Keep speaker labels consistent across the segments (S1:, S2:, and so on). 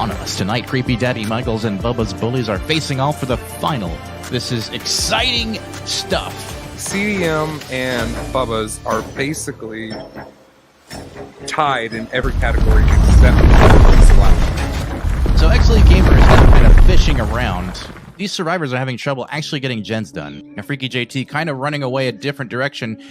S1: on us. Tonight, Creepy Daddy Michaels and Bubba's Bullies are facing off for the final. This is exciting stuff.
S2: CDM and Bubba's are basically tied in every category except
S1: So X-Elite Gamer is now kind of fishing around. These survivors are having trouble actually getting gens done. And Freaky JT kind of running away a different direction,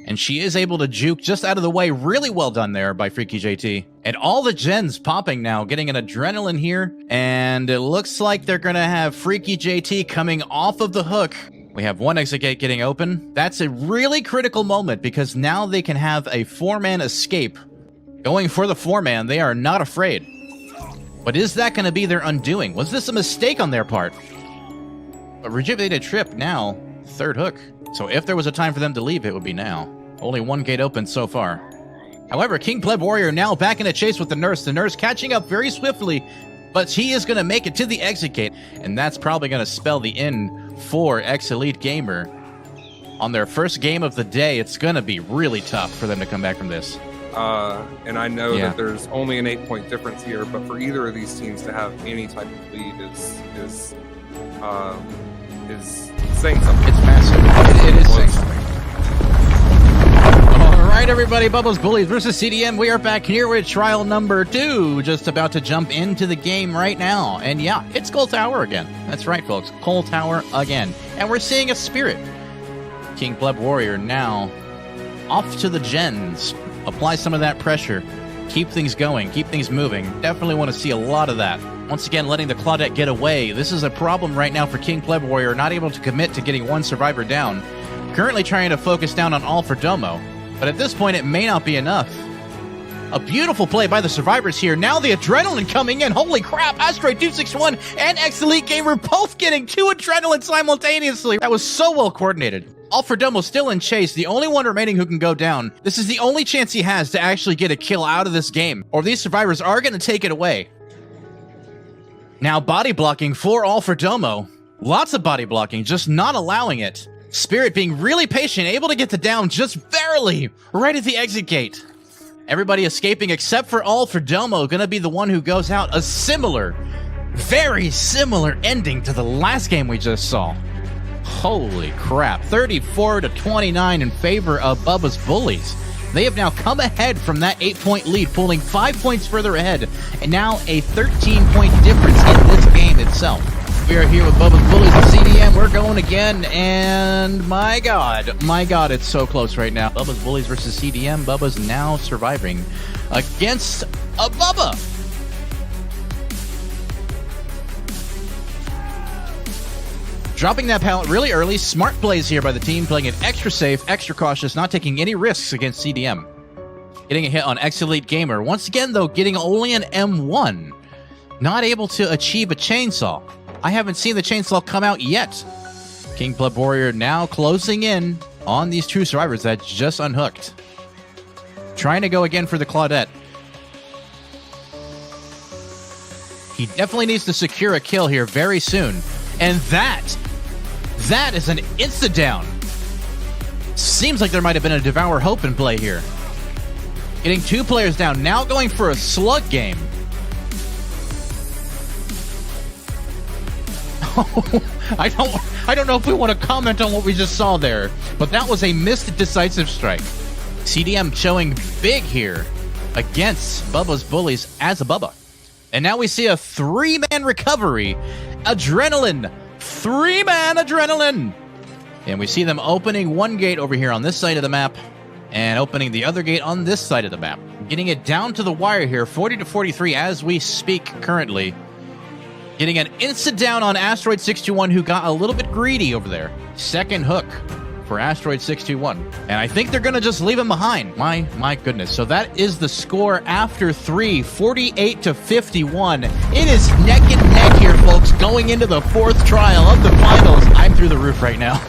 S1: and she is able to juke just out of the way. Really well done there by Freaky JT. And all the gens popping now, getting an adrenaline here, and it looks like they're going to have Freaky JT coming off of the hook. We have one exit gate getting open. That's a really critical moment because now they can have a 4-man escape. Going for the 4-man, they are not afraid. But is that going to be their undoing? Was this a mistake on their part? A rejuvenated trip now, third hook. So if there was a time for them to leave, it would be now. Only one gate open so far. However, King Pleb Warrior now back in a chase with the nurse. The nurse catching up very swiftly, but he is going to make it to the exit gate, and that's probably going to spell the end for X-Elite Gamer. On their first game of the day, it's going to be really tough for them to come back from this.
S2: And I know that there's only an 8-point difference here, but for either of these teams to have any type of lead is saying something.
S1: It's massive. It is saying something. All right, everybody. Bubba's Bullies versus CDM. We are back here with trial number 2. Just about to jump into the game right now. And yeah, it's Coal Tower again. That's right, folks. Coal Tower again. And we're seeing a spirit. King Pleb Warrior now off to the gens. Apply some of that pressure. Keep things going. Keep things moving. Definitely want to see a lot of that. Once again, letting the Claudette get away. This is a problem right now for King Pleb Warrior, not able to commit to getting one survivor down. Currently trying to focus down on all for Domo, but at this point it may not be enough. A beautiful play by the survivors here. Now the adrenaline coming in. Holy crap, Asteroid 261 and X-Elite Gamer both getting 2 adrenaline simultaneously. That was so well coordinated. Alfredomo still in chase, the only one remaining who can go down. This is the only chance he has to actually get a kill out of this game, or these survivors are going to take it away. Now body blocking for Alfredomo. Lots of body blocking, just not allowing it. Spirit being really patient, able to get the down just barely, right at the exit gate. Everybody escaping except for Alfredomo, gonna be the one who goes out. A similar, very similar ending to the last game we just saw. Holy crap, 34-29 in favor of Bubba's Bullies. They have now come ahead from that 8-point lead, pulling 5 points further ahead, and now a 13-point difference in this game itself. We are here with Bubba's Bullies and CDM. We're going again, and my God, it's so close right now. Bubba's Bullies versus CDM. Bubba's now surviving against a Bubba. Dropping that pallet really early. Smart plays here by the team, playing it extra safe, extra cautious, not taking any risks against CDM. Getting a hit on X-Elite Gamer. Once again, though, getting only an M1. Not able to achieve a chainsaw. I haven't seen the chainsaw come out yet. King Pleb Warrior now closing in on these two survivors that just unhooked. Trying to go again for the Claudette. He definitely needs to secure a kill here very soon. And that is an insta-down. Seems like there might have been a Devour Hope in play here. Getting 2 players down, now going for a slug game. I don't know if we want to comment on what we just saw there, but that was a missed decisive strike. CDM showing big here against Bubba's Bullies as a Bubba. And now we see a 3-man recovery. Adrenaline. 3-man adrenaline. And we see them opening one gate over here on this side of the map and opening the other gate on this side of the map. Getting it down to the wire here, 40-43 as we speak currently. Getting an instant down on Asteroid 621, who got a little bit greedy over there. Second hook for Asteroid 621. And I think they're going to just leave him behind. My goodness. So that is the score after 3, 48-51. It is neck and neck here, folks, going into the 4th trial of the finals. I'm through the roof right now.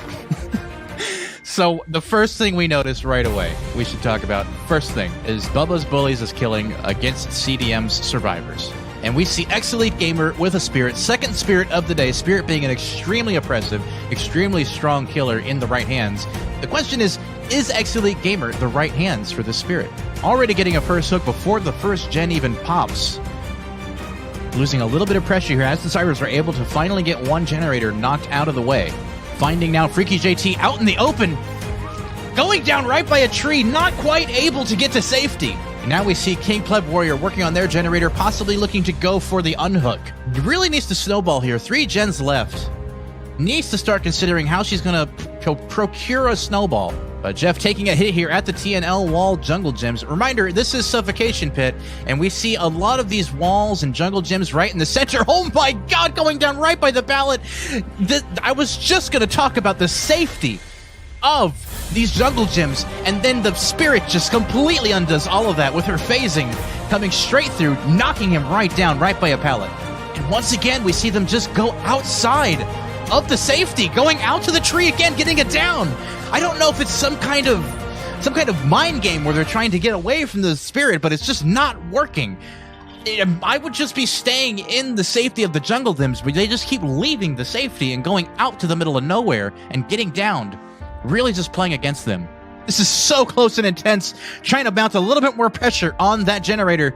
S1: So the first thing we notice right away, we should talk about, first thing, is Bubba's Bullies is killing against CDM's survivors. And we see X-Elite Gamer with a Spirit, second Spirit of the day, Spirit being an extremely oppressive, extremely strong killer in the right hands. The question is X-Elite Gamer the right hands for the Spirit? Already getting a first hook before the first gen even pops. losing a little bit of pressure here as the Cybers are able to finally get one generator knocked out of the way. Finding now Freaky JT out in the open, going down right by a tree, not quite able to get to safety. And now we see King Pleb Warrior working on their generator, possibly looking to go for the unhook. He really needs to snowball here. 3 gens left. Needs to start considering how she's going to procure a snowball. But Jeff taking a hit here at the TNL wall jungle gyms. Reminder, this is Suffocation Pit, and we see a lot of these walls and jungle gyms right in the center. Oh my god, going down right by the ballot. I was just going to talk about the safety of these jungle gyms, and then the spirit just completely undoes all of that with her phasing, coming straight through, knocking him right down right by a pallet. And once again, we see them just go outside of the safety, going out to the tree again, getting it down. I don't know if it's some kind of mind game where they're trying to get away from the spirit, but it's just not working. I would just be staying in the safety of the jungle gyms, but they just keep leaving the safety and going out to the middle of nowhere and getting downed. Really just playing against them. This is so close and intense, trying to mount a little bit more pressure on that generator.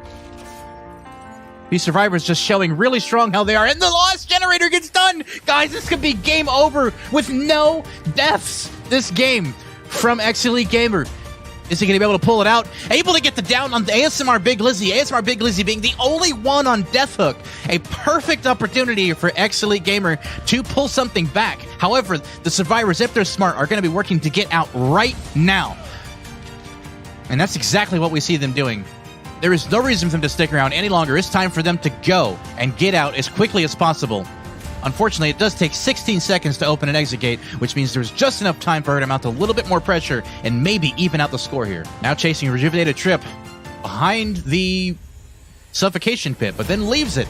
S1: These survivors just showing really strong how they are, and the last generator gets done! Guys, this could be game over with no deaths this game from X-Elite Gamer. Is he going to be able to pull it out? Able to get the down on the ASMR Big Lizzy. ASMR Big Lizzy being the only one on Death Hook. A perfect opportunity for X-Elite Gamer to pull something back. However, the survivors, if they're smart, are going to be working to get out right now. And that's exactly what we see them doing. There is no reason for them to stick around any longer. It's time for them to go and get out as quickly as possible. Unfortunately, it does take 16 seconds to open an exit gate, which means there's just enough time for her to mount a little bit more pressure and maybe even out the score here. Now chasing a Rejuvenated Trip behind the Suffocation Pit, but then leaves it.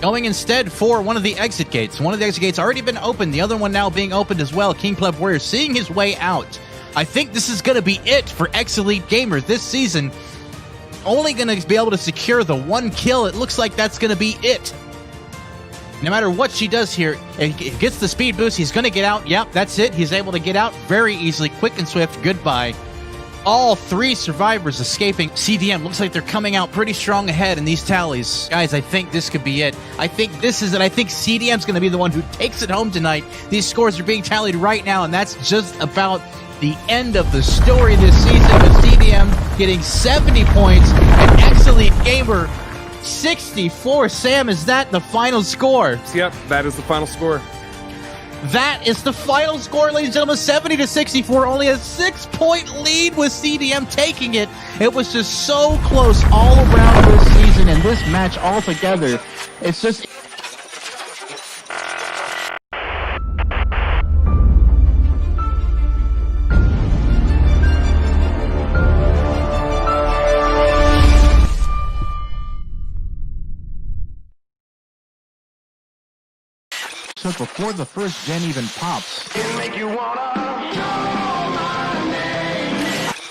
S1: Going instead for one of the exit gates. One of the exit gates already been opened, the other one now being opened as well. King Pleb Warrior seeing his way out. I think this is going to be it for X-Elite Gamer this season. Only going to be able to secure the 1 kill. It looks like that's going to be it. No matter what she does here, it gets the speed boost. He's going to get out. Yep, that's it. He's able to get out very easily. Quick and swift. Goodbye. All 3 survivors escaping. CDM looks like they're coming out pretty strong ahead in these tallies. Guys, I think this could be it. I think this is it. I think CDM's going to be the one who takes it home tonight. These scores are being tallied right now, and that's just about the end of the story this season, with CDM getting 70 points and X-Elite Gamer 64. Sam, is that the final score?
S2: Yep, that is the final score.
S1: That is the final score, ladies and gentlemen. 70-64, only a 6-point lead with CDM taking it. It was just so close all around this season and this match altogether. It's just... So before the first gen even pops,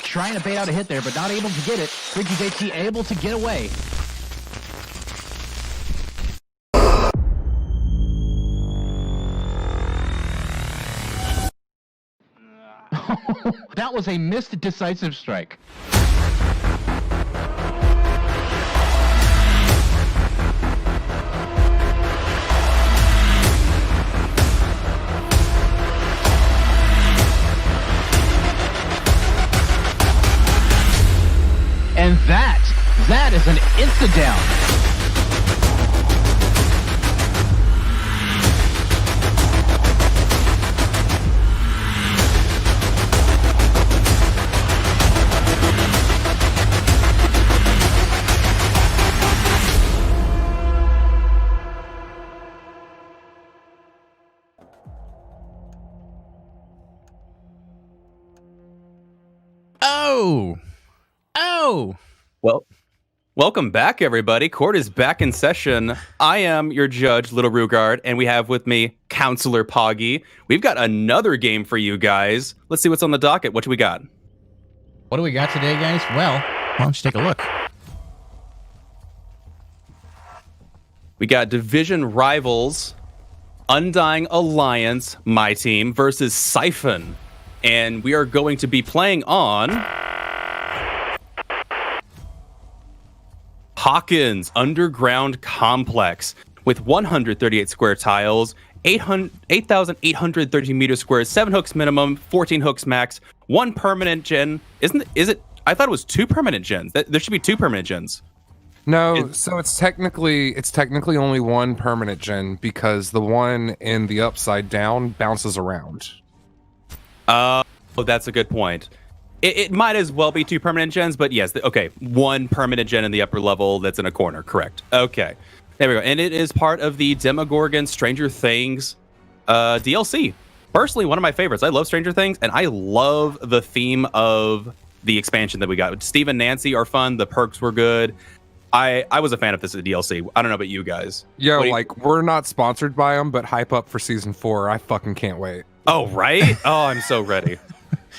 S1: trying to bait out a hit there, but not able to get it. Freaky JT able to get away. That was a missed decisive strike. And that is an insta-down. Oh!
S3: Well, welcome back, everybody. Court is back in session. I am your judge, Little Rugard, and we have with me Counselor Poggy. We've got another game for you guys. Let's see what's on the docket. What do we got?
S1: What do we got today, guys? Well, why don't you take a look?
S3: We got Division Rivals, Undying Alliance, my team, versus Siphon. And we are going to be playing on Hawkins Underground Complex with 138 square tiles, 8,830 meters squared, 7 hooks minimum, 14 hooks max, 1 permanent gen. Is it? I thought it was 2 permanent gens. There should be 2 permanent gens.
S2: No, so it's technically only 1 permanent gen because the one in the upside down bounces around.
S3: Oh, that's a good point. It might as well be 2 permanent gens, but yes, okay, 1 permanent gen in the upper level that's in a corner, correct. Okay, there we go. And it is part of the Demogorgon Stranger Things DLC. Personally, one of my favorites. I love Stranger Things, and I love the theme of the expansion that we got. Steve and Nancy are fun. The perks were good. I was a fan of this DLC. I don't know about you guys.
S2: Yo, we're not sponsored by them, but hype up for season 4. I fucking can't wait.
S3: Oh, right? Oh, I'm so ready.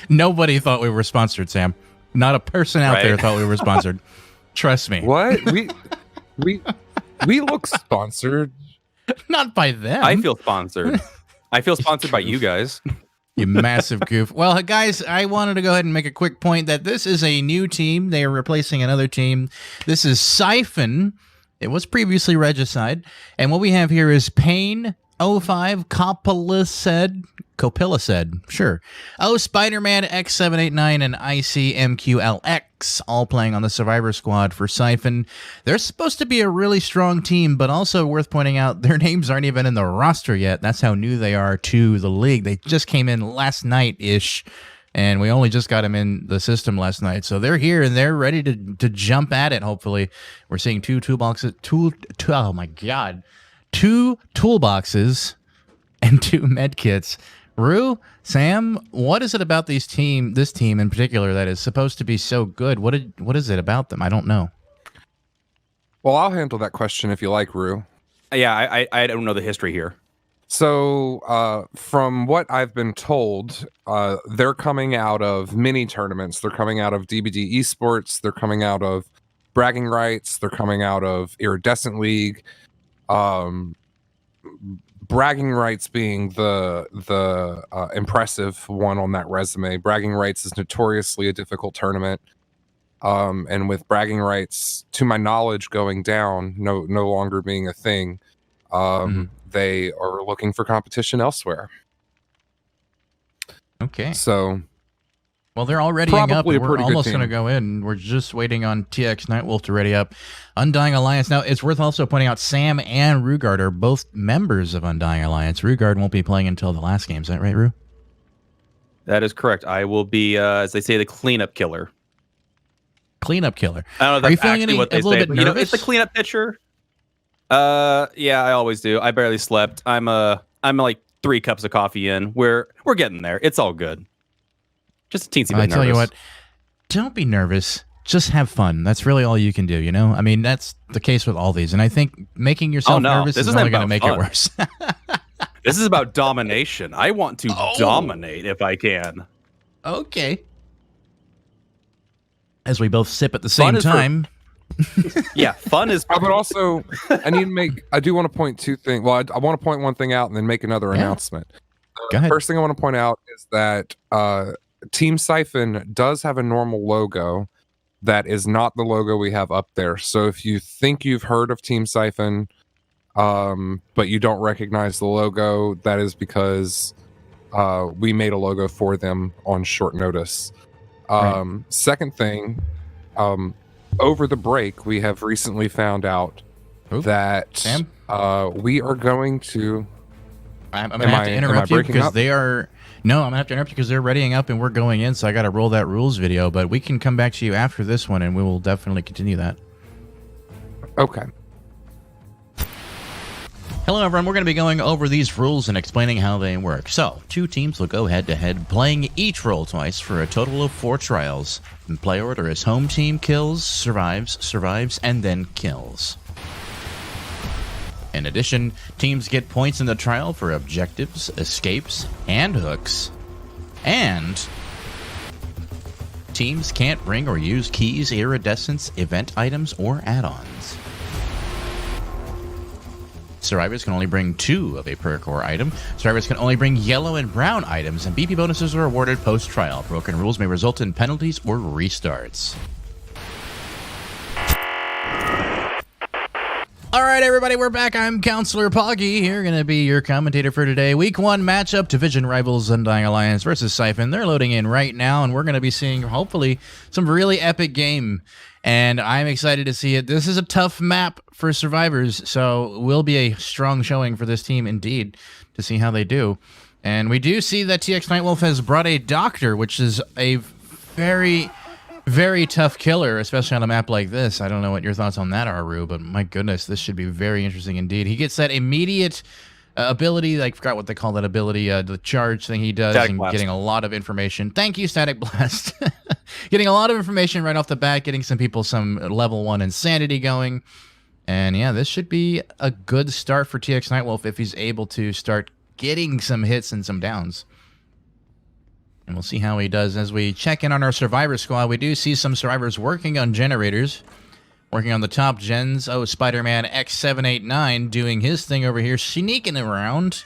S1: Nobody thought we were sponsored, Sam. Not a person out there thought we were sponsored. Trust me.
S2: What? We look sponsored.
S1: Not by them.
S3: I feel sponsored. I feel sponsored by you guys.
S1: You massive goof. Well, guys, I wanted to go ahead and make a quick point that this is a new team. They are replacing another team. This is Siphon. It was previously Regicide. And what we have here is Pain 05, Copilised, sure. Spider-Man X789 and ICMQLX, all playing on the Survivor Squad for Siphon. They're supposed to be a really strong team, but also worth pointing out, their names aren't even in the roster yet. That's how new they are to the league. They just came in last night-ish, and we only just got them in the system last night. So they're here, and they're ready to jump at it, hopefully. We're seeing 2 toolboxes, oh my god, 2 toolboxes and 2 medkits. Rue, Sam, what is it about this team in particular that is supposed to be so good? What is it about them? I don't know.
S2: Well, I'll handle that question if you like, Rue.
S3: Yeah, I don't know the history here.
S2: So, from what I've been told, they're coming out of mini tournaments. They're coming out of DBD Esports. They're coming out of Bragging Rights. They're coming out of Iridescent League. Bragging Rights being the impressive one on that resume. Bragging Rights is notoriously a difficult tournament. And with Bragging Rights, to my knowledge, going down, no longer being a thing, they are looking for competition elsewhere.
S1: Okay.
S2: So,
S1: well, they're all readying up. We're almost going to go in. We're just waiting on TX Nightwolf to ready up. Undying Alliance. Now, it's worth also pointing out Sam and Rugard are both members of Undying Alliance. Rugard won't be playing until the last game. Is that right, Ru?
S3: That is correct. I will be, as they say, the cleanup killer.
S1: Cleanup killer.
S3: I don't know if
S1: are you
S3: that's
S1: feeling
S3: actually what they say. But, it's the cleanup pitcher. Yeah, I always do. I barely slept. I'm like 3 cups of coffee in. We're getting there. It's all good. Just a teensy bit nervous.
S1: I tell you what, don't be nervous. Just have fun. That's really all you can do, you know? I mean, that's the case with all these. And I think making yourself nervous is only going to make it worse.
S3: This is about domination. I want to dominate if I can.
S1: Okay. As we both sip at the same time.
S3: Yeah, fun is...
S2: But also, I do want to point 2 things. Well, I want to point one thing out and then make another announcement.
S1: Go ahead.
S2: First thing I want to point out is that Team Siphon does have a normal logo that is not the logo we have up there. So if you think you've heard of Team Siphon, but you don't recognize the logo, that is because we made a logo for them on short notice. Right. Second thing, over the break, we have recently found out that
S1: Sam?
S2: We are going to...
S1: I'm going to have to interrupt you because they are... No, I'm going to have to interrupt you because they're readying up and we're going in, so I got to roll that rules video, but we can come back to you after this one and we will definitely continue that.
S2: Okay.
S1: Hello, everyone. We're going to be going over these rules and explaining how they work. So, 2 teams will go head-to-head, playing each role twice for a total of 4 trials. In play order is home team kills, survives, and then kills. In addition, teams get points in the trial for objectives, escapes, and hooks. And teams can't bring or use keys, iridescence, event items, or add-ons. Survivors can only bring 2 of a perk or item. Survivors can only bring yellow and brown items, and BP bonuses are awarded post-trial. Broken rules may result in penalties or restarts. All right, everybody, we're back. I'm Counselor Poggy here, going to be your commentator for today. Week 1 matchup, division rivals Undying Alliance versus Siphon. They're loading in right now, and we're going to be seeing, hopefully, some really epic game. And I'm excited to see it. This is a tough map for survivors, so it will be a strong showing for this team, indeed, to see how they do. And we do see that TX Nightwolf has brought a doctor, which is a very... very tough killer, especially on a map like this. I don't know what your thoughts on that are, Rue, but my goodness, this should be very interesting indeed. He gets that immediate ability, I forgot what they call that ability, the charge thing he does,
S3: Static
S1: and
S3: Blast.
S1: getting a lot of information. Thank you, Static Blast. Getting a lot of information right off the bat, getting some people some level 1 insanity going. And yeah, this should be a good start for TX Nightwolf if he's able to start getting some hits and some downs. And we'll see how he does as we check in on our survivor squad. We do see some survivors working on generators, working on the top gens. Oh, Spider-Man X789 doing his thing over here, sneaking around.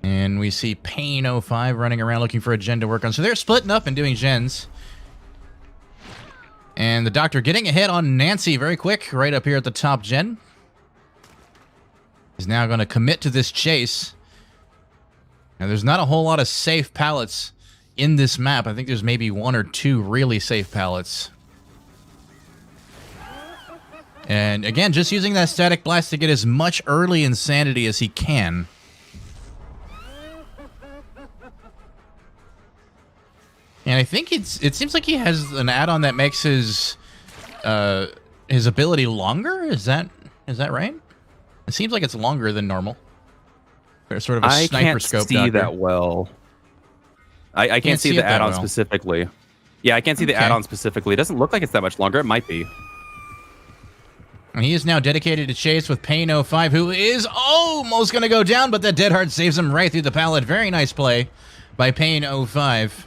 S1: And we see Pain05 running around looking for a gen to work on. So they're splitting up and doing gens. And the doctor getting a hit on Nancy very quick, right up here at the top gen. He's now going to commit to this chase. Now, there's not a whole lot of safe pallets in this map. I think there's maybe 1 or 2 really safe pallets. And again, just using that static blast to get as much early insanity as he can. And I think it seems like he has an add-on that makes his ability longer. Is that right? It seems like it's longer than normal. There's sort of a sniper scope.
S3: I can't see that well. I can't see the add-on specifically. Yeah, I can't see the add-on specifically. It doesn't look like it's that much longer. It might be.
S1: And he is now dedicated to chase with Pain05, who is almost going to go down, but that Dead Hard saves him right through the pallet. Very nice play by Pain05.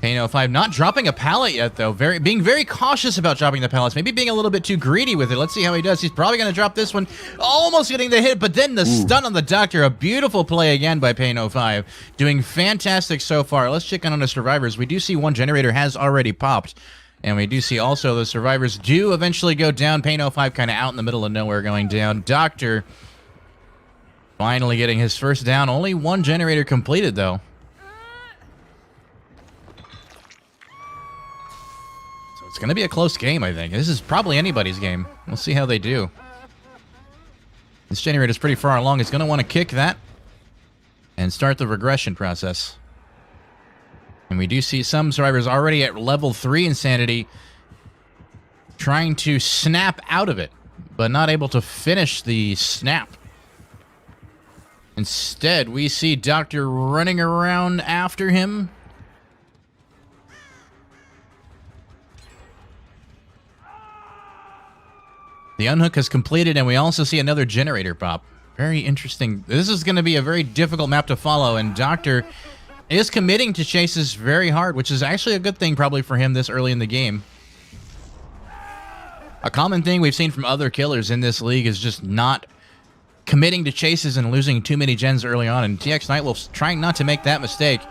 S1: Pain05 not dropping a pallet yet, though. Being very cautious about dropping the pallets. Maybe being a little bit too greedy with it. Let's see how he does. He's probably going to drop this one. Almost getting the hit, but then the stun on the doctor. A beautiful play again by Pain05. Doing fantastic so far. Let's check in on the survivors. We do see 1 generator has already popped. And we do see also the survivors do eventually go down. Pain05 kind of out in the middle of nowhere going down. Doctor finally getting his first down. Only 1 generator completed, though. It's going to be a close game, I think. This is probably anybody's game. We'll see how they do. This generator's pretty far along. It's going to want to kick that and start the regression process. And we do see some survivors already at level 3 insanity trying to snap out of it, but not able to finish the snap. Instead, we see Doctor running around after him. The unhook has completed, and we also see another generator pop. Very interesting. This is going to be a very difficult map to follow, and Doctor is committing to chases very hard, which is actually a good thing probably for him this early in the game. A common thing we've seen from other killers in this league is just not committing to chases and losing too many gens early on, and TX Nightwolf's trying not to make that mistake.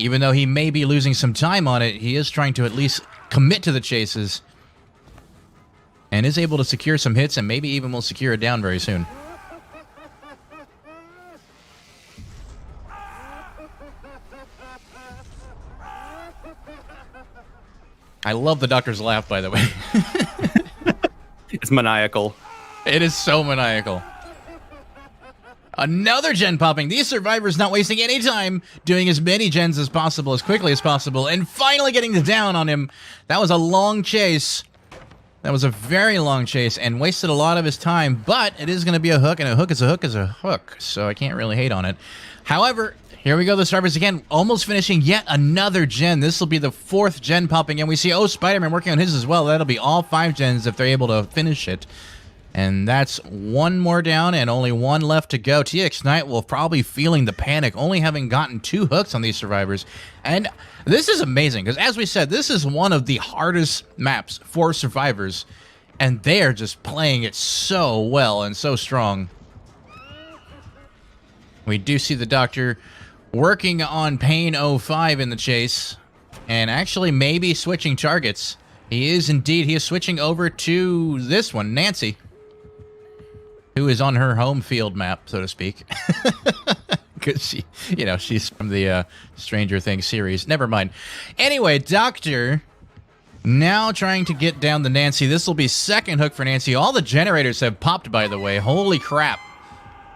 S1: Even though he may be losing some time on it, he is trying to at least commit to the chases. And is able to secure some hits, and maybe even will secure it down very soon. I love the doctor's laugh, by the way.
S3: It's maniacal.
S1: It is so maniacal. Another gen popping. These survivors not wasting any time, doing as many gens as possible, as quickly as possible, and finally getting the down on him. That was a long chase. That was a very long chase and wasted a lot of his time, but it is going to be a hook, and a hook is a hook is a hook, so I can't really hate on it. However, here we go, the survivors again, almost finishing yet another gen. This will be the 4th gen popping, and we see, Spider-Man working on his as well. That'll be all 5 gens if they're able to finish it. And that's 1 more down and only 1 left to go. TX Nightwolf probably feeling the panic, only having gotten 2 hooks on these survivors. And this is amazing, because as we said, this is one of the hardest maps for survivors. And they are just playing it so well and so strong. We do see the doctor working on Pain05 in the chase. And actually maybe switching targets. He is indeed. He is switching over to this one, Nancy, who is on her home field map, so to speak. Because she's from the Stranger Things series. Never mind. Anyway, Doctor now trying to get down the Nancy. This will be second hook for Nancy. All the generators have popped, by the way. Holy crap.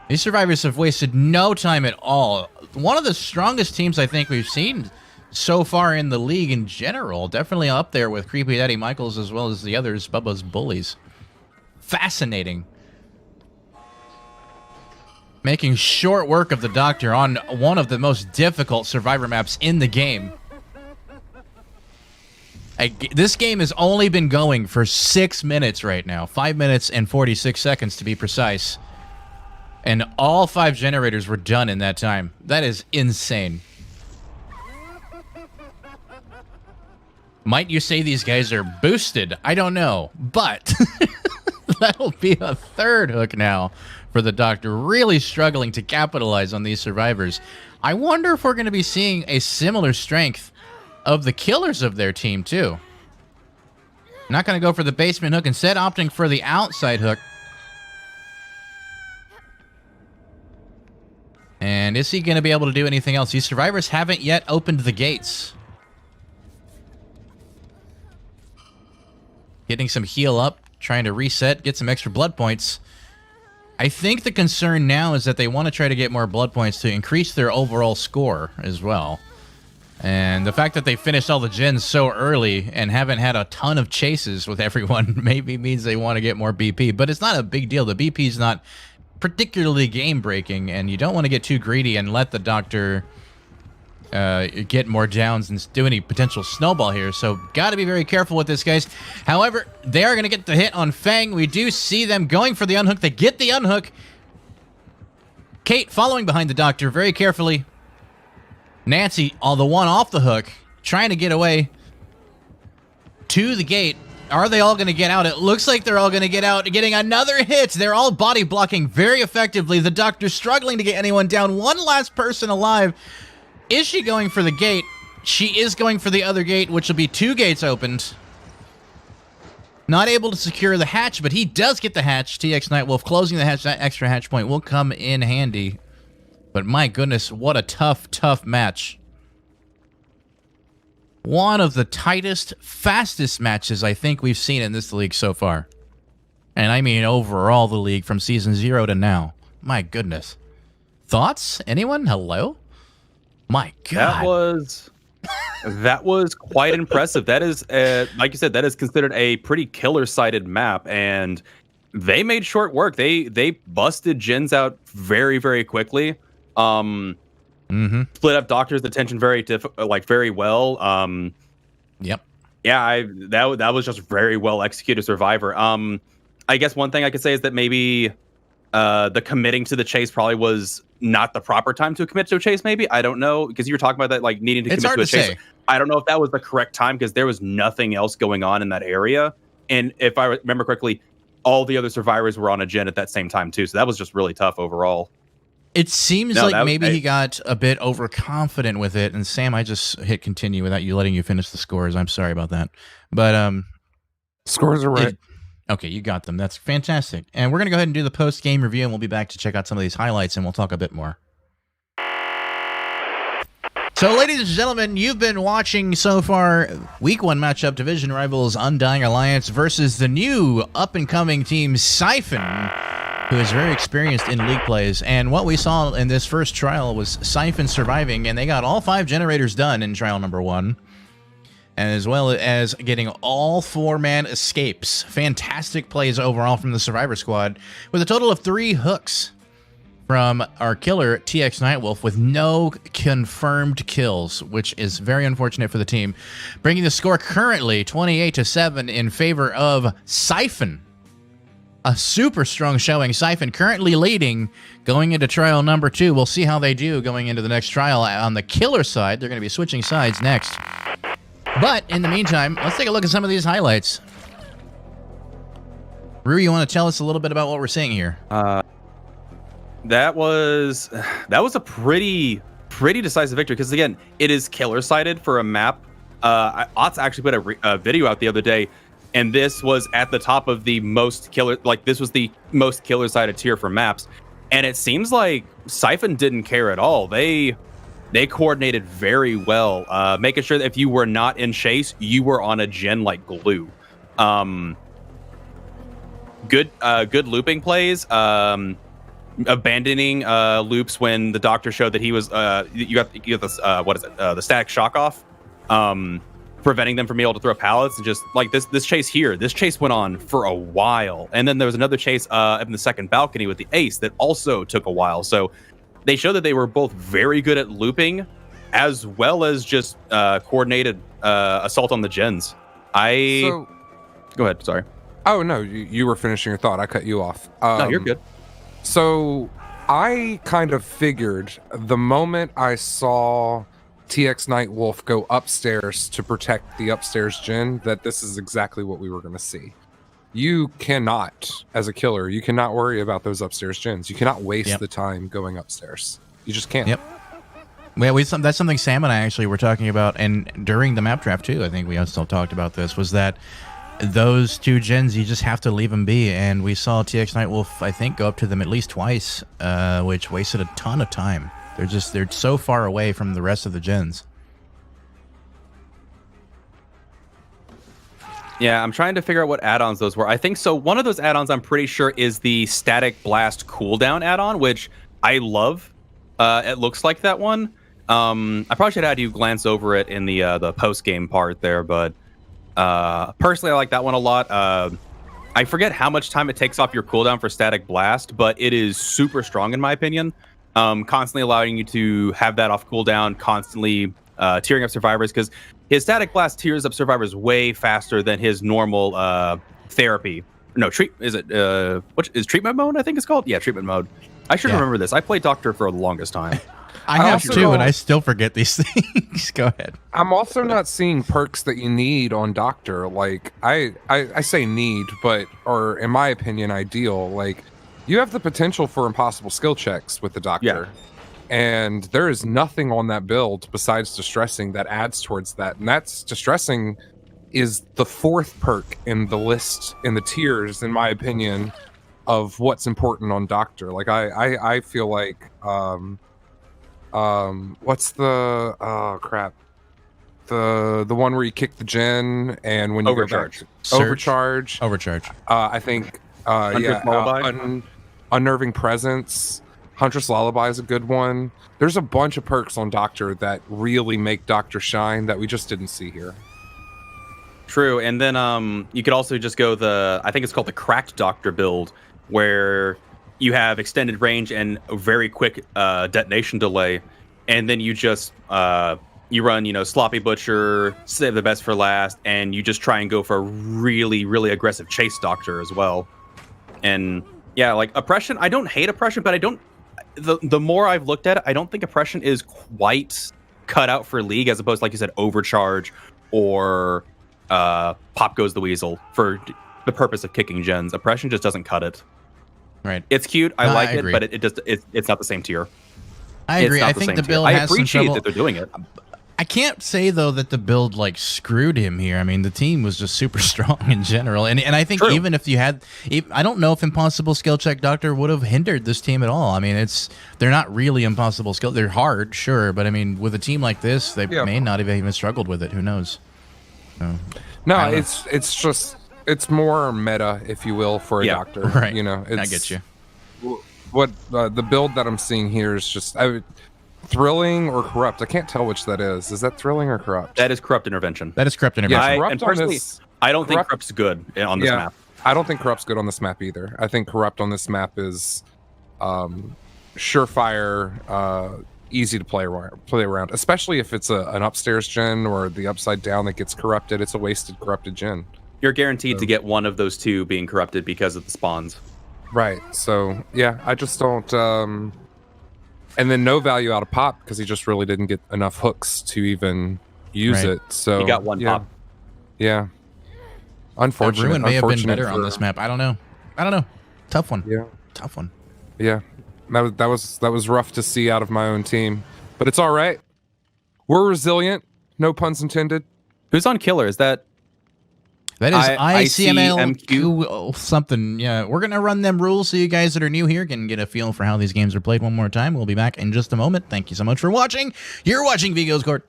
S1: These survivors have wasted no time at all. One of the strongest teams I think we've seen so far in the league in general. Definitely up there with Creepy Daddy Michaels as well as the others, Bubba's Bullies. Fascinating. Making short work of the Doctor on one of the most difficult survivor maps in the game. This game has only been going for 6 minutes right now. 5 minutes and 46 seconds to be precise. And all 5 generators were done in that time. That is insane. Might you say these guys are boosted? I don't know. But that'll be a third hook now for the Doctor. Really struggling to capitalize on these survivors. I wonder if we're going to be seeing a similar strength of the killers of their team, too. Not going to go for the basement hook. Instead, opting for the outside hook. And is he going to be able to do anything else? These survivors haven't yet opened the gates. Getting some heal up, trying to reset, get some extra blood points. I think the concern now is that they want to try to get more blood points to increase their overall score as well. And the fact that they finished all the gens so early and haven't had a ton of chases with everyone maybe means they want to get more BP. But it's not a big deal. The BP is not particularly game-breaking, and you don't want to get too greedy and let the Doctor get more downs and do any potential snowball here. So got to be very careful with this, guys. However, they are going to get the hit on Fang. We do see them going for the unhook. They get the unhook. Kate following behind the Doctor very carefully. Nancy, the one off the hook, trying to get away to the gate. Are they all going to get out? It looks like they're all going to get out, getting another hit. They're all body blocking very effectively. The Doctor struggling to get anyone down. One last person alive. Is she going for the gate? She is going for the other gate, which will be 2 gates opened. Not able to secure the hatch, but he does get the hatch. TX Nightwolf closing the hatch. That extra hatch point will come in handy. But my goodness, what a tough, tough match. One of the tightest, fastest matches I think we've seen in this league so far. And I mean overall the league from Season 0 to now. My goodness. Thoughts? Anyone? Hello? My God.
S3: That was quite impressive. That is, like you said, that is considered a pretty killer-sided map, and they made short work. They busted gens out very, very quickly. Split up Doctor's attention very well.
S1: Yep.
S3: Yeah, that was just very well executed Survivor. I guess one thing I could say is that maybe the committing to the chase probably was not the proper time to commit to a chase. Maybe, I don't know, because you were talking about that, like needing to commit to a chase. Say. I don't know if that was the correct time because there was nothing else going on in that area, and if I remember correctly, all the other survivors were on a gen at that same time too. So that was just really tough overall.
S1: It seems maybe he got a bit overconfident with it. And Sam, I just hit continue without you letting you finish the scores. I'm sorry about that. But
S2: scores are right.
S1: Okay, you got them. That's fantastic. And we're going to go ahead and do the post-game review, and we'll be back to check out some of these highlights, and we'll talk a bit more. So, ladies and gentlemen, you've been watching so far Week 1 matchup, Division Rivals Undying Alliance versus the new up-and-coming team Siphon, who is very experienced in league plays. And what we saw in this first trial was Siphon surviving, and they got all 5 generators done in trial number 1. And as well as getting all 4-man escapes. Fantastic plays overall from the Survivor Squad, with a total of 3 hooks from our killer, TX Nightwolf, with no confirmed kills, which is very unfortunate for the team. Bringing the score currently 28-7 in favor of Siphon. A super strong showing. Siphon currently leading going into trial number 2. We'll see how they do going into the next trial. On the killer side, they're going to be switching sides next. But in the meantime, let's take a look at some of these highlights. Rue, you want to tell us a little bit about what we're seeing here?
S3: That was a pretty decisive victory because, again, it is killer-sided for a map Otz actually put a video out the other day, and this was at the top of the most killer. Like this was the most killer sided tier for maps, and it seems like Siphon didn't care at all. They coordinated very well, making sure that if you were not in chase, you were on a gen like glue. Good looping plays. Abandoning loops when the doctor showed that he was you got this the static shock off, preventing them from being able to throw pallets, and just like this chase went on for a while, and then there was another chase up in the second balcony with the ace that also took a while. So they showed that they were both very good at looping as well as just coordinated assault on the gens. Go ahead, sorry.
S2: Oh no, you were finishing your thought. I cut you off.
S3: No, you're good.
S2: So I kind of figured the moment I saw TX Nightwolf go upstairs to protect the upstairs gen that this is exactly what we were going to see. You cannot, as a killer, you cannot worry about those upstairs gens. You cannot waste the time going upstairs. You just can't.
S1: Yep. Well, that's something Sam and I actually were talking about, and during the map draft too, I think we also talked about this, was that those two gens, you just have to leave them be. And we saw TX Nightwolf, I think, go up to them at least twice, which wasted a ton of time. They're so far away from the rest of the gens.
S3: Yeah, I'm trying to figure out what add-ons those were. I think so. One of those add-ons, I'm pretty sure, is the Static Blast cooldown add-on, which I love. It looks like that one. I probably should have had you glance over it in the post-game part there, but personally, I like that one a lot. I forget how much time it takes off your cooldown for Static Blast, but it is super strong in my opinion. Constantly allowing you to have that off cooldown, constantly tearing up survivors, because his Static Blast tears up survivors way faster than his normal therapy. No, is treatment mode? I think it's called. Yeah, treatment mode. I should remember this. I played Doctor for the longest time.
S1: I have too, and I still forget these things. Go ahead.
S2: I'm also not seeing perks that you need on Doctor. Like I say need, or in my opinion, ideal. Like you have the potential for impossible skill checks with the Doctor. Yeah. And there is nothing on that build besides distressing that adds towards that. And that's distressing is the fourth perk in the list, in the tiers, in my opinion, of what's important on Doctor. Like I feel like what's the crap? The one where you kick the gen and when you
S3: overcharge.
S2: Go back, overcharge. I think unnerving presence. Huntress Lullaby is a good one. There's a bunch of perks on Doctor that really make Doctor shine that we just didn't see here.
S3: True, and then you could also just go I think it's called the Cracked Doctor build, where you have extended range and a very quick detonation delay, and then you just you run Sloppy Butcher, save the best for last, and you just try and go for a really, really aggressive chase Doctor as well. And yeah, like Oppression, I don't hate Oppression, but I don't. The more I've looked at it, I don't think Oppression is quite cut out for League, as opposed to, like you said, Overcharge or Pop Goes the Weasel for the purpose of kicking gens. Oppression just doesn't cut it.
S1: Right.
S3: It's cute. I like it, but it's not the same tier.
S1: I agree. I think the build has some trouble.
S3: I appreciate that they're doing it.
S1: I can't say though that the build like screwed him here. I mean, the team was just super strong in general, and I think even if you had, I don't know if Impossible Skill Check Doctor would have hindered this team at all. I mean, they're not really impossible skill. They're hard, sure, but I mean, with a team like this, they may not have even struggled with it. Who knows? So,
S2: no, it's just more meta, if you will, for a Doctor.
S1: Right.
S2: I
S1: get you.
S2: What the build that I'm seeing here is just Thrilling or Corrupt. I can't tell which that is. Is that Thrilling or Corrupt?
S3: That is Corrupt Intervention.
S1: That is Corrupt Intervention.
S3: And personally, I don't think Corrupt's good on this map.
S2: I don't think Corrupt's good on this map either. I think Corrupt on this map is surefire, easy to play around, especially if it's an upstairs gen or the upside down that gets corrupted. It's a wasted corrupted gen.
S3: You're guaranteed to get one of those two being corrupted because of the spawns.
S2: Right. So yeah, I just don't. And then no value out of Pop because he just really didn't get enough hooks to even use it. So
S3: he got one Pop.
S2: Yeah. Unfortunate.
S1: Ruin may have been better on this map. I don't know. Tough one.
S2: Yeah.
S1: Tough one.
S2: Yeah. That was rough to see out of my own team, but it's all right. We're resilient. No puns intended.
S3: Who's on killer? Is that
S1: That is ICMLQ
S3: ICMQ?
S1: something. Yeah, we're going to run them rules so you guys that are new here can get a feel for how these games are played one more time. We'll be back in just a moment. Thank you so much for watching. You're watching Vigo's Court.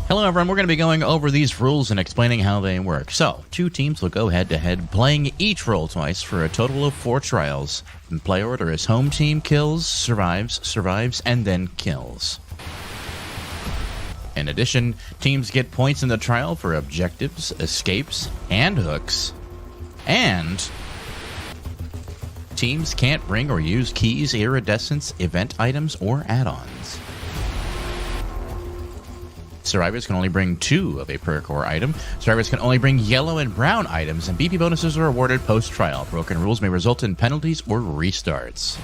S1: Hello, everyone. We're going to be going over these rules and explaining how they work. So, 2 teams will go head-to-head, playing each role twice for a total of 4 trials. In play order is home team kills, survives, and then kills. In addition, teams get points in the trial for objectives, escapes, and hooks. And teams can't bring or use keys, iridescents, event items, or add-ons. Survivors can only bring 2 of a perk or item. Survivors can only bring yellow and brown items, and BP bonuses are awarded post-trial. Broken rules may result in penalties or restarts.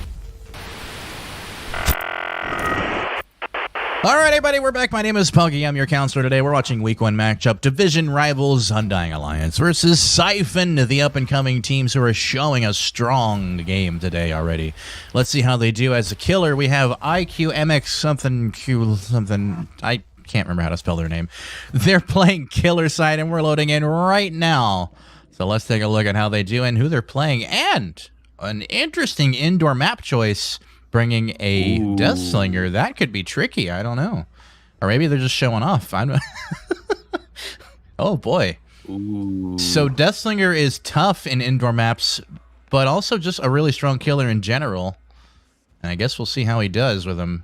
S1: All right, everybody, we're back. My name is Puggy. I'm your counselor today. We're watching Week 1 matchup. Division rivals Undying Alliance versus Siphon, the up-and-coming teams who are showing a strong game today already. Let's see how they do. As a killer, we have IQMX something Q something. I can't remember how to spell their name. They're playing killer side, and we're loading in right now. So let's take a look at how they do and who they're playing. And an interesting indoor map choice, bringing a Deathslinger. That could be tricky. I don't know. Or maybe they're just showing off. Oh, boy.
S3: Ooh.
S1: So Deathslinger is tough in indoor maps, but also just a really strong killer in general. And I guess we'll see how he does with him.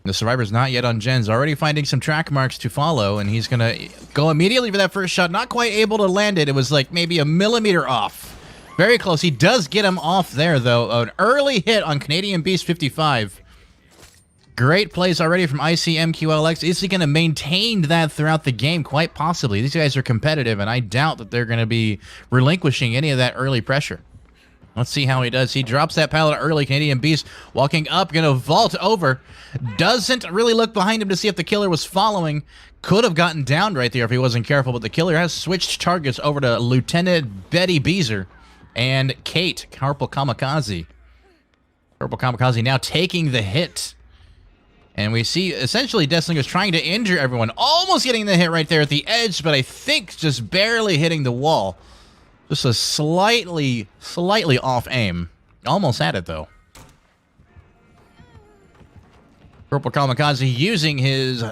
S1: The Survivor's not yet on gens. Already finding some track marks to follow, and he's going to go immediately for that first shot. Not quite able to land it. It was like maybe a millimeter off. Very close. He does get him off there, though. An early hit on Canadian Beast 55. Great plays already from ICMQLX. Is he going to maintain that throughout the game? Quite possibly. These guys are competitive, and I doubt that they're going to be relinquishing any of that early pressure. Let's see how he does. He drops that pallet early. Canadian Beast walking up, going to vault over. Doesn't really look behind him to see if the killer was following. Could have gotten down right there if he wasn't careful, but the killer has switched targets over to Lieutenant Betty Beezer and Kate, Purple Kamikaze. Purple Kamikaze now taking the hit. And we see, essentially, Deathslinger's trying to injure everyone. Almost getting the hit right there at the edge, but I think just barely hitting the wall. Just a slightly off aim. Almost had it, though. Purple Kamikaze using his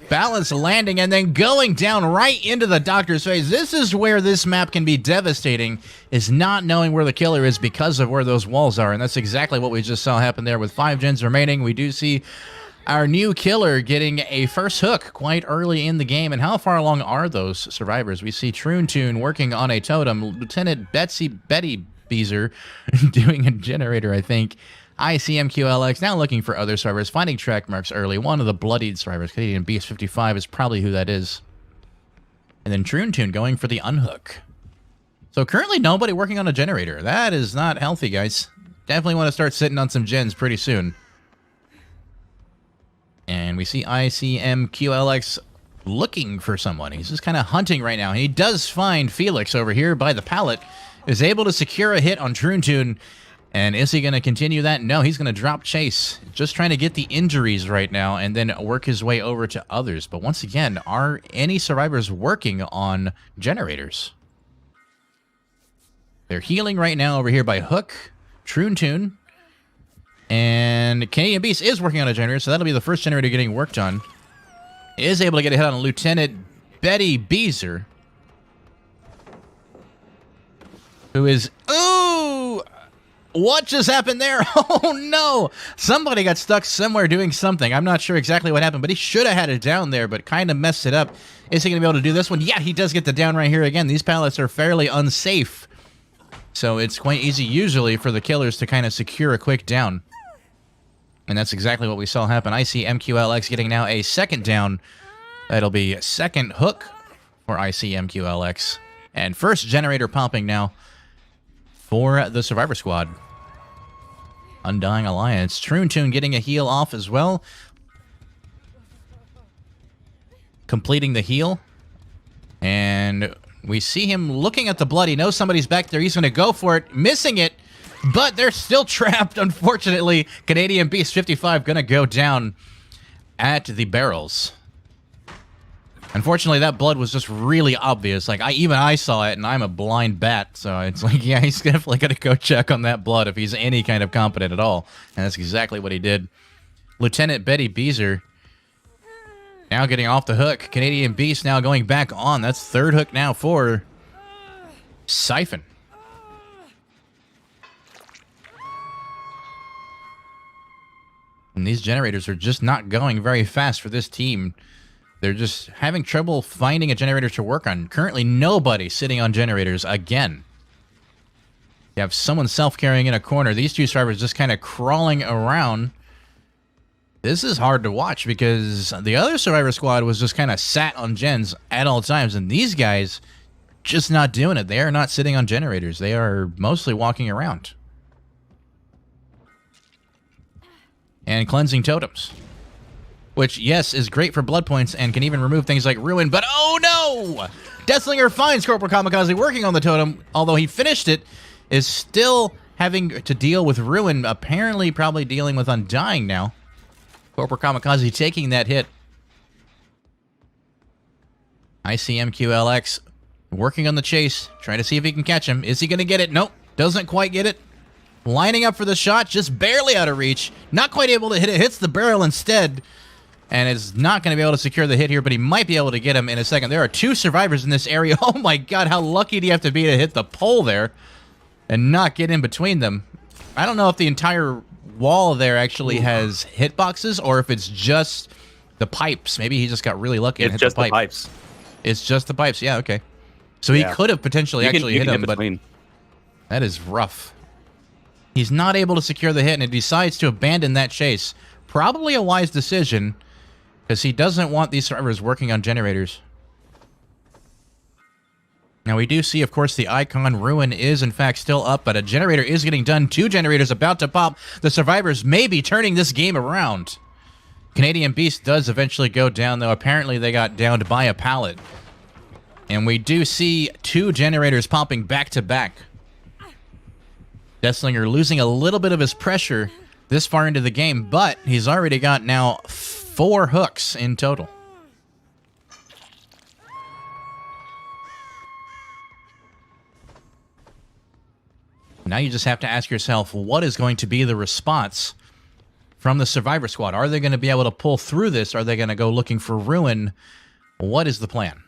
S1: balance landing and then going down right into the doctor's face. This is where this map can be devastating, is not knowing where the killer is because of where those walls are. And that's exactly what we just saw happen there with 5 gens remaining. We do see our new killer getting a first hook quite early in the game. And how far along are those survivors? We see Troon working on a totem. Lieutenant Betty Beezer doing a generator, I think. ICMQLX now looking for other survivors, finding track marks early. One of the bloodied survivors, Canadian Beast 55, is probably who that is. And then Troon going for the unhook. So currently nobody working on a generator. That is not healthy, guys. Definitely want to start sitting on some gens pretty soon. And we see ICMQLX looking for someone. He's just kind of hunting right now. He does find Felix over here by the pallet. Is able to secure a hit on Troon. And is he going to continue that? No, he's going to drop chase. Just trying to get the injuries right now and then work his way over to others. But once again, are any survivors working on generators? They're healing right now over here by Hook, Troon, and Canadian Beast is working on a generator, so that'll be the first generator getting worked on. Is able to get a hit on Lieutenant Betty Beezer, who is... Ooh! What just happened there? Oh, no. Somebody got stuck somewhere doing something. I'm not sure exactly what happened, but he should have had it down there, but kind of messed it up. Is he going to be able to do this one? Yeah, he does get the down right here again. These pallets are fairly unsafe, so it's quite easy usually for the killers to kind of secure a quick down. And that's exactly what we saw happen. I see MQLX getting now a second down. That'll be a second hook for ICMQLX. And first generator popping now for the Survivor Squad. Undying Alliance. Troon getting a heal off as well. Completing the heal. And we see him looking at the blood. He knows somebody's back there. He's going to go for it. Missing it. But they're still trapped, unfortunately. Canadian Beast 55 going to go down at the barrels. Unfortunately, that blood was just really obvious. Like, even I saw it, and I'm a blind bat, so it's like, yeah, he's definitely going to go check on that blood if he's any kind of competent at all. And that's exactly what he did. Lieutenant Betty Beezer now getting off the hook. Canadian Beast now going back on. That's third hook now for Siphon. And these generators are just not going very fast for this team. They're just having trouble finding a generator to work on. Currently, nobody sitting on generators again. You have someone self-carrying in a corner. These two survivors just kind of crawling around. This is hard to watch because the other survivor squad was just kind of sat on gens at all times. And these guys just not doing it. They are not sitting on generators. They are mostly walking around. And cleansing totems. Which, yes, is great for blood points and can even remove things like Ruin, but oh no! Deathslinger finds Corporal Kamikaze working on the totem, although he finished it, is still having to deal with Ruin, apparently probably dealing with Undying now. Corporal Kamikaze taking that hit. ICMQLX working on the chase, trying to see if he can catch him. Is he going to get it? Nope, doesn't quite get it. Lining up for the shot, just barely out of reach. Not quite able to hit it, hits the barrel instead. And is not going to be able to secure the hit here, but he might be able to get him in a second. There are two survivors in this area. Oh my god, how lucky do you have to be to hit the pole there and not get in between them? I don't know if the entire wall there actually has hitboxes or if it's just the pipes. Maybe he just got really lucky and hit
S3: just
S1: the pipe.
S3: pipes.
S1: It's just the pipes. Yeah, okay. So he could have potentially actually hit him, but that is rough. He's not able to secure the hit, and he decides to abandon that chase. Probably a wise decision, because he doesn't want these survivors working on generators. Now, we do see, of course, the icon Ruin is, in fact, still up, but a generator is getting done. Two generators about to pop. The survivors may be turning this game around. Canadian Beast does eventually go down, though. Apparently, they got downed by a pallet. And we do see two generators popping back-to-back. Deathslinger losing a little bit of his pressure this far into the game, but he's already got now 4 hooks in total. Now you just have to ask yourself, what is going to be the response from the Survivor Squad? Are they going to be able to pull through this? Are they going to go looking for Ruin? What is the plan?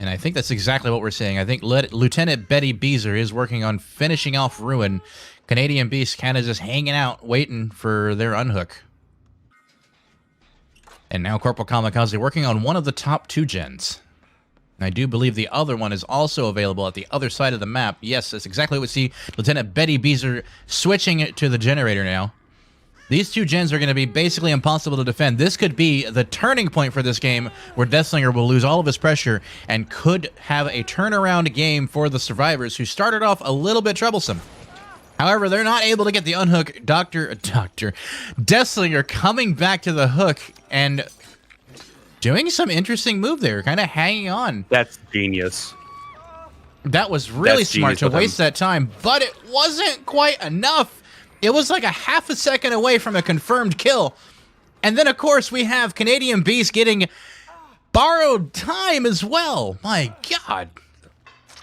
S1: And I think that's exactly what we're seeing. I think Lieutenant Betty Beezer is working on finishing off Ruin. Canadian Beast kind of just hanging out, waiting for their unhook. And now Corporal Kamikaze working on one of the top 2 gens. And I do believe the other one is also available at the other side of the map. Yes, that's exactly what we see. Lieutenant Betty Beezer switching it to the generator now. These 2 gens are going to be basically impossible to defend. This could be the turning point for this game where Deathslinger will lose all of his pressure and could have a turnaround game for the survivors who started off a little bit troublesome. However, they're not able to get the unhook. Deathslinger coming back to the hook and doing some interesting move there, kind of hanging on.
S3: That's genius.
S1: That was really smart to waste that time, but it wasn't quite enough. It was like a half a second away from a confirmed kill. And then, of course, we have Canadian Beast getting borrowed time as well. My God.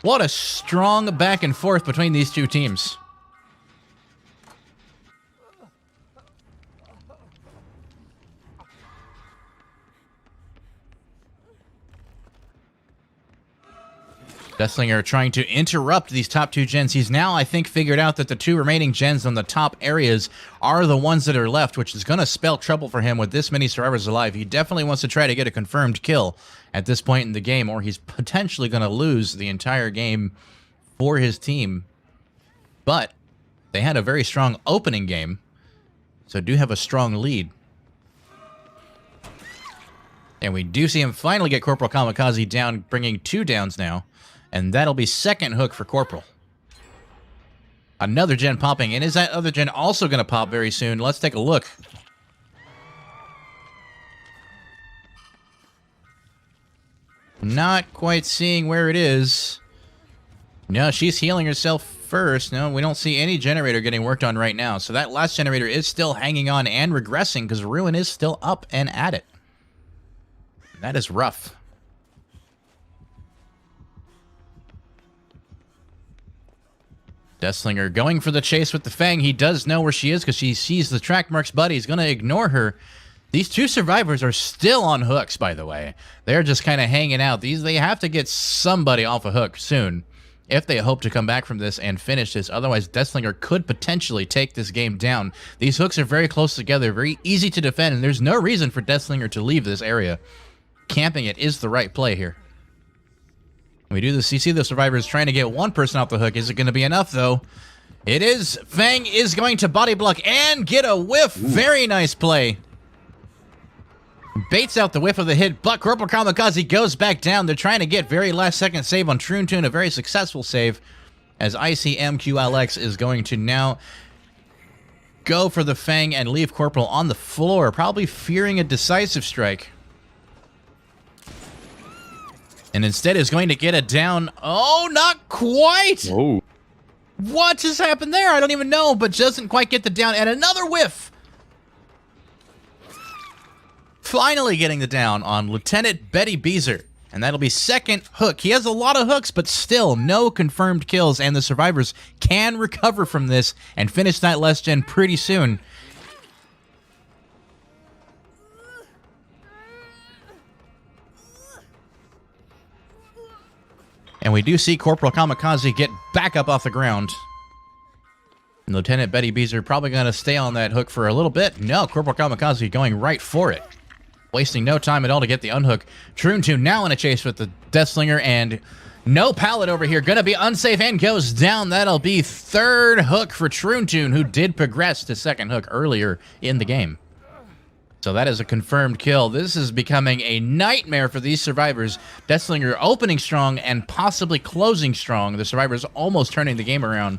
S1: What a strong back and forth between these 2 teams. Deathslinger trying to interrupt these top 2 gens. He's now, I think, figured out that the 2 remaining gens on the top areas are the ones that are left, which is going to spell trouble for him with this many survivors alive. He definitely wants to try to get a confirmed kill at this point in the game, or he's potentially going to lose the entire game for his team. But they had a very strong opening game, so do have a strong lead. And we do see him finally get Corporal Kamikaze down, bringing 2 downs now. And that'll be second hook for Corporal. Another gen popping. And is that other gen also going to pop very soon? Let's take a look. Not quite seeing where it is. No, she's healing herself first. No, we don't see any generator getting worked on right now. So that last generator is still hanging on and regressing because Ruin is still up and at it. That is rough. Deathslinger going for the chase with the Fang. He does know where she is because she sees the track marks, but he's going to ignore her. These two survivors are still on hooks, by the way. They're just kind of hanging out. They have to get somebody off a hook soon if they hope to come back from this and finish this. Otherwise, Deathslinger could potentially take this game down. These hooks are very close together, very easy to defend, and there's no reason for Deathslinger to leave this area. Camping it is the right play here. We do this. You see the survivors trying to get one person off the hook. Is it going to be enough, though? It is. Fang is going to body block and get a whiff. Ooh. Very nice play. Baits out the whiff of the hit, but Corporal Kamikaze goes back down. They're trying to get very last-second save on Troontoon, a very successful save, as ICMQLX is going to now go for the Fang and leave Corporal on the floor, probably fearing a decisive strike. And instead is going to get it down. Oh, not quite!
S3: Whoa.
S1: What has happened there? I don't even know, but doesn't quite get the down. And another whiff! Finally getting the down on Lieutenant Betty Beezer. And that'll be second hook. He has a lot of hooks, but still no confirmed kills. And the survivors can recover from this and finish that last gen pretty soon. And we do see Corporal Kamikaze get back up off the ground. And Lieutenant Betty Beezer probably going to stay on that hook for a little bit. No, Corporal Kamikaze going right for it. Wasting no time at all to get the unhook. Troontoon now in a chase with the Deathslinger, and no pallet over here. Going to be unsafe and goes down. That'll be third hook for Troontoon, who did progress to second hook earlier in the game. So that is a confirmed kill. This is becoming a nightmare for these survivors. Deathslinger opening strong and possibly closing strong. The survivors almost turning the game around,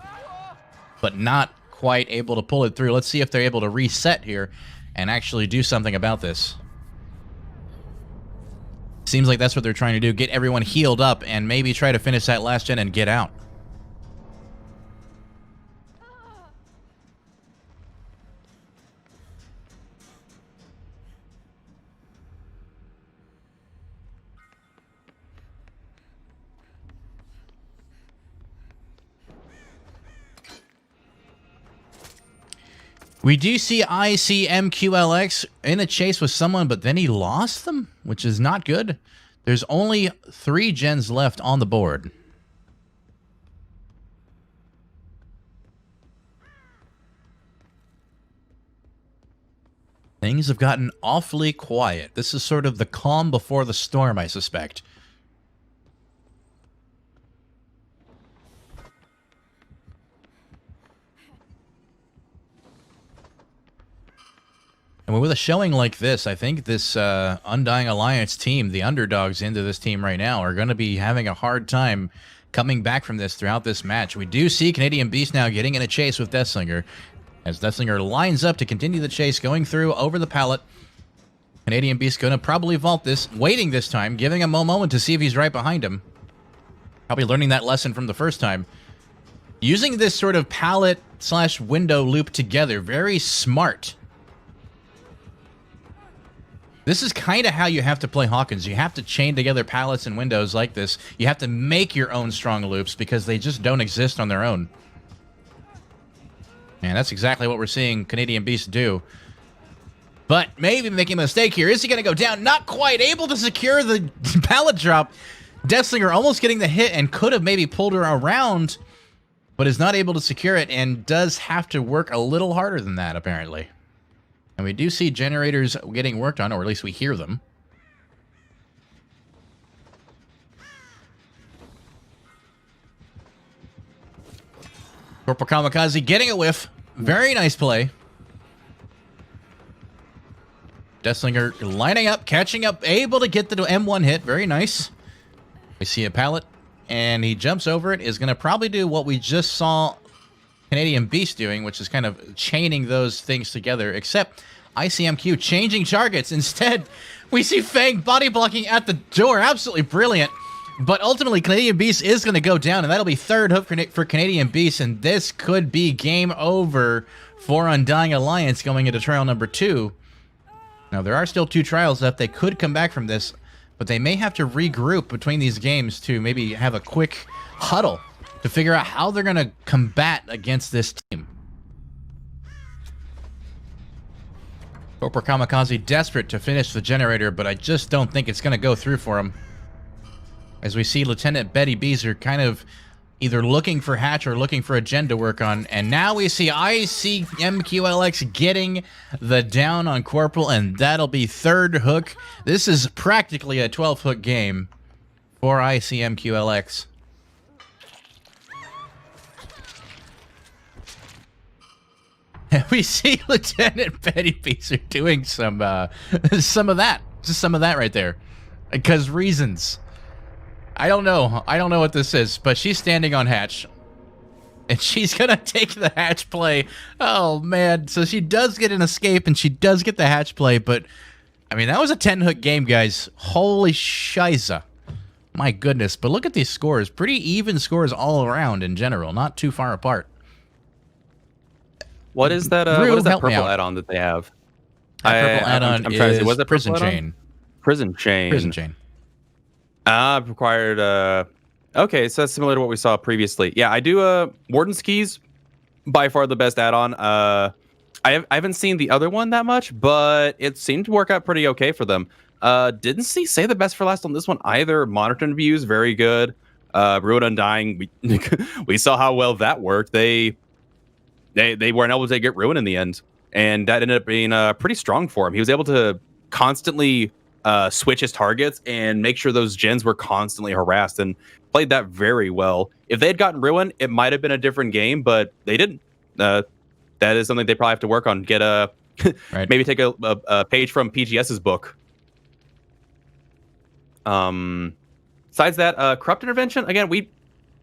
S1: but not quite able to pull it through. Let's see if they're able to reset here and actually do something about this. Seems like that's what they're trying to do. Get everyone healed up and maybe try to finish that last gen and get out. We do see ICMQLX in a chase with someone, but then he lost them, which is not good. There's only 3 gens left on the board. Things have gotten awfully quiet. This is sort of the calm before the storm, I suspect. And with a showing like this, I think this Undying Alliance team, the underdogs into this team right now, are going to be having a hard time coming back from this throughout this match. We do see Canadian Beast now getting in a chase with Deathslinger, as Deathslinger lines up to continue the chase, going through over the pallet. Canadian Beast going to probably vault this, waiting this time, giving him a moment to see if he's right behind him. Probably learning that lesson from the first time. Using this sort of pallet/window loop together, very smart. This is kind of how you have to play Hawkins. You have to chain together pallets and windows like this. You have to make your own strong loops because they just don't exist on their own. And that's exactly what we're seeing Canadian Beast do. But maybe making a mistake here. Is he going to go down? Not quite able to secure the pallet drop. Deathslinger almost getting the hit and could have maybe pulled her around, but is not able to secure it and does have to work a little harder than that, apparently. And we do see generators getting worked on, or at least we hear them. Corporal Kamikaze getting a whiff. Very nice play. Deathslinger lining up, catching up, able to get the M1 hit. Very nice. We see a pallet, and he jumps over it. Is going to probably do what we just saw Canadian Beast doing, which is kind of chaining those things together, except ICMQ changing targets. Instead, we see Fang body blocking at the door. Absolutely brilliant. But ultimately, Canadian Beast is going to go down, and that'll be third hook for Canadian Beast, and this could be game over for Undying Alliance going into trial number 2. Now, there are still 2 trials left. They could come back from this. but they may have to regroup between these games to maybe have a quick huddle to figure out how they're going to combat against this team. Corporal Kamikaze desperate to finish the generator, but I just don't think it's going to go through for him. As we see Lieutenant Betty Beezer kind of either looking for Hatch or looking for a gen to work on. And now we see ICMQLX getting the down on Corporal, and that'll be third hook. This is practically a 12-hook game for ICMQLX. And we see Lieutenant Betty Beezer doing some of that. Just some of that right there. Because reasons. I don't know. I don't know what this is, but she's standing on Hatch. And she's going to take the Hatch play. Oh, man. So she does get an escape, and she does get the Hatch play. But, I mean, that was a 10-hook game, guys. Holy shiza. My goodness. But look at these scores. Pretty even scores all around in general. Not too far apart.
S3: What is that? What is that purple add-on that they have?
S1: That purple add-on
S3: I'm trying to see. What's that
S1: Prison Chain.
S3: Prison Chain.
S1: Prison Chain.
S3: Required. Okay, so that's similar to what we saw previously. Yeah, I do. Warden's Keys, by far the best add-on. I haven't seen the other one that much, but it seemed to work out pretty okay for them. Didn't say the best for last on this one either. Monitoring views, very good. Ruin Undying, we saw how well that worked. They weren't able to get Ruin in the end, and that ended up being pretty strong for him. He was able to constantly switch his targets and make sure those gens were constantly harassed, and played that very well. If they had gotten Ruin, it might have been a different game, but they didn't. That is something they probably have to work on. Get a right. Maybe take a page from PGS's book. Besides that, Corrupt intervention again.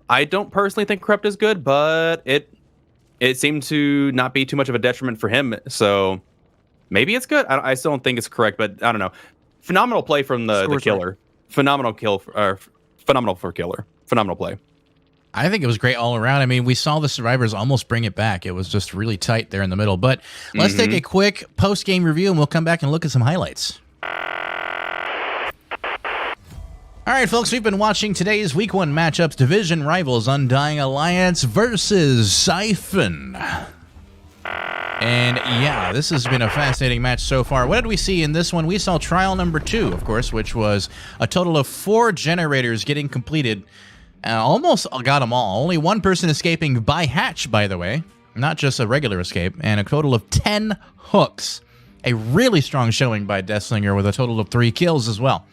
S3: I don't personally think Corrupt is good, but it seemed to not be too much of a detriment for him, so maybe it's good. I still don't think it's correct, but I don't know. Phenomenal play from the killer. Right. Phenomenal for killer. Phenomenal play.
S1: I think it was great all around. I mean, we saw the survivors almost bring it back. It was just really tight there in the middle. But let's take a quick post-game review, and we'll come back and look at some highlights. All right, folks, we've been watching today's Week 1 matchups. Division rivals Undying Alliance versus Siphon. And yeah, this has been a fascinating match so far. What did we see in this one? We saw trial number 2, of course, which was a total of 4 generators getting completed. Almost got them all. Only one person escaping by Hatch, by the way. Not just a regular escape. And a total of 10 hooks. A really strong showing by Deathslinger with a total of 3 kills as well.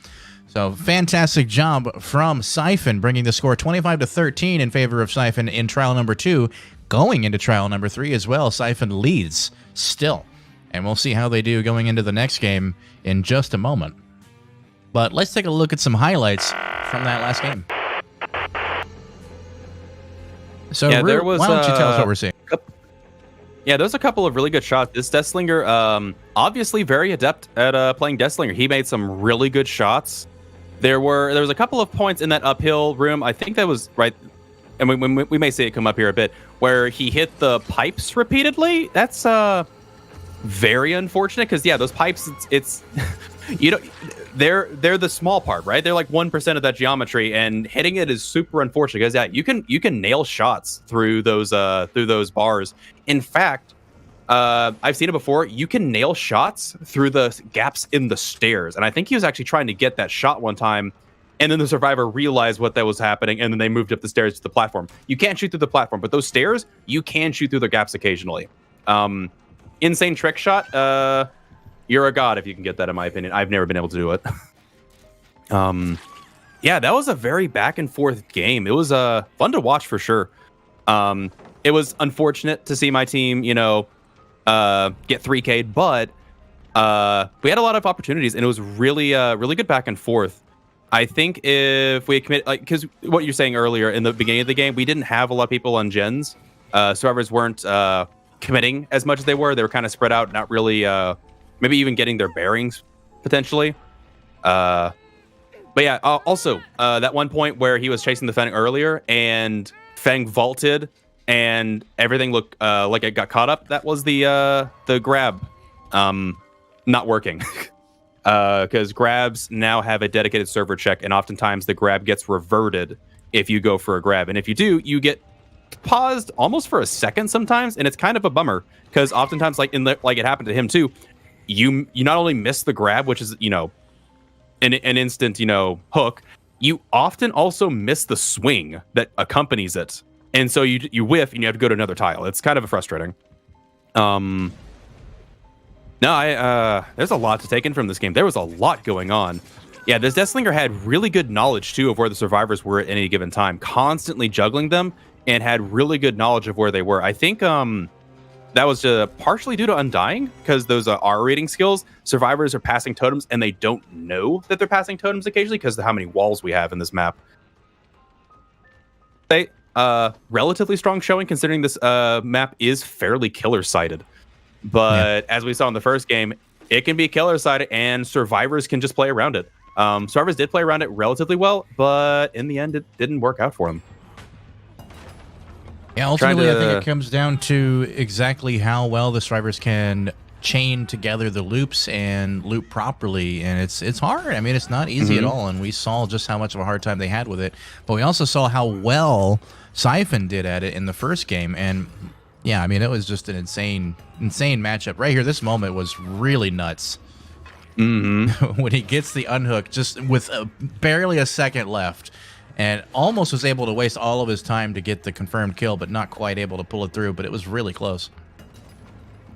S1: So, fantastic job from Siphon, bringing the score 25-13 in favor of Siphon in trial number 2. Going into trial number 3 as well, Siphon leads still. And we'll see how they do going into the next game in just a moment. But let's take a look at some highlights from that last game. So, yeah, why don't you tell us what we're seeing?
S3: Yeah, there's a couple of really good shots. This Deathslinger, obviously very adept at playing Deathslinger. He made some really good shots. There was a couple of points in that uphill room. I think that was right, and we may see it come up here a bit, where he hit the pipes repeatedly. That's very unfortunate because yeah, those pipes, it's you know, they're the small part, right? They're like 1% of that geometry, and hitting it is super unfortunate because yeah, you can nail shots through those bars. In fact, I've seen it before. You can nail shots through the gaps in the stairs, and I think he was actually trying to get that shot one time, and then the survivor realized what that was happening, and then they moved up the stairs to the platform. You can't shoot through the platform, but those stairs, you can shoot through the gaps occasionally. Insane trick shot. You're a god if you can get that, in my opinion. I've never been able to do it. Yeah, that was a very back and forth game. It was fun to watch for sure. It was unfortunate to see my team, get 3K'd, but we had a lot of opportunities, and it was really, really good back and forth. I think if we commit, because what you're saying earlier in the beginning of the game, we didn't have a lot of people on gens. Survivors weren't committing as much as they were. They were kind of spread out, not really, maybe even getting their bearings potentially. But yeah, also that one point where he was chasing the Feng earlier, and Feng vaulted, and everything looked like it got caught up. That was the grab not working. because grabs now have a dedicated server check, and oftentimes the grab gets reverted if you go for a grab. And if you do, you get paused almost for a second sometimes, and it's kind of a bummer because oftentimes, like it happened to him too, you not only miss the grab, which is an instant hook, you often also miss the swing that accompanies it, and so you whiff and you have to go to another tile. It's kind of frustrating. No, there's a lot to take in from this game. There was a lot going on. Yeah, this Deathslinger had really good knowledge too of where the survivors were at any given time, constantly juggling them, and had really good knowledge of where they were. I think that was partially due to Undying, because those R rating skills, survivors are passing totems and they don't know that they're passing totems occasionally because of how many walls we have in this map. They relatively strong showing considering this map is fairly killer sided. But as we saw in the first game, it can be killer sided and survivors can just play around it. Survivors did play around it relatively well, but in the end it didn't work out for them.
S1: Yeah, ultimately, I think it comes down to exactly how well the survivors can chain together the loops and loop properly, and it's hard. I mean, it's not easy at all, and we saw just how much of a hard time they had with it. But we also saw how well Siphon did at it in the first game, and yeah, I mean, it was just an insane matchup. Right here, this moment was really nuts. When he gets the unhook, just with barely a second left, and almost was able to waste all of his time to get the confirmed kill, but not quite able to pull it through, but it was really close.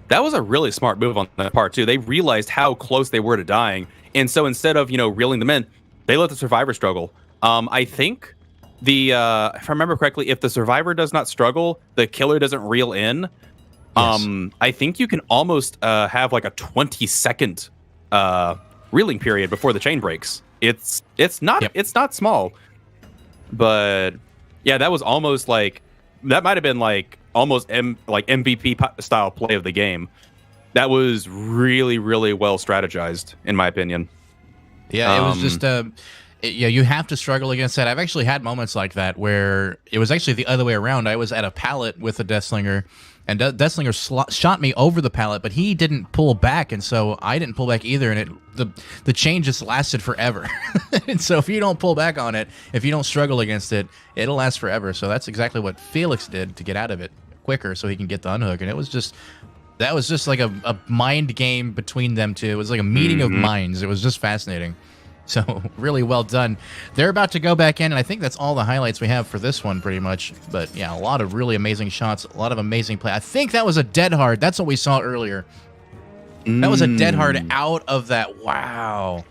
S3: That was a really smart move on that part, too. They realized how close they were to dying, and so instead of, reeling them in, they let the survivor struggle. I think if I remember correctly, if the survivor does not struggle, the killer doesn't reel in. Yes. I think you can almost have like a 20-second reeling period before the chain breaks. It's not small. But yeah, that was almost like that might have been like almost MVP style play of the game. That was really, really well strategized, in my opinion.
S1: Yeah, it was just you have to struggle against that. I've actually had moments like that where it was actually the other way around. I was at a pallet with a Deathslinger, and Deathslinger shot me over the pallet, but he didn't pull back, and so I didn't pull back either, and the chain just lasted forever. And so if you don't pull back on it, if you don't struggle against it, it'll last forever. So that's exactly what Felix did to get out of it quicker so he can get the unhook, and that was just like a mind game between them two. It was like a meeting of minds. It was just fascinating. So really well done. They're about to go back in, and I think that's all the highlights we have for this one pretty much. But yeah, a lot of really amazing shots, a lot of amazing play. I think that was a dead hard. That's what we saw earlier. That was a dead hard out of that. Wow.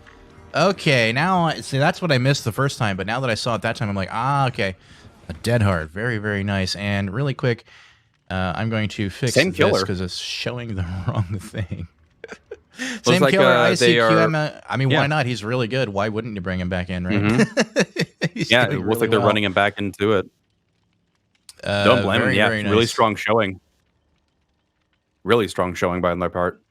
S1: Okay, now, see, that's what I missed the first time, but now that I saw it that time, I'm like, okay. A dead hard. Very, very nice. And really quick, I'm going to fix this because it's showing the wrong thing. Same like, killer, ICQM. I mean, why not? He's really good. Why wouldn't you bring him back in, right?
S3: Yeah, it looks like they're running him back into it. Don't blame him. Yeah, nice. Really strong showing. Really strong showing by their part.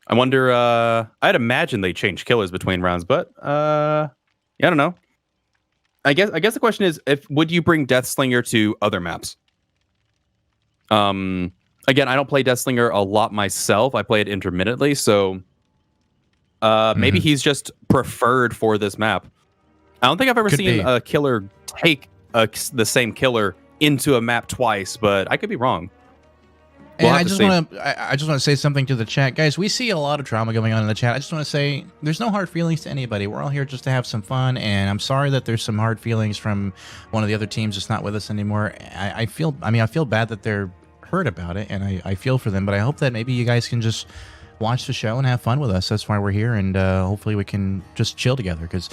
S3: I wonder, I'd imagine they change killers between rounds, but yeah, I don't know. I guess the question is, would you bring Deathslinger to other maps? Again, I don't play Deathslinger a lot myself. I play it intermittently, so maybe he's just preferred for this map. I don't think I've ever seen a killer take the same killer into a map twice, but I could be wrong.
S1: And I just want to say something to the chat, guys. We see a lot of drama going on in the chat. I just want to say there's no hard feelings to anybody. We're all here just to have some fun, and I'm sorry that there's some hard feelings from one of the other teams that's not with us anymore. I feel bad that they're hurt about it, and I feel for them, but I hope that maybe you guys can just watch the show and have fun with us. That's why we're here, and hopefully we can just chill together, because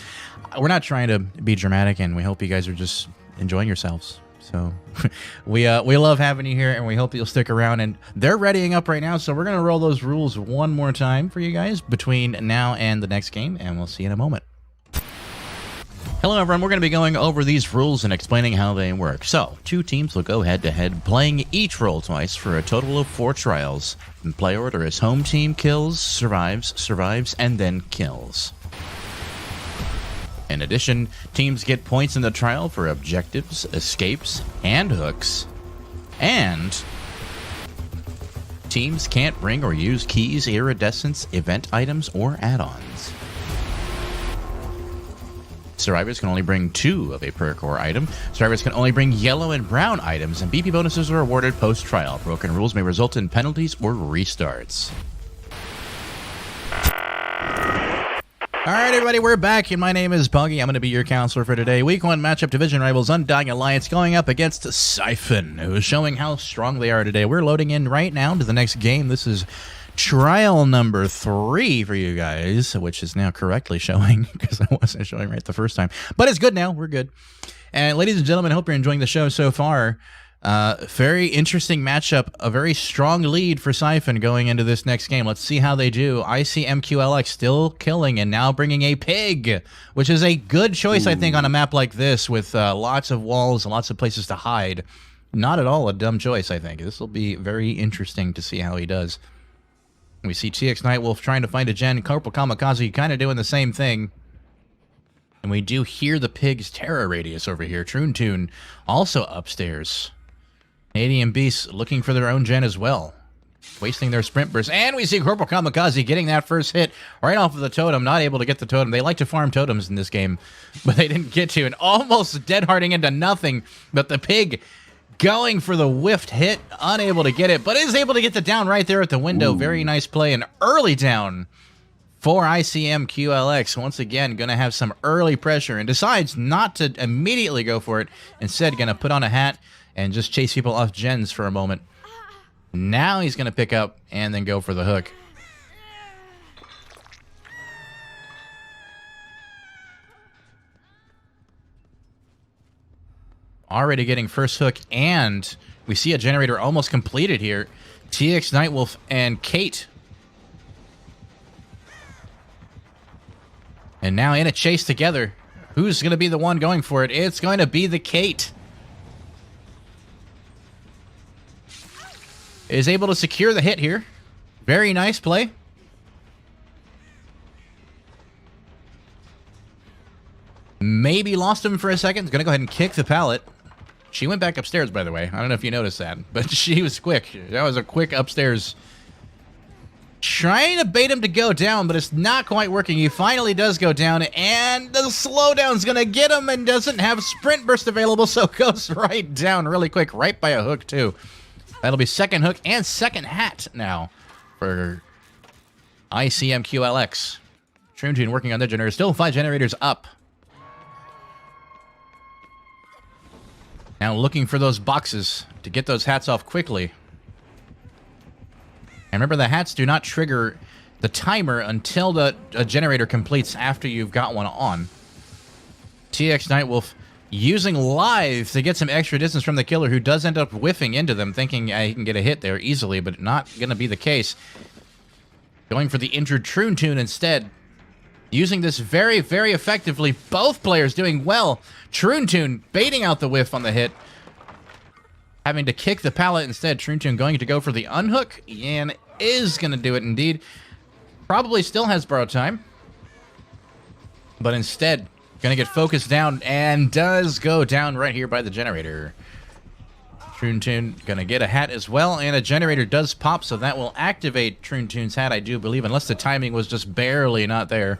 S1: we're not trying to be dramatic, and we hope you guys are just enjoying yourselves. So we love having you here, and we hope you'll stick around. And they're readying up right now, so we're gonna roll those rules one more time for you guys between now and the next game, and we'll see you in a moment. Hello everyone, we're going to be going over these rules and explaining how they work. So, 2 teams will go head-to-head, playing each role twice for a total of 4 trials. In play order is home team kills, survives, and then kills. In addition, teams get points in the trial for objectives, escapes, and hooks. And Teams can't bring or use keys, iridescence, event items, or add-ons. Survivors can only bring 2 of a perk or item. Survivors can only bring yellow and brown items, and BP bonuses are awarded post-trial. Broken rules may result in penalties or restarts. All right, everybody, we're back, and my name is Buggy. I'm going to be your counselor for today. Week 1 matchup, Division Rivals Undying Alliance going up against Siphon, who is showing how strong they are today. We're loading in right now to the next game. This is trial number 3 for you guys, which is now correctly showing because I wasn't showing right the first time. But it's good now. We're good. And ladies and gentlemen, I hope you're enjoying the show so far. Very interesting matchup. A very strong lead for Siphon going into this next game. Let's see how they do. ICMQLX still killing and now bringing a pig, which is a good choice, I think, on a map like this with lots of walls and lots of places to hide. Not at all a dumb choice, I think. This will be very interesting to see how he does. We see TX Nightwolf trying to find a gen. Corporal Kamikaze kind of doing the same thing. And we do hear the pig's terror radius over here. Troon also upstairs. Canadian Beasts looking for their own gen as well. Wasting their sprint burst. And we see Corporal Kamikaze getting that first hit right off of the totem. Not able to get the totem. They like to farm totems in this game, but they didn't get to. And almost dead-harding into nothing. But the pig going for the whiffed hit, unable to get it, but is able to get the down right there at the window. Very nice play, an early down for ICMQLX. Once again, going to have some early pressure and decides not to immediately go for it. Instead, going to put on a hat and just chase people off gens for a moment. Now he's going to pick up and then go for the hook. Already getting first hook, and we see a generator almost completed here. TX Nightwolf and Kate. And now in a chase together. Who's going to be the one going for it? It's going to be the Kate. Is able to secure the hit here. Very nice play. Maybe lost him for a second. He's going to go ahead and kick the pallet. She went back upstairs, by the way. I don't know if you noticed that, but she was quick. That was a quick upstairs. Trying to bait him to go down, but it's not quite working. He finally does go down, and the slowdown's going to get him and doesn't have sprint burst available, so goes right down really quick, right by a hook, too. That'll be second hook and second hat now for ICMQLX. Troon working on the generator. Still 5 generators up. Now looking for those boxes to get those hats off quickly. And remember, the hats do not trigger the timer until the generator completes after you've got one on. TX Nightwolf using live to get some extra distance from the killer, who does end up whiffing into them, thinking he can get a hit there easily, but not going to be the case. Going for the injured Troon instead. Using this very, very effectively. Both players doing well. Troon baiting out the whiff on the hit. Having to kick the pallet instead. Troon going to go for the unhook. And is going to do it indeed. Probably still has borrowed time. But instead, going to get focused down. And does go down right here by the generator. Troon going to get a hat as well. And a generator does pop. So that will activate Troon's hat, I do believe. Unless the timing was just barely not there.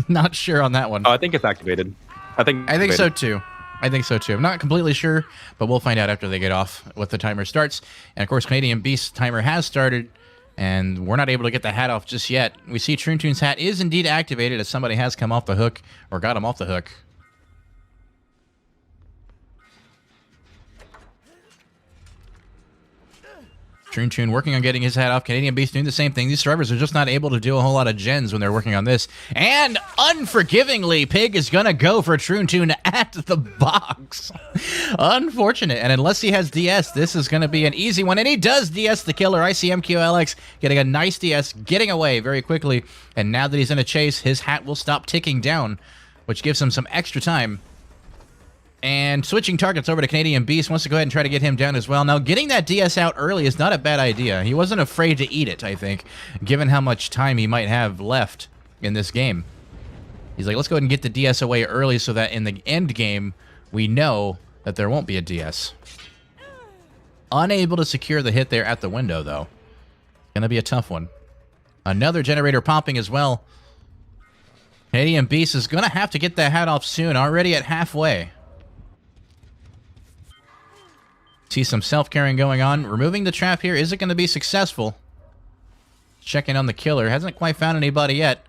S1: Not sure on that one.
S3: Oh, I think it's activated. I think
S1: so too. I think so too. I'm not completely sure, but we'll find out after they get off what the timer starts. And of course, Canadian Beast timer has started, and we're not able to get the hat off just yet. We see Troon's hat is indeed activated as somebody has come off the hook or got him off the hook. Troon working on getting his hat off. Canadian Beast doing the same thing. These survivors are just not able to do a whole lot of gens when they're working on this. And unforgivingly, Pig is going to go for Troon at the box. Unfortunate. And unless he has DS, this is going to be an easy one. And he does DS the killer. ICMQLX getting a nice DS, getting away very quickly. And now that he's in a chase, his hat will stop ticking down, which gives him some extra time. And switching targets over to Canadian Beast. Wants to go ahead and try to get him down as well. Now, getting that DS out early is not a bad idea. He wasn't afraid to eat it, I think, given how much time he might have left in this game. He's like, let's go ahead and get the DS away early so that in the end game, we know that there won't be a DS. Unable to secure the hit there at the window, though. Gonna be a tough one. Another generator popping as well. Canadian Beast is gonna have to get that hat off soon. Already at halfway. See some self-carrying going on. Removing the trap here. Is it going to be successful? Checking on the killer. Hasn't quite found anybody yet.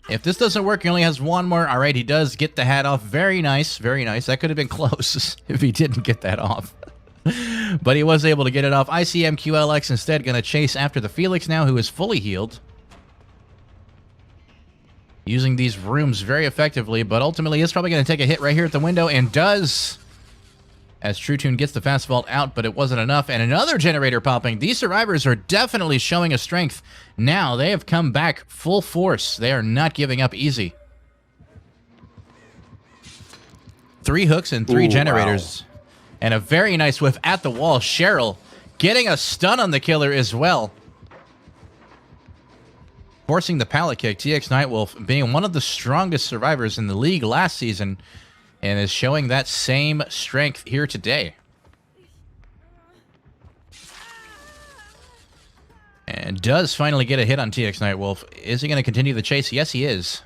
S1: If this doesn't work, he only has one more. All right, he does get the hat off. Very nice. Very nice. That could have been close if he didn't get that off. But he was able to get it off. ICMQLX instead going to chase after the Felix now, who is fully healed. Using these rooms very effectively, but ultimately is probably going to take a hit right here at the window, and does. As True Tune gets the fast vault out, but it wasn't enough. And another generator popping. These survivors are definitely showing a strength. Now they have come back full force. They are not giving up easy. 3 hooks and 3 generators. Wow. And a very nice whiff at the wall. Cheryl getting a stun on the killer as well. Forcing the pallet kick. TX Nightwolf being one of the strongest survivors in the league last season, and is showing that same strength here today. And does finally get a hit on TX Nightwolf. Is he going to continue the chase? Yes, he is.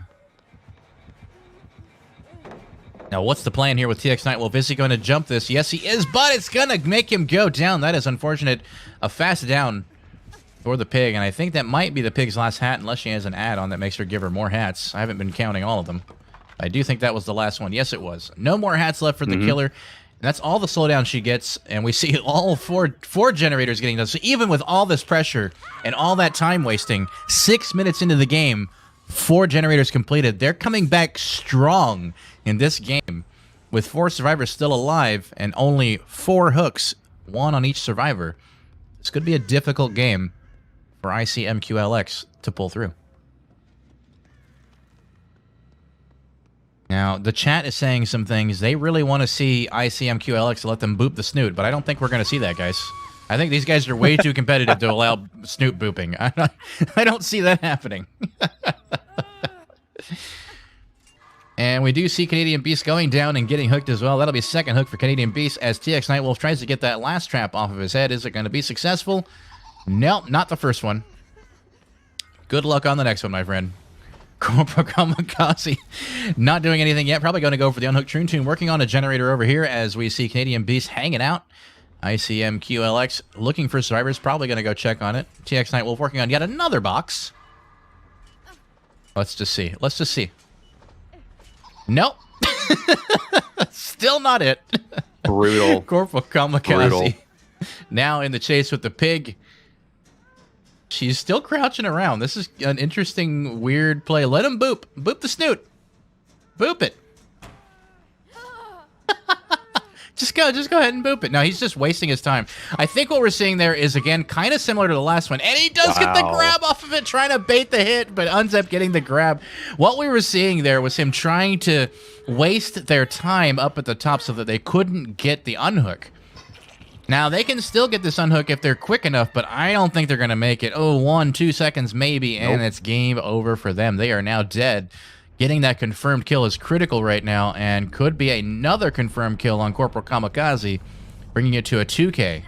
S1: Now, what's the plan here with TX Nightwolf? Is he going to jump this? Yes, he is, but it's going to make him go down. That is unfortunate. A fast down for the pig, and I think that might be the pig's last hat, unless she has an add-on that makes her give her more hats. I haven't been counting all of them. I do think that was the last one. Yes, it was. No more hats left for the killer. And that's all the slowdown she gets, and we see all four generators getting done. So even with all this pressure and all that time wasting, 6 minutes into the game, 4 generators completed. They're coming back strong in this game with 4 survivors still alive and only 4 hooks, 1 on each survivor. This could be a difficult game for ICMQLX to pull through. Now, the chat is saying some things. They really want to see ICMQLX let them boop the snoot, but I don't think we're going to see that, guys. I think these guys are way too competitive to allow snoot booping. I don't see that happening. And we do see Canadian Beast going down and getting hooked as well. That'll be a second hook for Canadian Beast as TX Nightwolf tries to get that last trap off of his head. Is it going to be successful? Nope, not the first one. Good luck on the next one, my friend. Corporal Kamikaze not doing anything yet. Probably going to go for the unhooked True Tune. Working on a generator over here as we see Canadian Beast hanging out. ICMQLX looking for survivors. Probably going to go check on it. TX Nightwolf working on yet another box. Let's just see. Let's just see. Nope. Still not it.
S3: Brutal.
S1: Corporal Kamikaze. Brutal. Now in the chase with the pig. She's still crouching around. This is an interesting, weird play. Let him boop. Boop the snoot. Boop it. Just go ahead and boop it. No, he's just wasting his time. I think what we're seeing there is, again, kind of similar to the last one. And he does get the grab off of it, trying to bait the hit, but ends up getting the grab. What we were seeing there was him trying to waste their time up at the top so that they couldn't get the unhook. Now, they can still get this unhook if they're quick enough, but I don't think they're going to make it. Oh, 1-2 seconds maybe, and it's game over for them. They are now dead. Getting that confirmed kill is critical right now, and could be another confirmed kill on Corporal Kamikaze, bringing it to a 2K.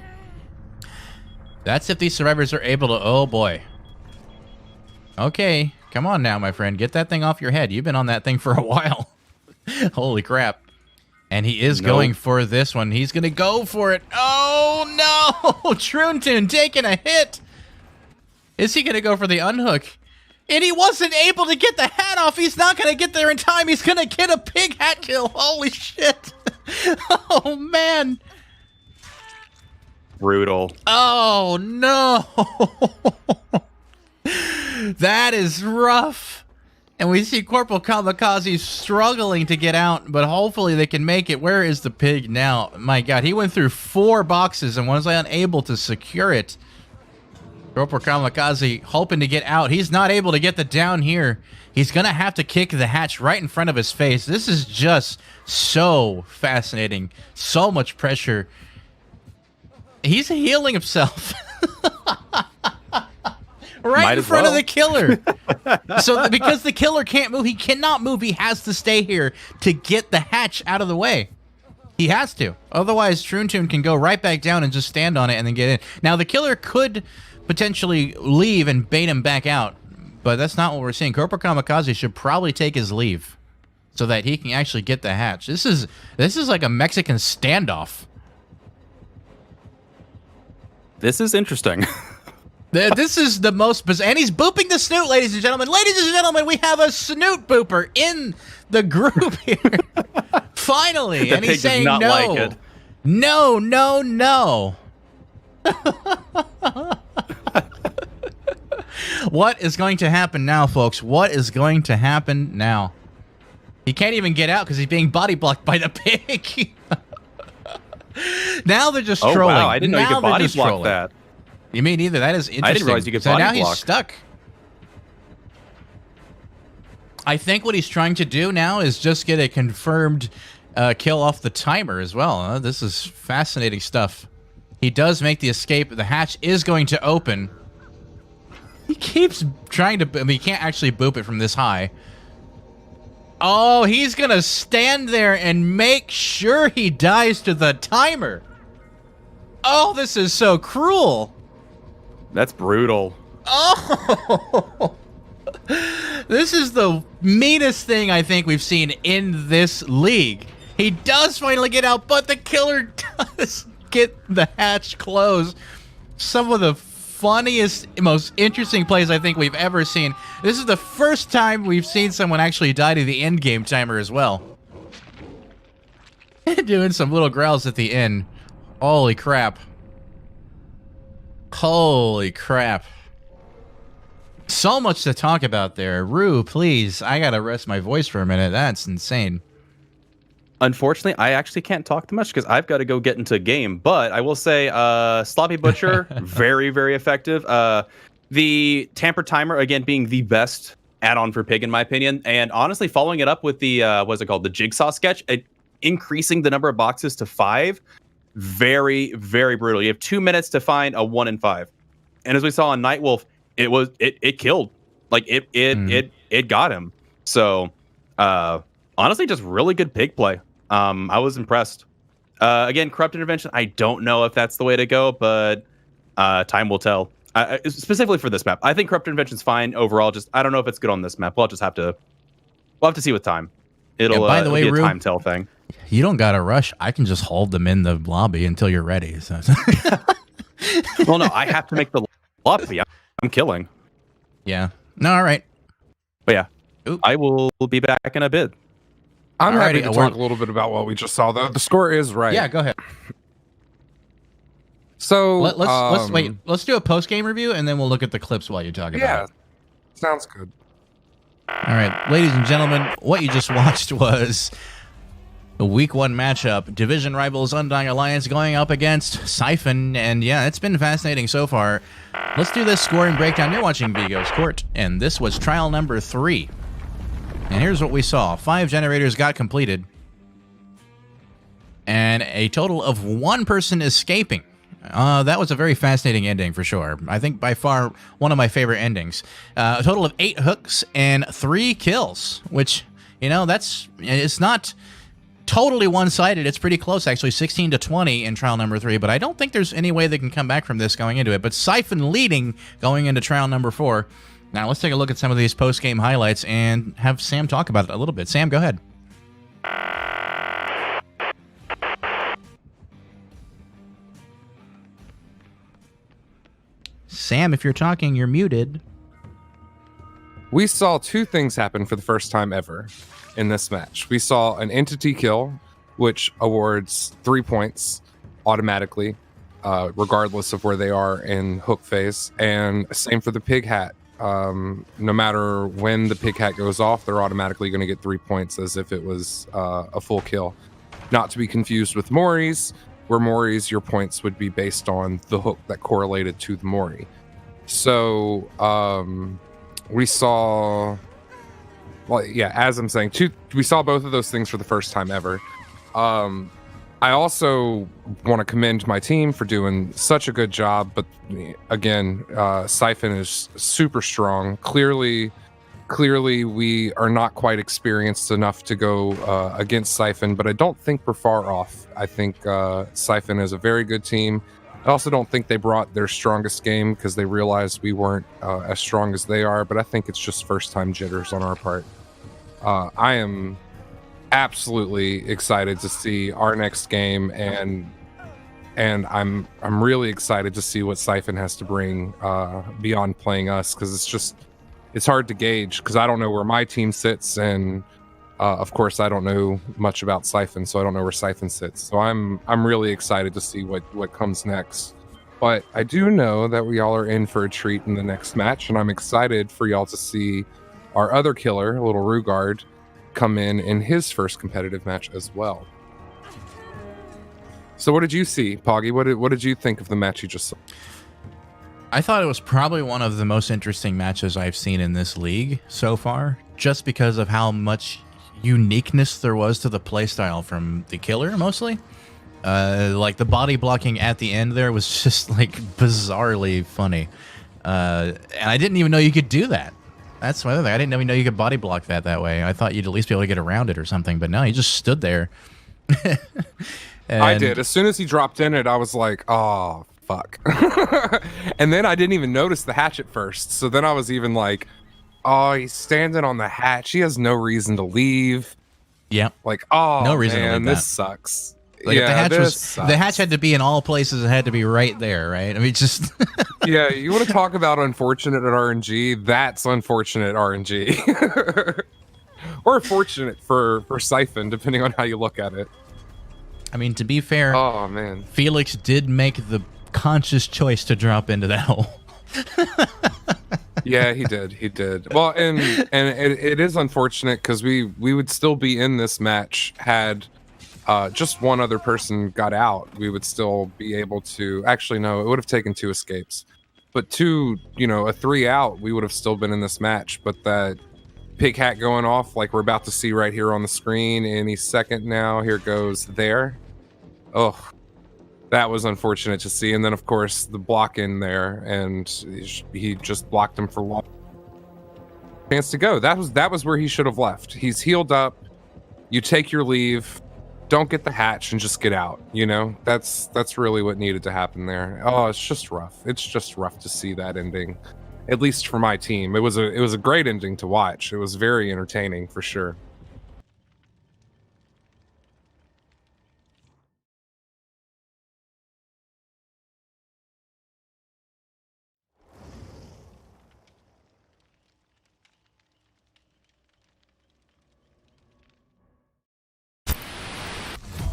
S1: That's if these survivors are able to... Oh, boy. Okay, come on now, my friend. Get that thing off your head. You've been on that thing for a while. Holy crap. And he is going for this one. He's going to go for it. Oh, no! True Tune taking a hit. Is he going to go for the unhook? And he wasn't able to get the hat off. He's not going to get there in time. He's going to get a pig hat kill. Holy shit. Oh, man.
S3: Brutal.
S1: Oh, no. That is rough. And we see Corporal Kamikaze struggling to get out, but hopefully they can make it. Where is the pig now? My God, he went through 4 boxes and was unable to secure it. Corporal Kamikaze hoping to get out. He's not able to get the down here. He's going to have to kick the hatch right in front of his face. This is just so fascinating. So much pressure. He's healing himself. Right in front of the killer. So because the killer can't move, he cannot move. He has to stay here to get the hatch out of the way. He has to. Otherwise, Troontoon can go right back down and just stand on it and then get in. Now, the killer could potentially leave and bait him back out, but that's not what we're seeing. Corporal Kamikaze should probably take his leave so that he can actually get the hatch. This is like a Mexican standoff.
S3: This is interesting.
S1: This is the most bizarre. And he's booping the snoot, ladies and gentlemen. Ladies and gentlemen, we have a snoot booper in the group here. Finally. And he's saying
S3: not
S1: no.
S3: like it.
S1: No, no, no. What is going to happen now, folks? What is going to happen now? He can't even get out because he's being body blocked by the pig. Now they're just trolling.
S3: Wow, I didn't know you could body block that.
S1: You mean either? That is interesting.
S3: I didn't realize you could
S1: so
S3: body
S1: now
S3: block.
S1: He's stuck. I think what he's trying to do now is just get a confirmed kill off the timer as well. This is fascinating stuff. He does make the escape. The hatch is going to open. He keeps trying to... I mean, he can't actually boop it from this high. Oh, he's going to stand there and make sure he dies to the timer. Oh, this is so cruel.
S3: That's brutal.
S1: Oh! This is the meanest thing I think we've seen in this league. He does finally get out, but the killer does get the hatch closed. Some of the funniest, most interesting plays I think we've ever seen. This is the first time we've seen someone actually die to the end game timer as well. Doing some little growls at the end. Holy crap. Holy crap. So much to talk about there. Rue, please. I gotta rest my voice for a minute. That's insane.
S3: Unfortunately, I actually can't talk too much because I've got to go get into a game. But I will say, Sloppy Butcher, very, very effective. The Tamper Timer, again, being the best add-on for Pig, in my opinion. And honestly, following it up with the, what's it called? The Jigsaw sketch, increasing the number of boxes to 5. Very, very brutal. You have 2 minutes to find a 1 in 5. And as we saw on Nightwolf, it killed. Like, it got him. So, honestly, just really good Pig play. I was impressed. Again, Corrupt Intervention, I don't know if that's the way to go, but time will tell. Specifically for this map, I think Corrupt Intervention's fine overall. Just I don't know if it's good on this map. We'll have to see with time. It'll
S1: by the way,
S3: be a
S1: Rube,
S3: time tell thing.
S1: You don't gotta rush. I can just hold them in the lobby until you're ready. So.
S3: Well, no, I have to make the lobby. I'm killing.
S1: Yeah. No, all right.
S3: But yeah,
S1: Oop.
S3: I will be back in a bit.
S2: I'm happy
S1: Alrighty,
S2: to talk a little bit about what we just saw, though. The score is right.
S1: Yeah, go ahead.
S2: So
S1: Let's wait. Let's do a post game review, and then we'll look at the clips while you talk about
S2: Yeah,
S1: it.
S2: sounds good.
S1: All right, ladies and gentlemen, what you just watched was the Week 1 matchup. Division rivals Undying Alliance going up against Siphon, and yeah, it's been fascinating so far. Let's do this scoring breakdown. You're watching Vigo's Court, and this was trial number 3. And here's what we saw. 5 generators got completed, and a total of 1 person escaping. That was a very fascinating ending for sure. I think by far one of my favorite endings. A total of 8 hooks and 3 kills, which, you know, it's not totally one-sided. It's pretty close, actually, 16-20 in trial number 3, but I don't think there's any way they can come back from this going into it. But Siphon leading going into trial number 4. Now, let's take a look at some of these post-game highlights and have Sam talk about it a little bit. Sam, go ahead. Sam, if you're talking, you're muted.
S2: We saw 2 things happen for the first time ever in this match. We saw an entity kill, which awards 3 points automatically, regardless of where they are in hook phase. And same for the pig hat. No matter when the pig hat goes off, they're automatically going to get 3 points as if it was a full kill. Not to be confused with Mori's, where Mori's, your points would be based on the hook that correlated to the Mori. So we saw, well, yeah, as I'm saying, we saw both of those things for the first time ever. I also want to commend my team for doing such a good job, but again, Siphon is super strong. Clearly, clearly we are not quite experienced enough to go against Siphon, but I don't think we're far off. I think Siphon is a very good team. I also don't think they brought their strongest game because they realized we weren't as strong as they are, but I think it's just first-time jitters on our part. I am absolutely excited to see our next game, and I'm really excited to see what Siphon has to bring beyond playing us, because it's hard to gauge because I don't know where my team sits, and of course I don't know much about Siphon, so I don't know where Siphon sits. So I'm really excited to see what comes next. But I do know that we all are in for a treat in the next match, and I'm excited for y'all to see our other killer, Little Rugard, come in his first competitive match as well. So what did you see, Poggy? What did you think of the match you just saw?
S1: I thought it was probably one of the most interesting matches I've seen in this league so far, just because of how much uniqueness there was to the playstyle from the killer, mostly. Like the body blocking at the end there was just like bizarrely funny. And I didn't even know you could do that. That's my other thing. I didn't even know you could body block that way. I thought you'd at least be able to get around it or something, but no, he just stood there.
S2: I did. As soon as he dropped in it, I was like, oh, fuck. And then I didn't even notice the hatch at first. So then I was even like, oh, he's standing on the hatch. He has no reason to leave.
S1: Yep.
S2: Like, oh,
S1: no reason
S2: man,
S1: to leave
S2: this
S1: that.
S2: sucks.
S1: Like
S2: yeah,
S1: if the hatch had to be in all places, it had to be right there, right? I mean, just
S2: yeah, you want to talk about unfortunate at RNG? That's unfortunate RNG. Or fortunate for Siphon, depending on how you look at it.
S1: I mean, to be fair,
S2: oh man,
S1: Felix did make the conscious choice to drop into that hole.
S2: Yeah, he did. Well, and it is unfortunate because we would still be in this match had just one other person got out. We would still be able to, actually no, it would have taken 2 escapes, but a 3 out, we would have still been in this match. But that pig hat going off, like we're about to see right here on the screen any second now, here goes there. Oh, that was unfortunate to see. And then of course the block in there, and he just blocked him for long. Chance to go. That was where he should have left. He's healed up. You take your leave. Don't get the hatch and just get out. That's really what needed to happen there. Oh, it's just rough. It's just rough to see that ending, at least for my team. It was a great ending to watch. It was very entertaining for sure.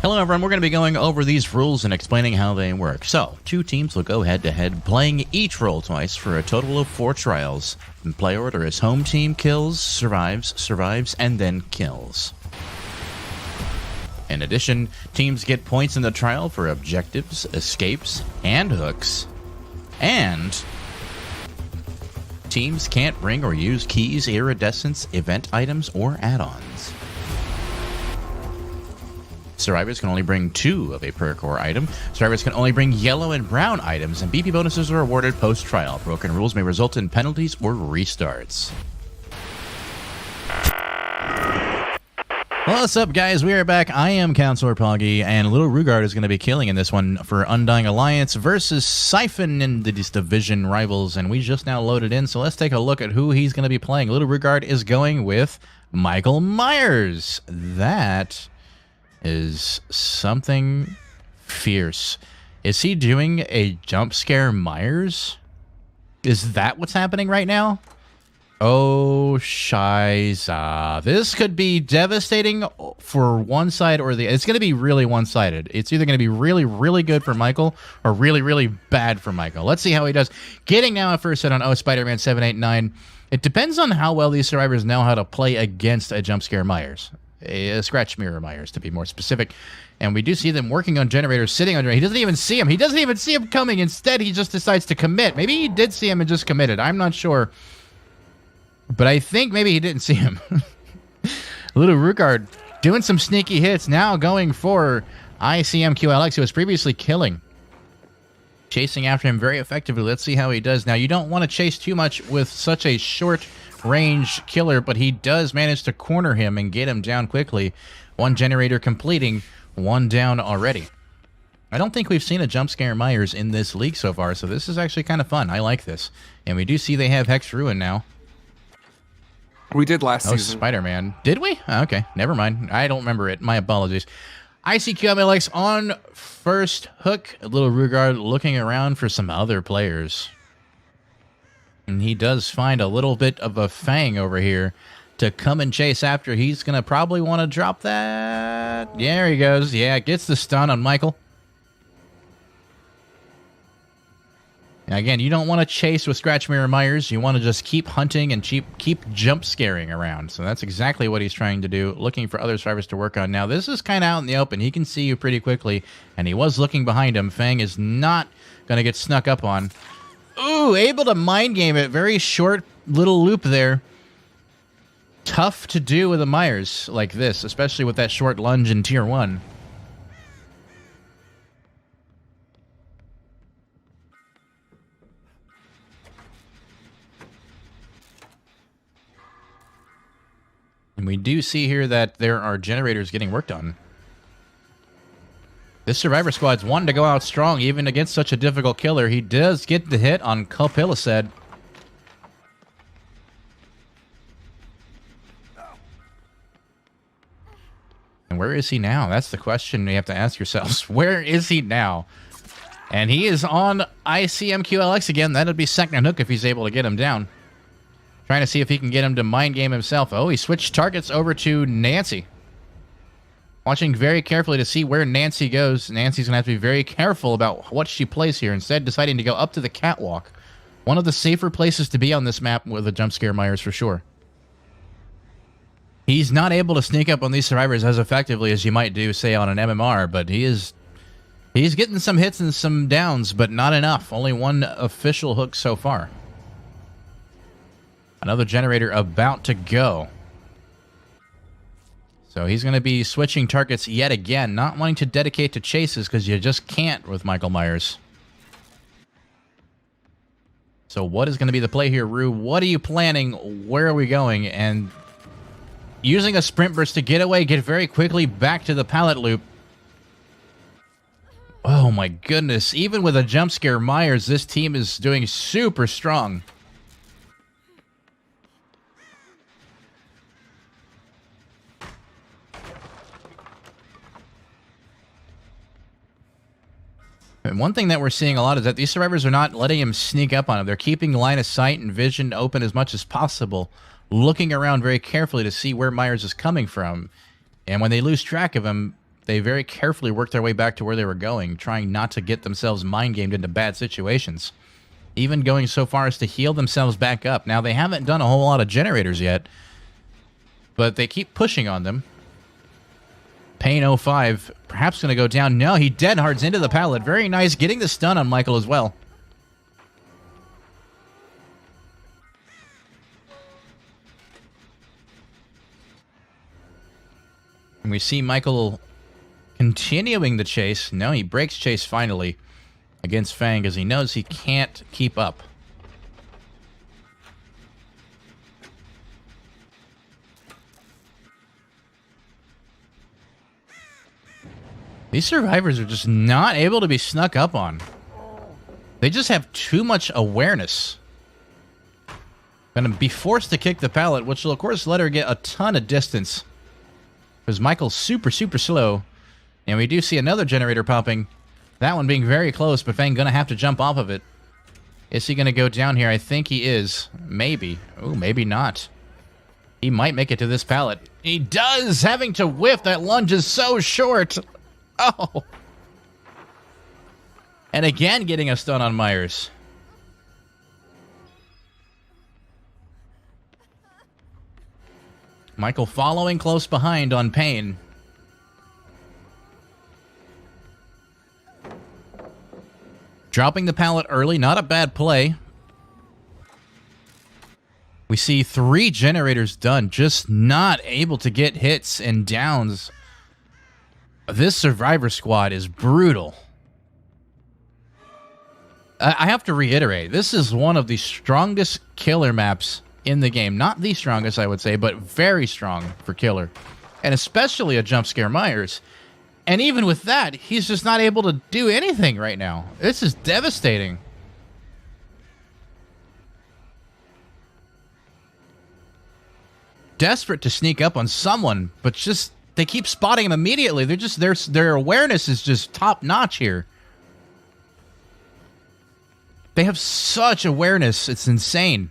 S1: Hello, everyone. We're going to be going over these rules and explaining how they work. So, 2 teams will go head-to-head, playing each role twice for a total of 4 trials. In play order is home team kills, survives, and then kills. In addition, teams get points in the trial for objectives, escapes, and hooks. And teams can't bring or use keys, iridescents, event items, or add-ons. Survivors can only bring 2 of a perk or item. Survivors can only bring yellow and brown items, and BP bonuses are awarded post-trial. Broken rules may result in penalties or restarts. Well, what's up, guys? We are back. I am Counselor Poggy, and Little Rugard is going to be killing in this one for Undying Alliance versus Siphon in these division rivals, and we just now loaded in, so let's take a look at who he's going to be playing. Little Rugard is going with Michael Myers. That is something fierce. Is he doing a jump scare Myers? Is that what's happening right now? Oh, shiza. This could be devastating for one side or the... It's going to be really one-sided. It's either going to be really, really good for Michael or really, really bad for Michael. Let's see how he does. Getting now a first hit on Spider-Man 789. It depends on how well these survivors know how to play against a jump scare Myers. A scratch mirror Myers, to be more specific. And we do see them working on generators, sitting on generators. He doesn't even see him. He doesn't even see him coming. Instead, he just decides to commit. Maybe he did see him and just committed. I'm not sure. But I think maybe he didn't see him. Little Rugard doing some sneaky hits. Now going for ICMQLX, who was previously killing. Chasing after him very effectively. Let's see how he does. Now, you don't want to chase too much with such a short range killer, but he does manage to corner him and get him down quickly. One generator completing, one down already. I don't think we've seen a jump scare Myers in this league so far, so this is actually kind of fun. I like this. And we do see they have Hex Ruin now.
S2: We did last season.
S1: Spider-Man. Did we? Oh, okay, never mind. I don't remember it. My apologies. ICQMLX on first hook. A little Rugard looking around for some other players. And he does find a little bit of a Fang over here to come and chase after. He's going to probably want to drop that. Yeah, there he goes. Yeah, gets the stun on Michael. Now, again, you don't want to chase with Scratch Mirror Myers. You want to just keep hunting and keep jump scaring around. So that's exactly what he's trying to do, looking for other survivors to work on. Now, this is kind of out in the open. He can see you pretty quickly, and he was looking behind him. Fang is not going to get snuck up on. Ooh, able to mind game it. Very short little loop there. Tough to do with a Myers like this, especially with that short lunge in Tier 1. And we do see here that there are generators getting worked on. This Survivor Squad's wanting to go out strong, even against such a difficult killer. He does get the hit on Culpilicid. And where is he now? That's the question you have to ask yourselves. Where is he now? And he is on ICMQLX again. That'd be second hook if he's able to get him down. Trying to see if he can get him to mind game himself. Oh, he switched targets over to Nancy. Watching very carefully to see where Nancy goes. Nancy's going to have to be very careful about what she plays here. Instead, deciding to go up to the catwalk. One of the safer places to be on this map with a jump scare Myers for sure. He's not able to sneak up on these survivors as effectively as you might do, say, on an MMR, but he's getting some hits and some downs, but not enough. Only one official hook so far. Another generator about to go. So he's going to be switching targets yet again, not wanting to dedicate to chases because you just can't with Michael Myers. So what is going to be the play here, Rue? What are you planning? Where are we going? And using a sprint burst to get away, get very quickly back to the pallet loop. Oh my goodness. Even with a jump scare Myers, this team is doing super strong. And one thing that we're seeing a lot is that these survivors are not letting him sneak up on him. They're keeping line of sight and vision open as much as possible, looking around very carefully to see where Myers is coming from. And when they lose track of him, they very carefully work their way back to where they were going, trying not to get themselves mind-gamed into bad situations. Even going so far as to heal themselves back up. Now, they haven't done a whole lot of generators yet, but they keep pushing on them. Pain 05, perhaps going to go down. No, he dead hards into the pallet. Very nice, getting the stun on Michael as well. And we see Michael continuing the chase. No, he breaks chase finally against Fang because he knows he can't keep up. These survivors are just not able to be snuck up on. They just have too much awareness. Gonna be forced to kick the pallet, which will of course let her get a ton of distance. Because Michael's super slow. And we do see another generator popping. That one being very close, but Fang gonna have to jump off of it. Is he gonna go down here? I think he is. Maybe. Oh, maybe not. He might make it to this pallet. He does! Having to whiff! That lunge is so short! Oh! And again getting a stun on Myers. Michael following close behind on Pain. Dropping the pallet early, not a bad play. We see 3 generators done, just not able to get hits and downs. This Survivor Squad is brutal. I have to reiterate, this is one of the strongest killer maps in the game. Not the strongest, I would say, but very strong for killer. And especially a jump scare Myers. And even with that, he's just not able to do anything right now. This is devastating. Desperate to sneak up on someone, but just they keep spotting him immediately. They're just their awareness is just top notch here. They have such awareness, it's insane.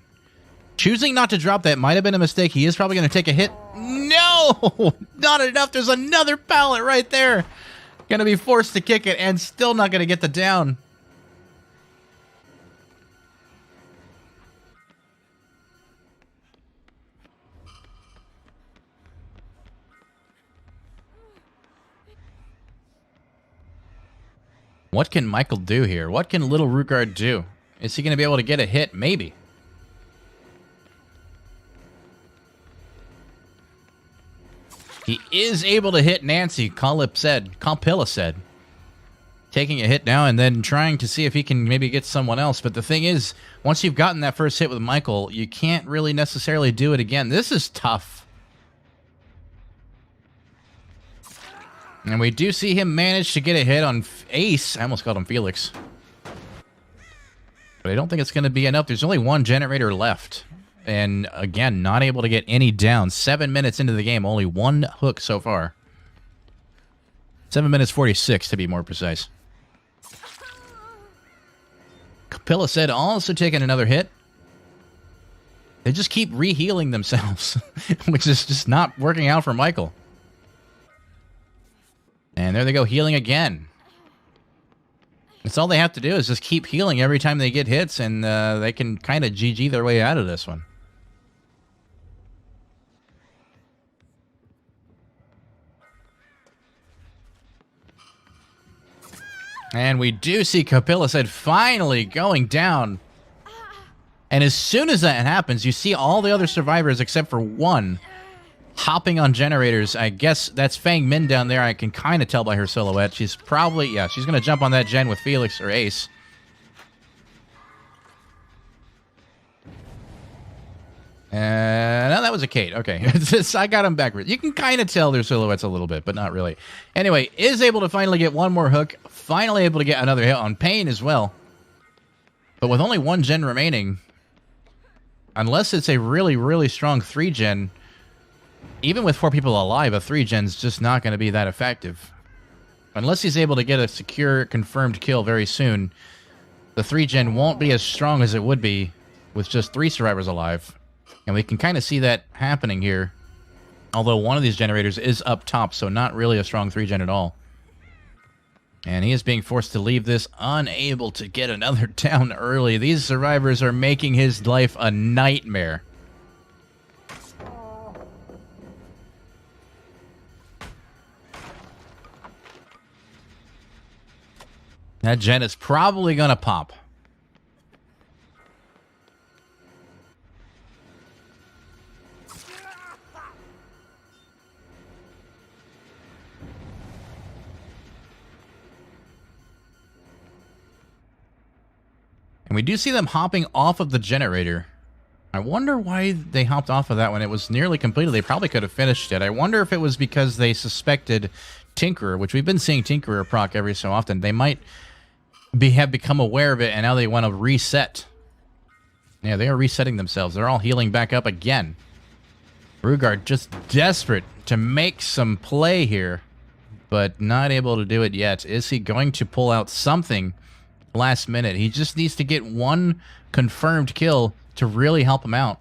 S1: Choosing not to drop that might have been a mistake. He is probably going to take a hit. No! Not enough. There's another pallet right there. Going to be forced to kick it and still not going to get the down. What can Michael do here? What can little Rugard do? Is he going to be able to get a hit? Maybe. He is able to hit Nancy, Compilla said. Taking a hit now and then trying to see if he can maybe get someone else. But the thing is, once you've gotten that first hit with Michael, you can't really necessarily do it again. This is tough. And we do see him manage to get a hit on Ace. I almost called him Felix. But I don't think it's going to be enough. There's only one generator left. And again, not able to get any down. 7 minutes into the game, only one hook so far. 7 minutes 46 to be more precise. Capilla said also taking another hit. They just keep re-healing themselves, which is just not working out for Michael. And there they go, healing again. That's all they have to do is just keep healing every time they get hits, and they can kind of GG their way out of this one. And we do see Capilla said finally going down. And as soon as that happens, you see all the other survivors except for one hopping on generators. I guess that's Fang Min down there. I can kind of tell by her silhouette. She's probably, yeah, she's going to jump on that gen with Felix or Ace. No, that was a Kate. Okay. I got him backwards. You can kind of tell their silhouettes a little bit, but not really. Anyway, is able to finally get one more hook. Finally able to get another hit on Pain as well. But with only one gen remaining, unless it's a really, really strong 3-gen, even with 4 people alive, a 3-gen's just not going to be that effective. Unless he's able to get a secure, confirmed kill very soon, the 3-gen won't be as strong as it would be with just 3 survivors alive. And we can kind of see that happening here. Although one of these generators is up top, so not really a strong 3-gen at all. And he is being forced to leave this, unable to get another down early. These survivors are making his life a nightmare. That gen is probably going to pop. And we do see them hopping off of the generator. I wonder why they hopped off of that when it was nearly completed. They probably could have finished it. I wonder if it was because they suspected Tinkerer, which we've been seeing Tinkerer proc every so often. They might have become aware of it, and now they want to reset. Yeah, they are resetting themselves. They're all healing back up again. Rugard just desperate to make some play here, but not able to do it yet. Is he going to pull out something last minute? He just needs to get one confirmed kill to really help him out.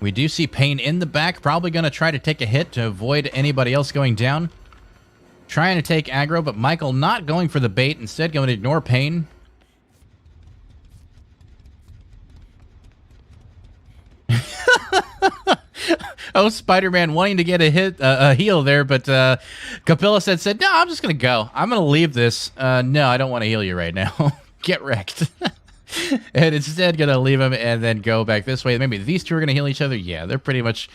S1: We do see Pain in the back, probably going to try to take a hit to avoid anybody else going down. Trying to take aggro, but Michael not going for the bait, instead going to ignore Pain. Oh, Spider-Man wanting to get a hit, a heal there, but Capilla said, no, I'm just going to go. I'm going to leave this. No, I don't want to heal you right now. Get wrecked. And instead going to leave him and then go back this way. Maybe these two are going to heal each other. Yeah, they're pretty much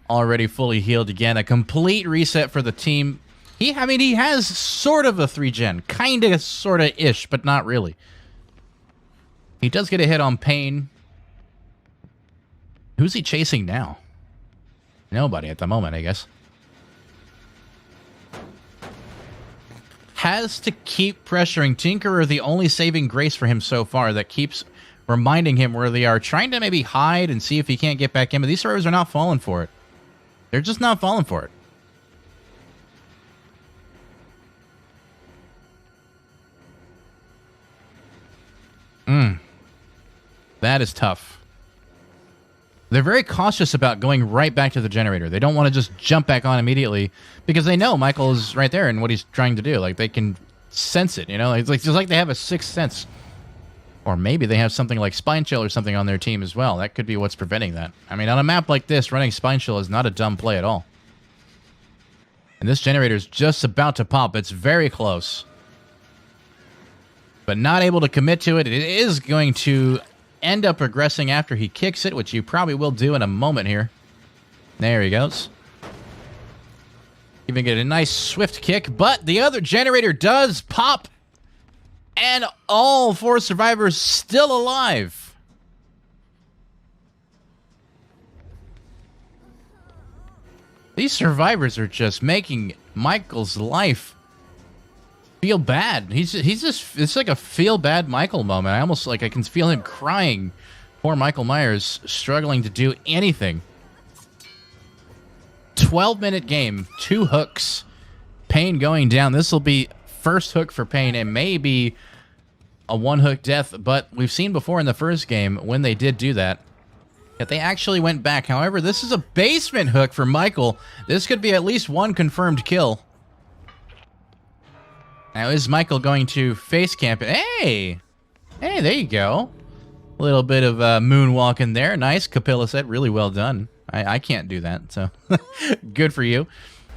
S1: already fully healed again. A complete reset for the team. He has sort of a 3-gen. Kind of, sort of ish, but not really. He does get a hit on Pain. Who's he chasing now? Nobody at the moment, I guess. Has to keep pressuring. Tinkerer, the only saving grace for him so far, that keeps reminding him where they are. Trying to maybe hide and see if he can't get back in, but these survivors are not falling for it. They're just not falling for it. That is tough. They're very cautious about going right back to the generator. They don't want to just jump back on immediately because they know Michael is right there and what he's trying to do. Like, they can sense it, you know? It's like, just like they have a sixth sense. Or maybe they have something like Spine Chill or something on their team as well. That could be what's preventing that. I mean, on a map like this, running Spine Chill is not a dumb play at all. And this generator is just about to pop. It's very close. But not able to commit to it. It is going to end up regressing after he kicks it, which you probably will do in a moment here. There he goes. Even get a nice swift kick, but the other generator does pop. And all 4 survivors still alive. These survivors are just making Michael's life feel bad. He's just, it's like a feel bad Michael moment. I can feel him crying. Poor Michael Myers struggling to do anything. 12-minute game, 2 hooks. Pain going down. This will be first hook for Pain and maybe a 1-hook death, but we've seen before in the first game when they did do that they actually went back. However, this is a basement hook for Michael. This could be at least 1 confirmed kill. Now, is Michael going to face camp it? Hey, there you go. A little bit of moonwalk in there. Nice, Capilla said. Really well done. I can't do that, so good for you.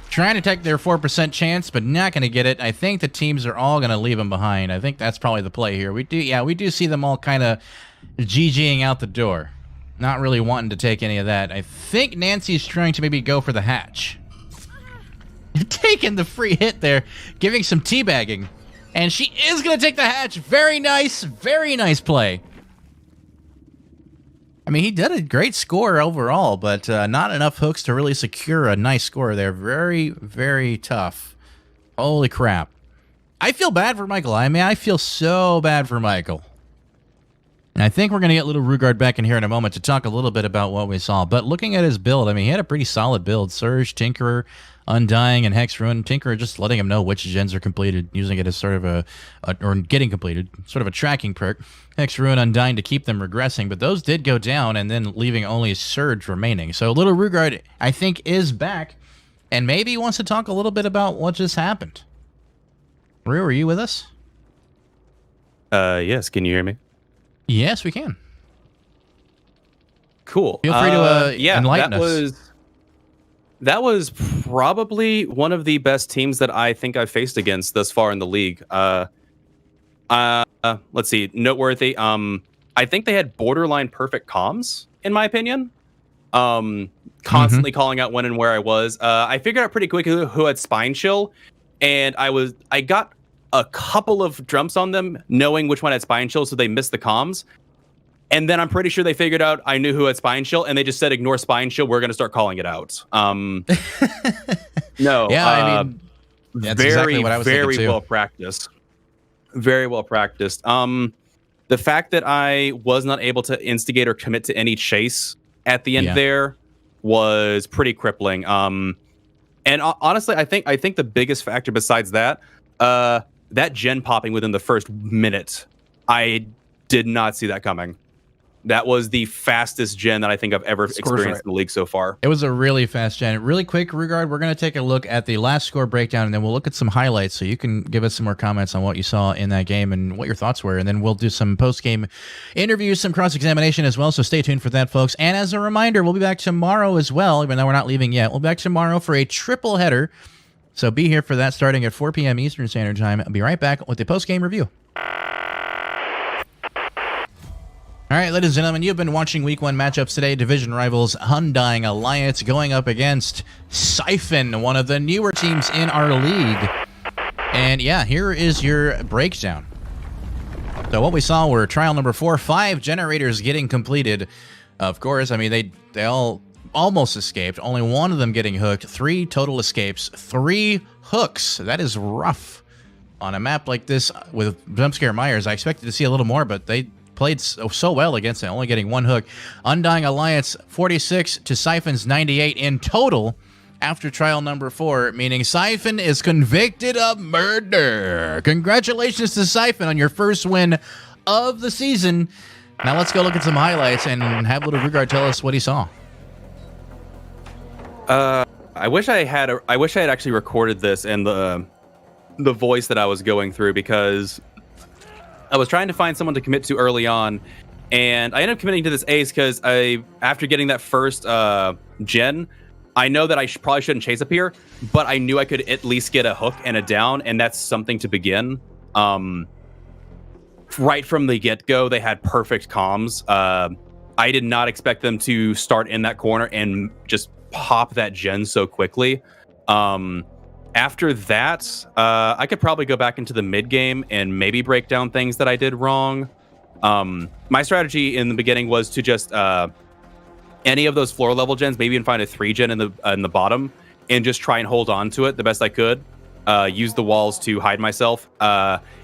S1: Trying to take their 4% chance, but not going to get it. I think the teams are all going to leave them behind. I think that's probably the play here. We do see them all kind of GGing out the door. Not really wanting to take any of that. I think Nancy's trying to maybe go for the hatch. Taking the free hit there, giving some teabagging. And she is going to take the hatch. Very nice play. I mean, he did a great score overall, but not enough hooks to really secure a nice score there. Very, very tough. Holy crap. I feel bad for Michael. I mean, I feel so bad for Michael. And I think we're going to get little Rugard back in here in a moment to talk a little bit about what we saw. But looking at his build, I mean, he had a pretty solid build. Surge, Tinkerer, Undying, and Hex Ruin. Tinkerer just letting him know which gens are completed, using it as sort of or getting completed, sort of a tracking perk. Hex Ruin, Undying to keep them regressing, but those did go down and then leaving only Surge remaining. So little Rugard, I think, is back and maybe wants to talk a little bit about what just happened. Rue, are you with us?
S3: Yes, can you hear me?
S1: Yes, we can.
S3: Cool.
S1: Feel free to enlighten us.
S3: That was probably one of the best teams that I think I've faced against thus far in the league. Let's see, noteworthy. I think they had borderline perfect comms, in my opinion. Constantly calling out when and where I was. I figured out pretty quickly who had Spine Chill, and I got a couple of jumps on them, knowing which one had Spine Chill, so they missed the comms. And then I'm pretty sure they figured out I knew who had Spine Chill, and they just said, ignore Spine Chill, we're going to start calling it out. No.
S1: Yeah, I mean, that's exactly what I was thinking too.
S3: Very well practiced. Very well practiced. The fact that I was not able to instigate or commit to any chase at the end there was pretty crippling. And honestly, I think the biggest factor besides that, that gen popping within the first minute, I did not see that coming. That was the fastest gen that I think I've ever experienced in the league so far.
S1: It was a really fast gen. Really quick, Rugard, we're going to take a look at the last score breakdown, and then we'll look at some highlights so you can give us some more comments on what you saw in that game and what your thoughts were. And then we'll do some post-game interviews, some cross-examination as well, so stay tuned for that, folks. And as a reminder, we'll be back tomorrow as well, even though we're not leaving yet. We'll be back tomorrow for a triple header, so be here for that starting at 4 p.m. Eastern Standard Time. I'll be right back with the post-game review. All right, ladies and gentlemen, you've been watching Week 1 matchups today. Division rivals Undying Alliance going up against Siphon, one of the newer teams in our league. And yeah, here is your breakdown. So what we saw were trial number 4, 5 generators getting completed. Of course, I mean, they all almost escaped. Only one of them getting hooked. 3 total escapes. 3 hooks. That is rough. On a map like this with Jump Scare Myers, I expected to see a little more, but they played so well against it, only getting 1 hook. Undying Alliance 46 to Siphon's 98 in total after trial number 4, meaning Siphon is convicted of murder. Congratulations to Siphon on your first win of the season. Now let's go look at some highlights and have Little Rugard tell us what he saw.
S3: I wish I had actually recorded this and the voice that I was going through, because I was trying to find someone to commit to early on, and I ended up committing to this ace because after getting that first gen, I know that I probably shouldn't chase up here, but I knew I could at least get a hook and a down, and that's something to begin. Right from the get-go, they had perfect comms. I did not expect them to start in that corner and just pop that gen so quickly. After that, I could probably go back into the mid game and maybe break down things that I did wrong. My strategy in the beginning was to just any of those floor level gens, maybe even find a 3 gen in the bottom and just try and hold on to it the best I could. Use the walls to hide myself.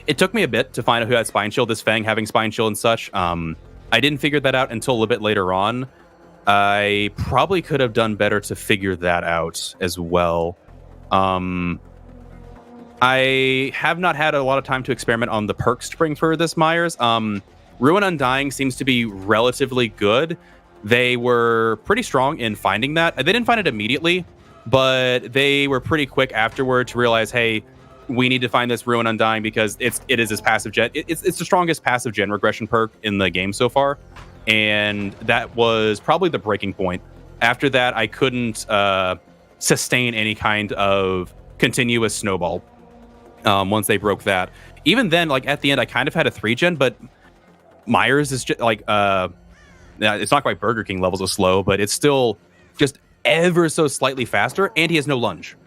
S3: It took me a bit to find out who had Spine Shield, this Fang having Spine Shield and such. I didn't figure that out until a little bit later on. I probably could have done better to figure that out as well. I have not had a lot of time to experiment on the perks to bring for this Myers. Ruin Undying seems to be relatively good. They were pretty strong in finding that. They didn't find it immediately, but they were pretty quick afterward to realize, hey, we need to find this Ruin Undying because it is this passive gen. It's the strongest passive gen regression perk in the game so far, and that was probably the breaking point. After that, I couldn't sustain any kind of continuous snowball once they broke that. Even then, like at the end, I kind of had a 3 gen, but Myers is just like it's not quite Burger King levels of slow, but it's still just ever so slightly faster, and he has no lunge.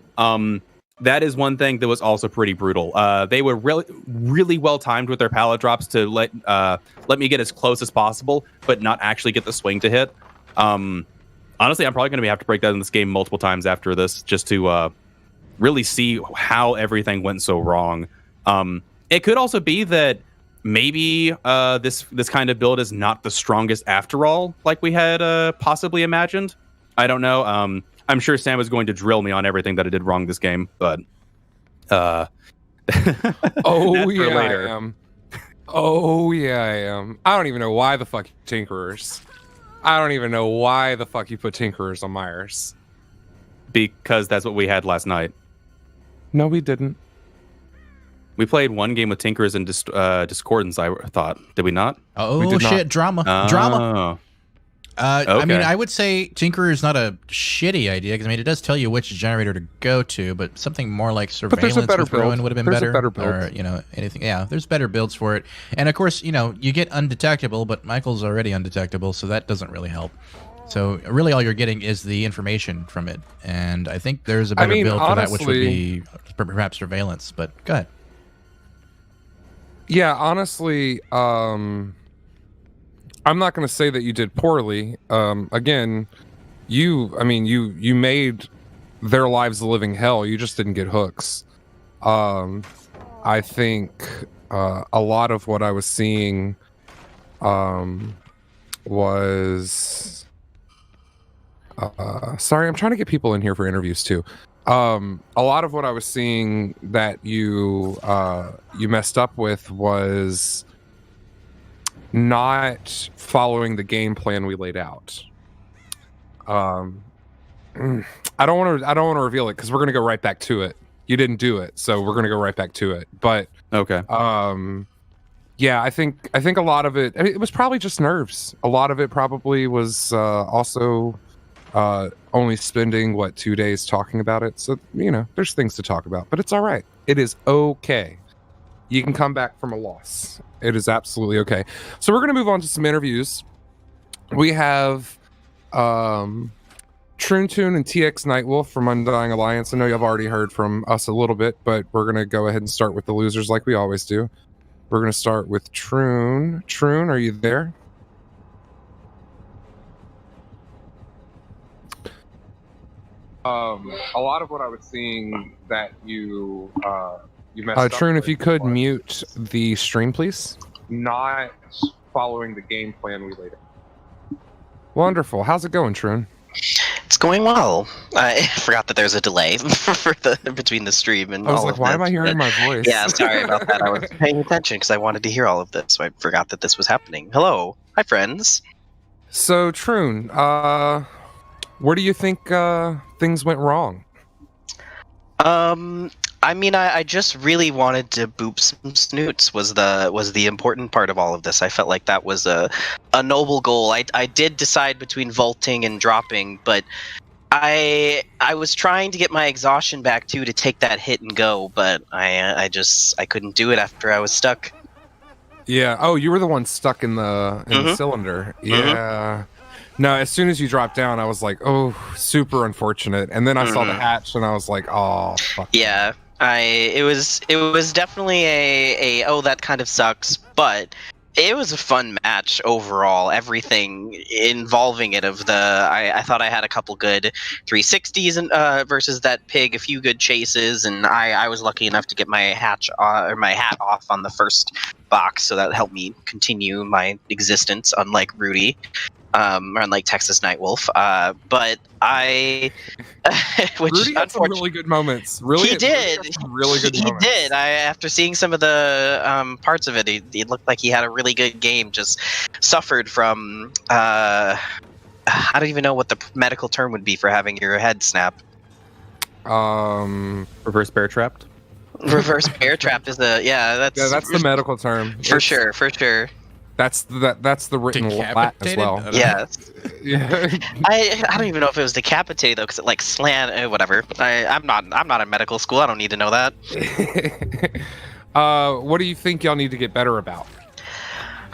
S3: That is one thing that was also pretty brutal. They were really well timed with their pallet drops to let me get as close as possible, but not actually get the swing to hit. Honestly, I'm probably going to have to break that in this game multiple times after this just to really see how everything went so wrong. It could also be that maybe this kind of build is not the strongest after all, like we had possibly imagined. I don't know. I'm sure Sam is going to drill me on everything that I did wrong this game, but
S2: oh yeah, later. I am. Oh yeah, I am. I don't even know why the fuck Tinkerers. I don't even know why the fuck you put Tinkerers on Myers.
S3: Because that's what we had last night.
S2: No, we didn't.
S3: We played one game with Tinkerers and Discordance, I thought. Did we not?
S1: Oh, shit. Drama. Drama.
S3: Okay.
S1: I mean, I would say Tinkerer is not a shitty idea, because I mean, it does tell you which generator to go to, but something more like Surveillance with Ruin would have been better. Or, you know, anything. Yeah, there's better builds for it. And of course, you know, you get undetectable, but Michael's already undetectable, so that doesn't really help. So really all you're getting is the information from it. And I think there's a better build for that, which would be perhaps Surveillance, but go ahead.
S2: Yeah, honestly, I'm not going to say that you did poorly. Again, you made their lives a living hell. You just didn't get hooks. I think a lot of what I was seeing was... sorry, I'm trying to get people in here for interviews too. A lot of what I was seeing that you messed up with was not following the game plan we laid out. I don't want to reveal it because we're gonna go right back to it. You didn't do it, so we're gonna go right back to it. But
S3: okay.
S2: Yeah, I think a lot of it. I mean, it was probably just nerves. A lot of it probably was also only spending 2 days talking about it. So you know, there's things to talk about, but it's all right. It is okay. You can come back from a loss. It is absolutely okay. So we're going to move on to some interviews. We have Troon Toon and TX Nightwolf from Undying Alliance. I know you've already heard from us a little bit, but we're going to go ahead and start with the losers like we always do. We're going to start with Troon. Troon, are you there? A lot of what I was seeing that you messed up. Troon, if you could mute the stream, please. Not following the game plan we laid out. Wonderful. How's it going, Troon?
S4: It's going well. I forgot that there's a delay for between the stream and all of this.
S2: I was like, why am I hearing my voice?
S4: Yeah, sorry about that. I was paying attention because I wanted to hear all of this, so I forgot that this was happening. Hello. Hi, friends.
S2: So, Troon, where do you think things went wrong?
S4: I mean, I just really wanted to boop some snoots was the important part of all of this. I felt like that was a noble goal. I did decide between vaulting and dropping, but I was trying to get my exhaustion back too to take that hit and go, but I couldn't do it after I was stuck.
S2: Yeah. Oh, you were the one stuck in the cylinder. Yeah. No, as soon as you dropped down, I was like, oh, super unfortunate. And then I saw the hatch and I was like, oh, fuck.
S4: Yeah. It was definitely a oh, that kind of sucks, but it was a fun match overall. Everything involving it I thought I had a couple good 360s and versus that pig, a few good chases, and I was lucky enough to get my hat off on the first box, so that helped me continue my existence, unlike Rudy. Or unlike Texas Nightwolf, but which
S2: Rudy had some really good moments. Really,
S4: he did.
S2: Really good moments.
S4: He did. After seeing some of the parts of it, it looked like he had a really good game. Just suffered from I don't even know what the medical term would be for having your head snap.
S3: Reverse bear trapped.
S4: Reverse bear trapped is that's
S2: the medical term
S4: for sure.
S2: That's the written lat as well.
S4: Yes.
S2: Yeah.
S4: I don't even know if it was decapitated though, because it like slant. Whatever. I'm not in medical school. I don't need to know that.
S2: What do you think y'all need to get better about?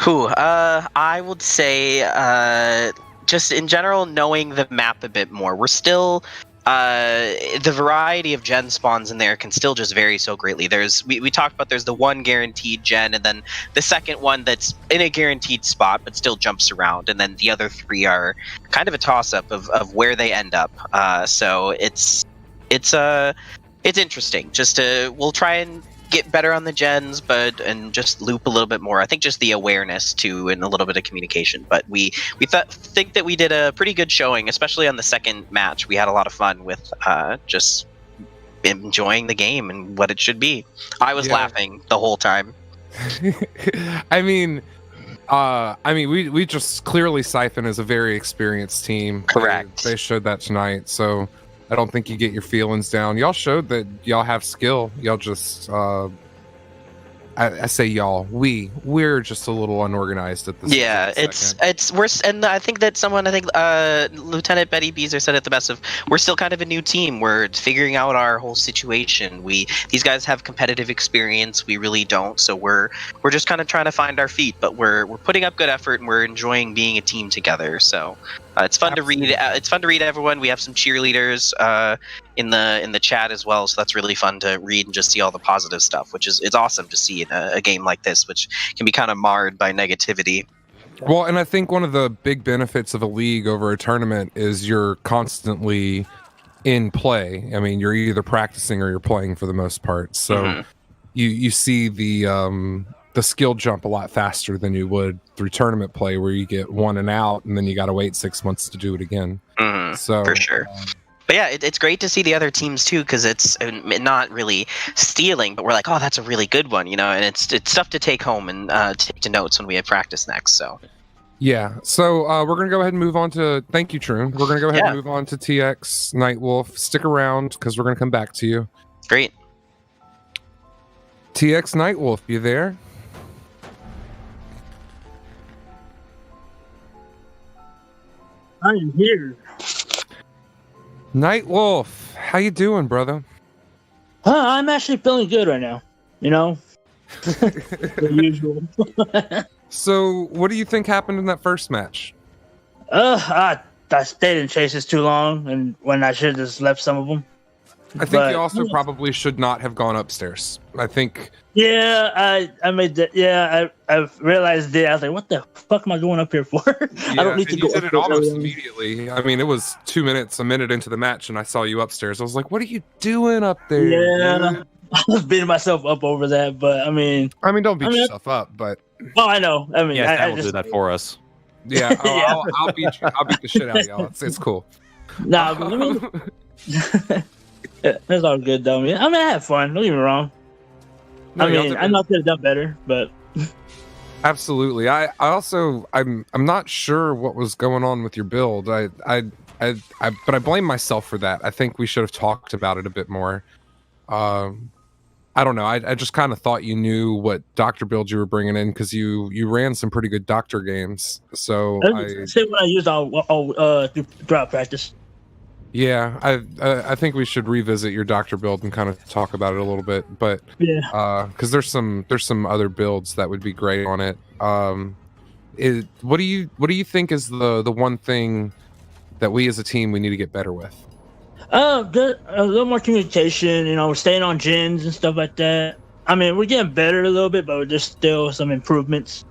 S4: I would say just in general knowing the map a bit more. We're still. The variety of gen spawns in there can still just vary so greatly. We talked about there's the one guaranteed gen, and then the second one that's in a guaranteed spot but still jumps around, and then the other three are kind of a toss-up of where they end up. So it's interesting. We'll try and get better on the gens, and just loop a little bit more. I think just the awareness too, and a little bit of communication. But we think that we did a pretty good showing, especially on the second match. We had a lot of fun with just enjoying the game and what it should be. I was laughing the whole time.
S2: I mean, we just clearly Siphon is a very experienced team.
S4: Correct.
S2: They showed that tonight, so. I don't think you get your feelings down. Y'all showed that y'all have skill. Y'all just, I say y'all. We're just a little unorganized at this.
S4: Yeah, it's worse. And I think Lieutenant Betty Beezer said it the best. We're still kind of a new team. We're figuring out our whole situation. These guys have competitive experience. We really don't. So we're just kind of trying to find our feet. But we're putting up good effort, and we're enjoying being a team together. So. It's fun to read. It's fun to read everyone. We have some cheerleaders in the chat as well, so that's really fun to read and just see all the positive stuff, which is it's awesome to see in a game like this, which can be kind of marred by negativity.
S2: Well, and I think one of the big benefits of a league over a tournament is you're constantly in play. I mean, you're either practicing or you're playing for the most part. So you see the skill jump a lot faster than you would through tournament play, where you get one and out and then you got to wait 6 months to do it again. So
S4: for sure. But yeah, it's great to see the other teams too, because it's not really stealing, but we're like, oh, that's a really good one, and it's stuff to take home and take to notes when we have practice next. So
S2: yeah, so we're gonna go ahead and move on to thank you, Troon. We're gonna go ahead and move on to TX Nightwolf. Stick around because we're gonna come back to you.
S4: Great.
S2: TX Nightwolf, you there?
S5: I am here.
S2: Nightwolf, how you doing, brother?
S5: I'm actually feeling good right now. The usual.
S2: So, what do you think happened in that first match?
S5: I stayed in chases too long, and when I should have just left some of them.
S2: I think you also probably should not have gone upstairs. I think.
S5: Yeah, I made that. Yeah, I realized that. I was like, "What the fuck am I going up here for? I don't need to go."
S2: You did it almost immediately. I mean, it was 2 minutes, a minute into the match, and I saw you upstairs. I was like, "What are you doing up there?"
S5: Yeah,
S2: dude?
S5: I was beating myself up over that, but I mean,
S2: don't beat yourself up, but.
S5: Oh, I know. I mean,
S3: Yeah, Sam
S5: I
S3: will
S5: just
S3: do that for us.
S2: Yeah, I'll beat you. I'll beat the shit out of y'all. It's cool.
S5: Nah, I mean, it's all good though. I had fun. Don't get me wrong.
S2: No,
S5: I mean, I know I could have done better, but
S2: absolutely. I'm not sure what was going on with your build. But I blame myself for that. I think we should have talked about it a bit more. I don't know. I just kind of thought you knew what doctor build you were bringing in because you ran some pretty good doctor games. So
S5: I say what I used all throughout practice.
S2: Yeah, I think we should revisit your doctor build and kind of talk about it a little bit. But
S5: yeah,
S2: because there's some other builds that would be great on it. What do you think is the one thing that we as a team we need to get better with?
S5: A little more communication. We're staying on gens and stuff like that. I mean, we're getting better a little bit, but there's still some improvements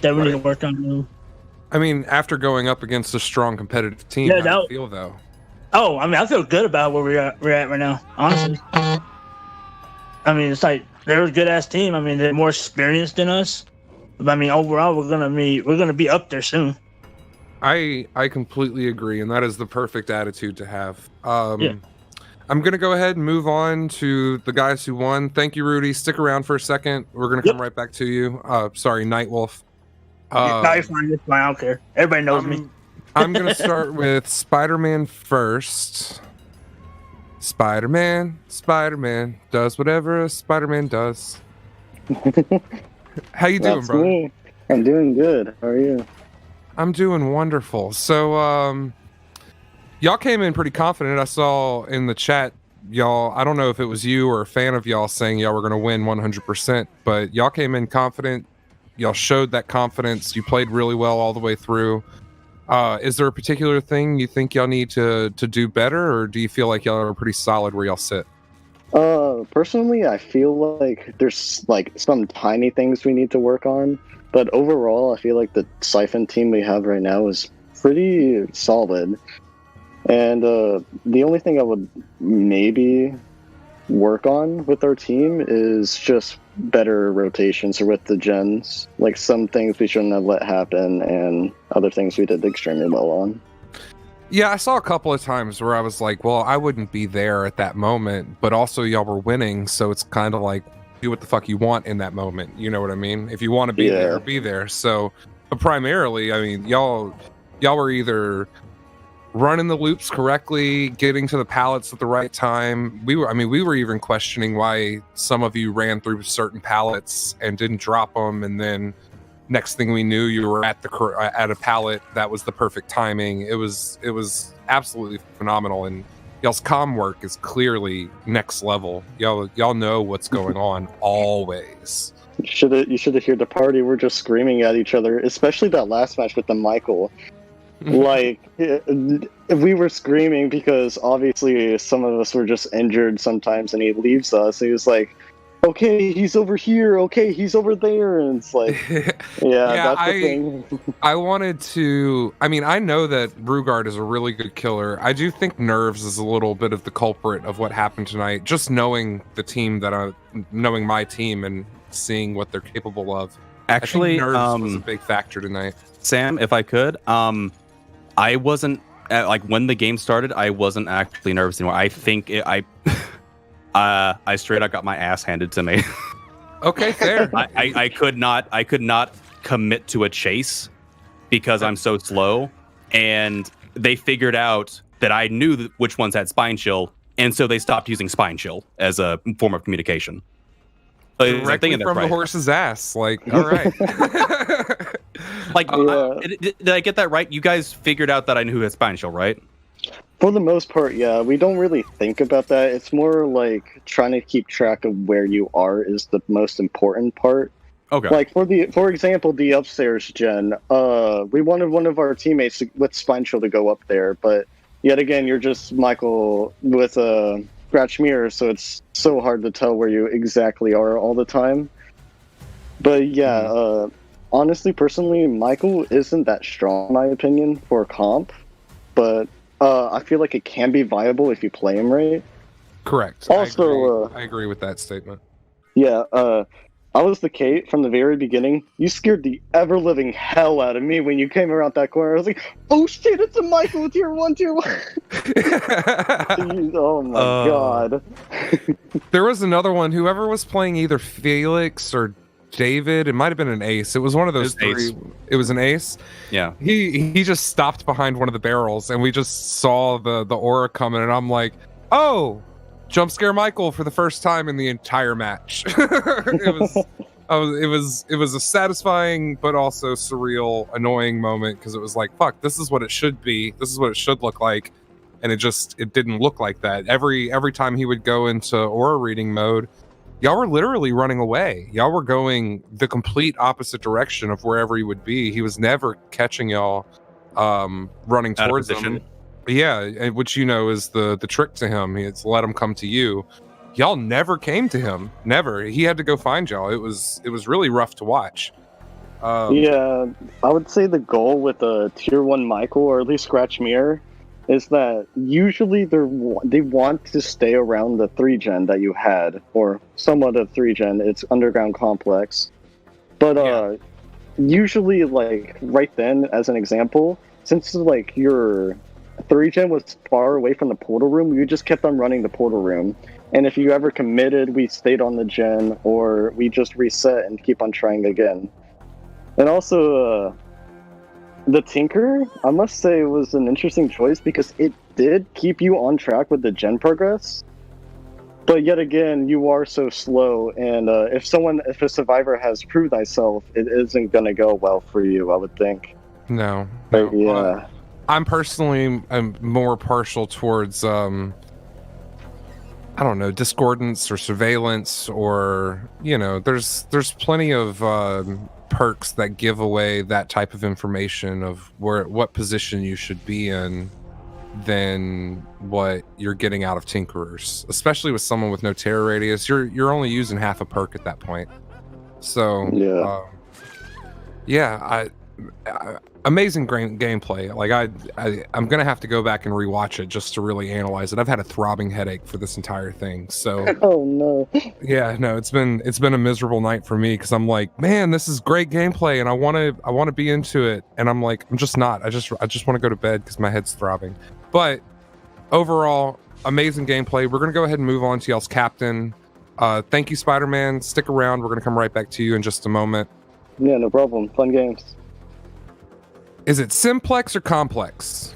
S5: that we need to work on.
S2: I mean, after going up against a strong competitive team, how do you feel though?
S5: Oh, I mean, I feel good about where we're at right now, honestly. I mean, it's like they're a good ass team. I mean, they're more experienced than us. But I mean, overall, we're gonna be up there soon.
S2: I completely agree, and that is the perfect attitude to have.
S5: Yeah.
S2: I'm gonna go ahead and move on to the guys who won. Thank you, Rudy. Stick around for a second. We're gonna come right back to you. Sorry, Nightwolf.
S5: No, you're fine. You're fine. I don't care. Everybody knows me.
S2: I'm gonna start with Spider-Man first. Spider-Man does whatever a Spider-Man does. How you doing, bro?
S6: Me. I'm doing good. How are you?
S2: I'm doing wonderful. So, y'all came in pretty confident. I saw in the chat, y'all, I don't know if it was you or a fan of y'all saying y'all were going to win 100%, but y'all came in confident. Y'all showed that confidence. You played really well all the way through. Is there a particular thing you think y'all need to do better, or do you feel like y'all are pretty solid where y'all sit?
S6: Personally, I feel like there's like some tiny things we need to work on. But overall, I feel like the Siphon team we have right now is pretty solid. And the only thing I would maybe work on with our team is just better rotations or with the gens. Like some things we shouldn't have let happen and other things we did extremely well on.
S2: Yeah, I saw a couple of times where I was like, well, I wouldn't be there at that moment, but also y'all were winning, so it's kind of like, do what the fuck you want in that moment. You know what I mean? If you want to be there, be there. So, but primarily, I mean, y'all were either running the loops correctly, getting to the pallets at the right time. We were even questioning why some of you ran through certain pallets and didn't drop them, and then next thing we knew, you were at a pallet that was the perfect timing. It was absolutely phenomenal, and y'all's comm work is clearly next level. Y'all know what's going on always.
S6: You should have heard the party. We're just screaming at each other, especially that last match with the Michael. Like we were screaming because obviously some of us were just injured sometimes, and he leaves us. He was like, "Okay, he's over here. Okay, he's over there," and it's like, yeah, that's the thing.
S2: I wanted to. I mean, I know that Rugard is a really good killer. I do think Nerves is a little bit of the culprit of what happened tonight. Just knowing the team knowing my team and seeing what they're capable of.
S3: Actually,
S2: Nerves was a big factor tonight.
S3: Sam, if I could, I wasn't like when the game started. I wasn't actually nervous anymore. I think I straight up got my ass handed to me.
S2: Okay, fair.
S3: I could not commit to a chase because I'm so slow, and they figured out that I knew which ones had spine chill, and so they stopped using spine chill as a form of communication.
S2: Directly from the horse's ass. Like, all right.
S3: Like, did I get that right? You guys figured out that I knew who had spine chill, right?
S6: For the most part, yeah, we don't really think about that. It's more like trying to keep track of where you are is the most important part.
S3: Okay.
S6: Like for example, the upstairs gen, we wanted one of our teammates with Spine Chill to go up there, but yet again, you're just Michael with a scratch mirror, so it's so hard to tell where you exactly are all the time. But yeah, honestly, personally, Michael isn't that strong in my opinion for comp, but I feel like it can be viable if you play him right.
S2: Correct.
S6: Also,
S2: I agree with that statement.
S6: Yeah, I was the Kate from the very beginning. You scared the ever-living hell out of me when you came around that corner. I was like, oh shit, it's a Michael tier 1, tier 1. Oh my god.
S2: There was another one, whoever was playing either Felix or David, it might have been an ace. It was one of those three.
S3: Ace.
S2: It was an ace.
S3: Yeah.
S2: He just stopped behind one of the barrels and we just saw the aura coming and I'm like, oh, jump scare Michael for the first time in the entire match. It was a satisfying but also surreal, annoying moment because it was like, fuck, this is what it should be. This is what it should look like. And it didn't look like that. Every time he would go into aura reading mode, y'all were literally running away. Y'all were going the complete opposite direction of wherever he would be. He was never catching y'all running
S3: Out of
S2: towards
S3: position.
S2: him. Yeah, which is the trick to him. It's let him come to you. Y'all never came to him. Never. He had to go find y'all. It was really rough to watch.
S6: Yeah, I would say the goal with a tier 1 Michael, or at least Scratch Mirror, is that usually they want to stay around the 3-gen that you had, or somewhat of 3-gen. It's Underground Complex. But usually, like, right then, as an example, since, like, your 3-gen was far away from the portal room, you just kept on running the portal room. And if you ever committed, we stayed on the gen, or we just reset and keep on trying again. And also, the Tinker, I must say, was an interesting choice because it did keep you on track with the gen progress. But yet again, you are so slow, and if a survivor has proved thyself, it isn't gonna go well for you, I would think.
S2: No.
S6: But yeah.
S2: I'm personally more partial towards I don't know, discordance or surveillance, or there's plenty of perks that give away that type of information of what position you should be in than what you're getting out of Tinkerers, especially with someone with no terror radius. You're only using half a perk at that point. So amazing gameplay. Like I'm gonna have to go back and rewatch it just to really analyze it. I've had a throbbing headache for this entire thing. So
S6: Oh no.
S2: yeah, no, it's been a miserable night for me because I'm like, man, this is great gameplay and I want to be into it, and I'm like, I'm just not. I just want to go to bed because my head's throbbing. But overall, amazing gameplay. We're gonna go ahead and move on to y'all's captain. Thank you, Spider-Man. Stick around. We're gonna come right back to you in just a moment.
S6: Yeah, no problem. Fun games.
S2: Is it simplex or complex?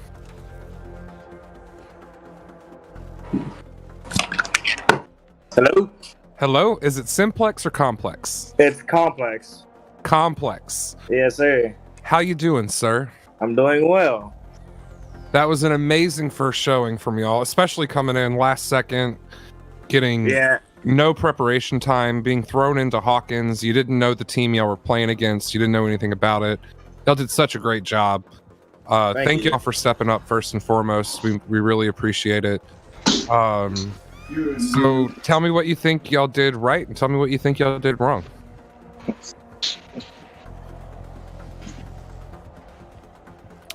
S7: Hello?
S2: Hello? Is it simplex or complex?
S7: It's complex.
S2: Complex.
S7: Yes, sir.
S2: How you doing, sir?
S7: I'm doing well.
S2: That was an amazing first showing from y'all, especially coming in last second, getting no preparation time, being thrown into Hawkins. You didn't know the team y'all were playing against. You didn't know anything about it. Y'all did such a great job. Thank y'all for stepping up first and foremost. We really appreciate it. So tell me what you think y'all did right and tell me what you think y'all did wrong.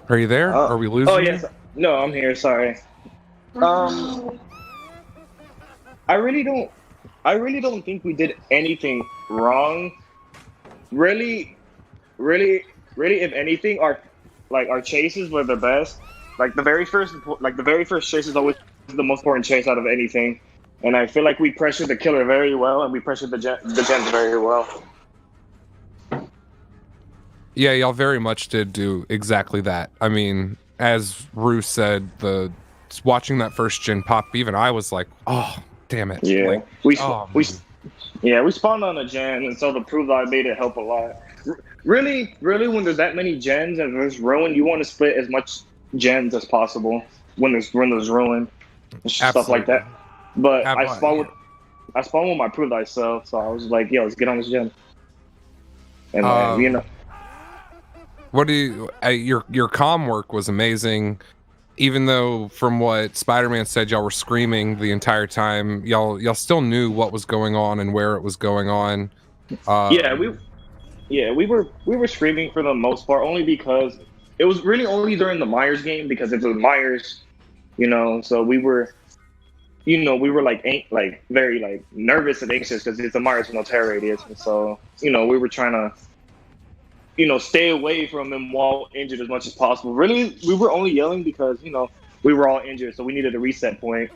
S2: Are you there? Are we losing?
S7: Oh, yes. No, I'm here. Sorry. I really don't think we did anything wrong. Really, if anything, our chases were the best. Like the very first chase is always the most important chase out of anything. And I feel like we pressured the killer very well, and we pressured the gens very well.
S2: Yeah, y'all very much did do exactly that. I mean, as Rue said, watching that first gen pop, even I was like, oh, damn it.
S7: Yeah,
S2: like,
S7: we spawned on a gen, and so the prove that I made it help a lot. Really, when there's that many gens and there's Rowan, you want to split as much gens as possible. when there's ruined and stuff like that. But I spawned with my prove thyself, so I was like, yo, let's get on this gen. And you know.
S2: What do you? Your comm work was amazing. Even though, from what Spider-Man said, y'all were screaming the entire time. Y'all still knew what was going on and where it was going on.
S7: We were screaming for the most part, only because it was really only during the Myers game, because it was Myers, you know. So we were, you know, we were like very like nervous and anxious because it's a Myers with no terror radius, and so you know we were trying to, you know, stay away from him while injured as much as possible. Really, we were only yelling because, you know, we were all injured, so we needed a reset point.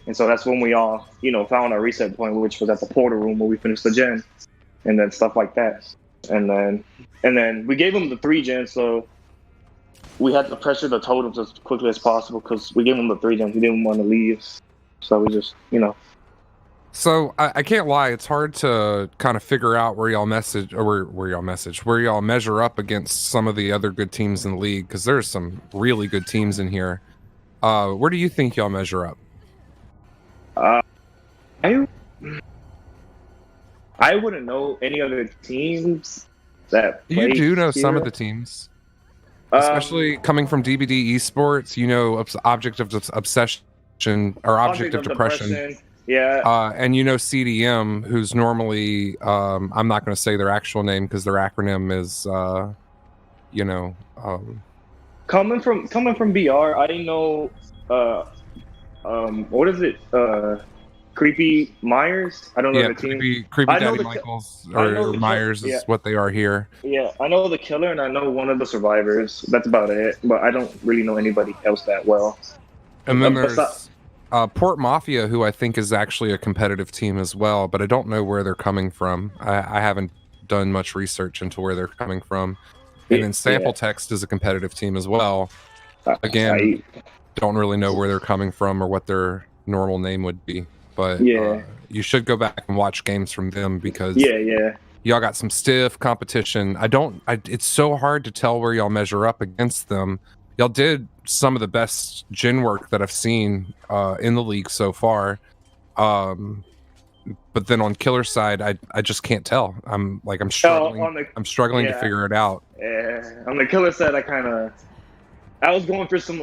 S7: And so that's when we all, you know, found our reset point, which was at the portal room where we finished the gen, and then stuff like that. And then we gave him the 3 gen, so we had to pressure the totems as quickly as possible because we gave him the 3 gen. We didn't want to leave, so we just, you know.
S2: So I can't lie, it's hard to kind of figure out where y'all measure up against some of the other good teams in the league, because there's some really good teams in here. Where do you think y'all measure up?
S7: I wouldn't know any other teams that play.
S2: You do know
S7: here.
S2: some of the teams, especially coming from DBD Esports. You know, Object of Obsession or Object of Depression.
S7: Yeah.
S2: And you know CDM, who's normally I'm not going to say their actual name because their acronym is you know,
S7: coming from BR, I didn't know what is it? Creepy Myers? I don't know the team.
S2: Creepy Daddy Michaels or Myers is what they are here.
S7: Yeah, I know the killer and I know one of the survivors. That's about it. But I don't really know anybody else that well.
S2: And then there's Port Mafia, who I think is actually a competitive team as well, but I don't know where they're coming from. I haven't done much research into where they're coming from. And then Sample Text is a competitive team as well. Again, don't really know where they're coming from or what their normal name would be. But you should go back and watch games from them because y'all got some stiff competition. It's so hard to tell where y'all measure up against them. Y'all did some of the best gen work that I've seen in the league so far. But then on killer side, I just can't tell. I'm struggling. I'm struggling to figure it out.
S7: Yeah, on the killer side, I was going for some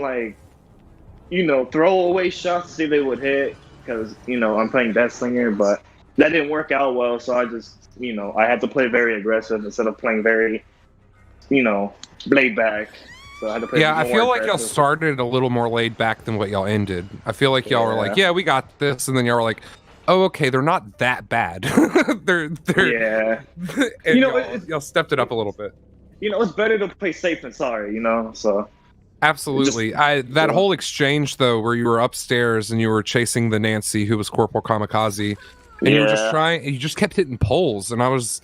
S7: throwaway shots to see if they would hit because I'm playing Deathslinger, but that didn't work out well. So I just I had to play very aggressive instead of playing very laid back. So I had to play
S2: I feel like y'all started a little more laid back than what y'all ended. I feel like y'all were like, yeah, we got this, and then y'all were like, oh, okay, they're not that bad. they're and y'all stepped it up a little bit.
S7: It's better to play safe than sorry, so.
S2: Absolutely. That whole exchange though, where you were upstairs and you were chasing the Nancy who was Corporal Kamikaze, and you were just you just kept hitting poles, and I was,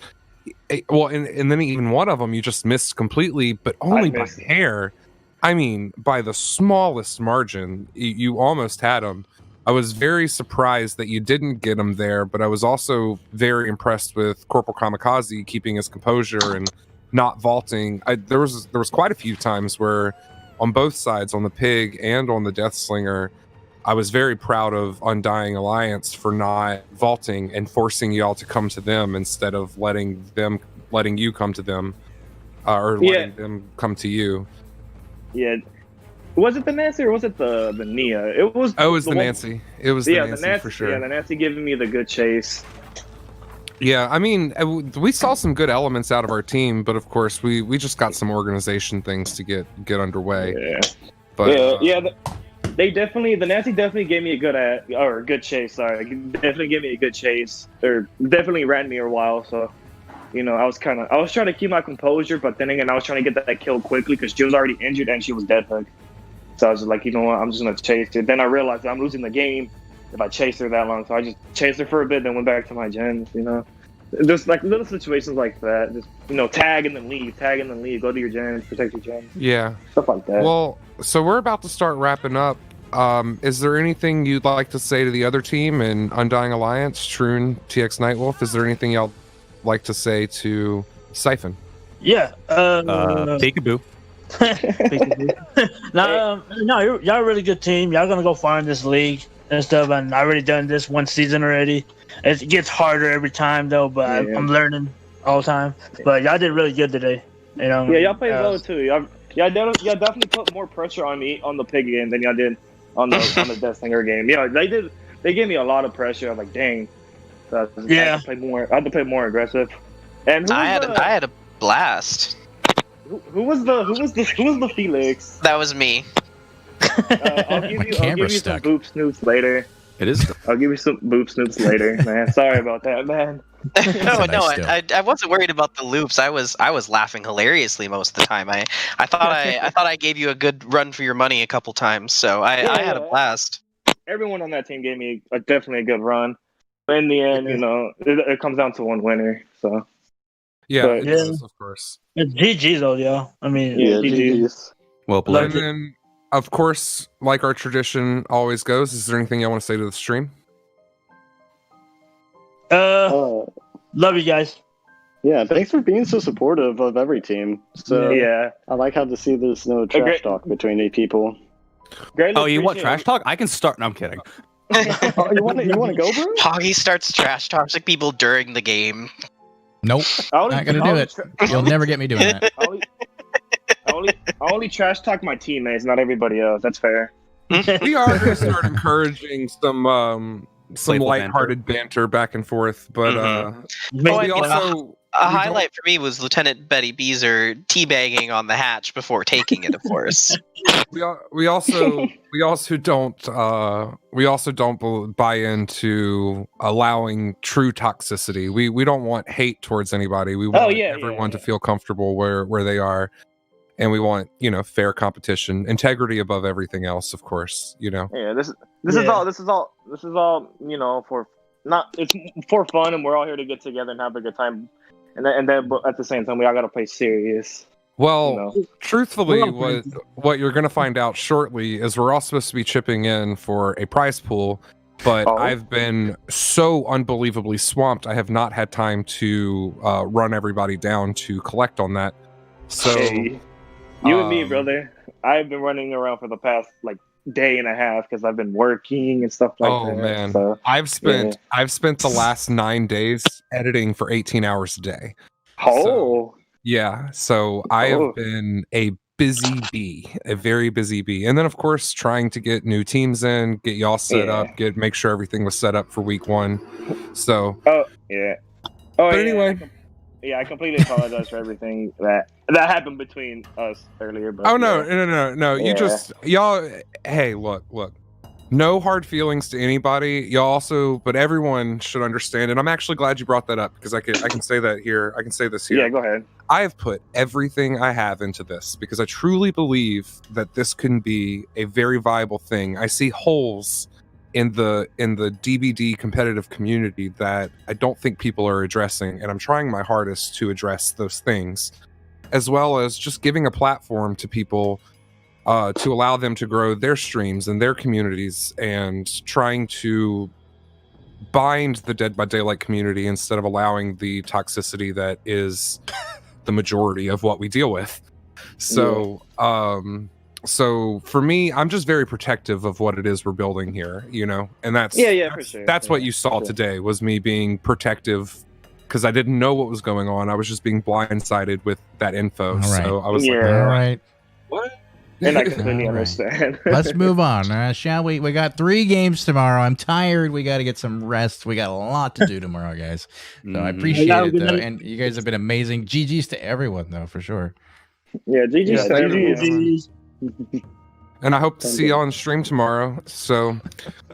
S2: and then even one of them you just missed completely, but only by hair. I mean, by the smallest margin, you almost had them. I was very surprised that you didn't get him there, but I was also very impressed with Corporal Kamikaze keeping his composure and not vaulting. There was quite a few times where, on both sides, on the Pig and on the Deathslinger, I was very proud of Undying Alliance for not vaulting and forcing y'all to come to them instead of letting you come to them, or letting them come to you.
S7: Yeah. Was it the Nancy or was it the Nia? It was
S2: the Nancy. It was the Nancy for sure.
S7: Yeah, the Nancy giving me the good chase.
S2: Yeah, I mean, we saw some good elements out of our team, but of course, we just got some organization things to get underway.
S7: Yeah,
S2: but
S7: the Nancy definitely gave me a good chase. Sorry, definitely gave me a good chase, or definitely ran me a while. So, I was trying to keep my composure, but then again, I was trying to get that kill quickly because she was already injured and she was dead hook. So I was like, you know what, I'm just gonna chase her. Then I realized that I'm losing the game if I chase her that long, so I just chased her for a bit, then went back to my gens. There's like little situations like that. Just tag and then leave, go to your gens, protect your gens.
S2: Yeah,
S7: stuff like that.
S2: Well, so we're about to start wrapping up. Is there anything you'd like to say to the other team in Undying Alliance, Troon, TX Nightwolf? Is there anything y'all like to say to Siphon?
S5: Yeah.
S3: Peekaboo.
S5: No, y'all a really good team. Y'all gonna go far in this league and stuff. And I already done this one season already. It gets harder every time though, but I'm learning all the time. But y'all did really good today. You know.
S7: Yeah, y'all played well too. Y'all definitely put more pressure on me on the pig game than y'all did on the Death Singer game. Yeah, they did. They gave me a lot of pressure. I was like, dang. So I had to play more aggressive. And
S4: I had a blast.
S7: Who was the Felix?
S4: That was me.
S7: I'll give you some boop snoops later.
S3: It is.
S7: I'll give you some boop snoops later, man. Sorry about that, man.
S4: I wasn't worried about the loops. I was laughing hilariously most of the time. I thought I gave you a good run for your money a couple times, so I had a blast.
S7: Everyone on that team gave me definitely a good run. But in the end, it comes down to one winner. So
S2: it does, of course.
S5: It's GG's though, y'all. I mean,
S6: GG's.
S3: Well played.
S2: And then, of course, like our tradition always goes, is there anything you want to say to the stream?
S5: Love you guys.
S6: Yeah, thanks for being so supportive of every team. So
S7: yeah,
S6: I like how to see there's no trash talk between the people.
S3: Oh, you want trash talk? I can start. No, I'm kidding.
S6: You want to go, bro?
S4: Poggy starts trash talking people during the game.
S1: Nope, not gonna do it. You'll never get me doing that.
S7: I only trash talk my teammates, not everybody else. That's fair.
S2: We are going to start encouraging some lighthearted banter back and forth, but we also.
S4: A highlight for me was Lieutenant Betty Beezer teabagging on the hatch before taking it, of course.
S2: We also don't buy into allowing true toxicity. We don't want hate towards anybody. We want everyone to feel comfortable where they are, and we want fair competition, integrity above everything else, of course.
S7: Yeah, this is all for it's for fun, and we're all here to get together and have a good time. And then, but at the same time, we all gotta play serious.
S2: Well, truthfully, what you're gonna find out shortly is we're all supposed to be chipping in for a prize pool, but I've been so unbelievably swamped. I have not had time to run everybody down to collect on that. So,
S7: you and me, brother, I've been running around for the past day and a half because I've been working and stuff like that. Oh man, so, I've spent
S2: the last 9 days editing for 18 hours a day.
S7: So
S2: I have been a busy bee, a very busy bee, and then of course trying to get new teams in, get y'all set up, make sure everything was set up for week 1. So anyway.
S7: Yeah, I completely apologize for everything that happened between us earlier. But
S2: No. You y'all. Hey, look. No hard feelings to anybody. Y'all also, but everyone should understand. And I'm actually glad you brought that up because I can say that here. I can say this here.
S7: Yeah, go ahead.
S2: I have put everything I have into this because I truly believe that this can be a very viable thing. I see holes in the DBD competitive community that I don't think people are addressing, and I'm trying my hardest to address those things, as well as just giving a platform to people to allow them to grow their streams and their communities, and trying to bind the Dead by Daylight community instead of allowing the toxicity that is the majority of what we deal with. So So for me, I'm just very protective of what it is we're building here, and that's
S7: for sure.
S2: That's what you saw today was me being protective because I didn't know what was going on. I was just being blindsided with that info. Right. So I was
S1: all right,
S2: what?
S7: And I completely understand.
S1: Let's move on, shall we? We got 3 games tomorrow. I'm tired. We got to get some rest. We got a lot to do tomorrow, guys. So I appreciate it, though. And you guys have been amazing. GG's to everyone, though, for sure.
S7: Yeah, GG's to everyone.
S2: And I hope to see you on stream tomorrow. So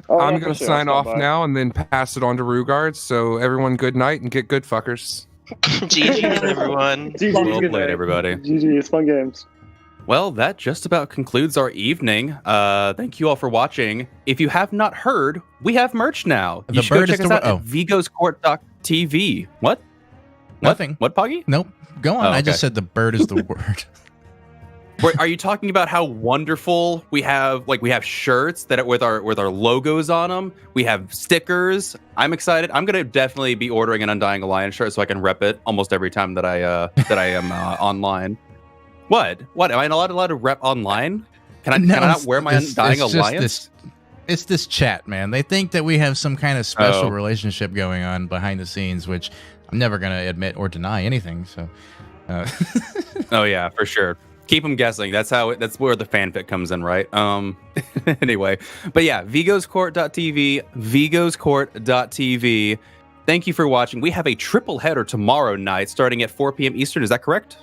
S2: I'm going to sign off now and then pass it on to Rugard. So everyone, good night and get good, fuckers.
S4: GG, everyone.
S3: Well played, everybody.
S6: GG, it's fun games.
S3: Well, that just about concludes our evening. Thank you all for watching. If you have not heard, we have merch now. You should go check us out at vigoscourt.tv. What?
S1: Nothing.
S3: What, Poggy?
S1: Nope. Go on. I just said the bird is the word.
S3: Wait, are you talking about how wonderful we have? We have shirts that with our logos on them. We have stickers. I'm excited. I'm gonna definitely be ordering an Undying Alliance shirt so I can rep it almost every time that I am online. What? What? Am I not allowed to rep online? Can I not wear my
S1: it's
S3: Undying
S1: just
S3: Alliance?
S1: It's this chat, man. They think that we have some kind of special
S3: Oh.
S1: relationship going on behind the scenes, which I'm never going to admit or deny anything. So,
S3: Oh yeah, for sure. Keep them guessing. That's where the fanfic comes in, right? Anyway, but yeah, vigoscourt.tv, vigoscourt.tv. Thank you for watching. We have a triple header tomorrow night starting at 4 p.m. Eastern. Is that correct?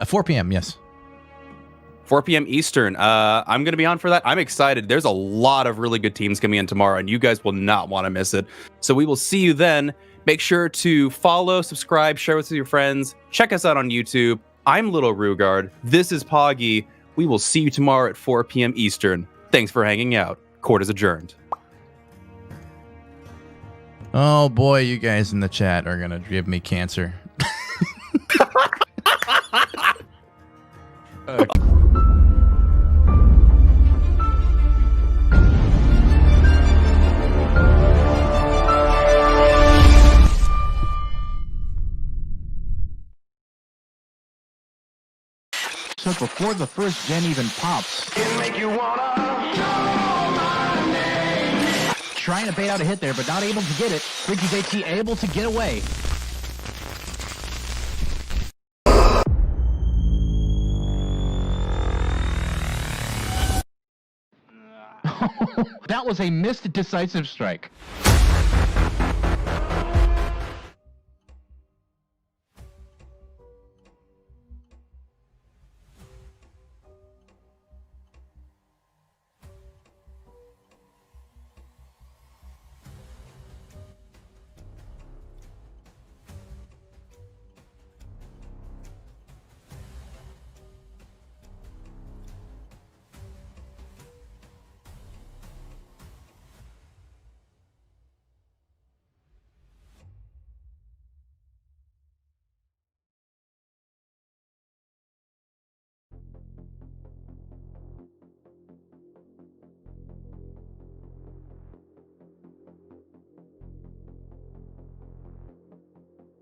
S1: 4 p.m. Yes.
S3: 4 p.m. Eastern. I'm going to be on for that. I'm excited. There's a lot of really good teams coming in tomorrow, and you guys will not want to miss it. So we will see you then. Make sure to follow, subscribe, share with your friends. Check us out on YouTube. I'm Little Rugard. This is Poggy. We will see you tomorrow at 4 p.m. Eastern. Thanks for hanging out. Court is adjourned.
S1: Oh boy, you guys in the chat are going to give me cancer. So before the first gen even pops, trying to bait out a hit there, but not able to get it. Ricky JT able to get away. That was a missed decisive strike.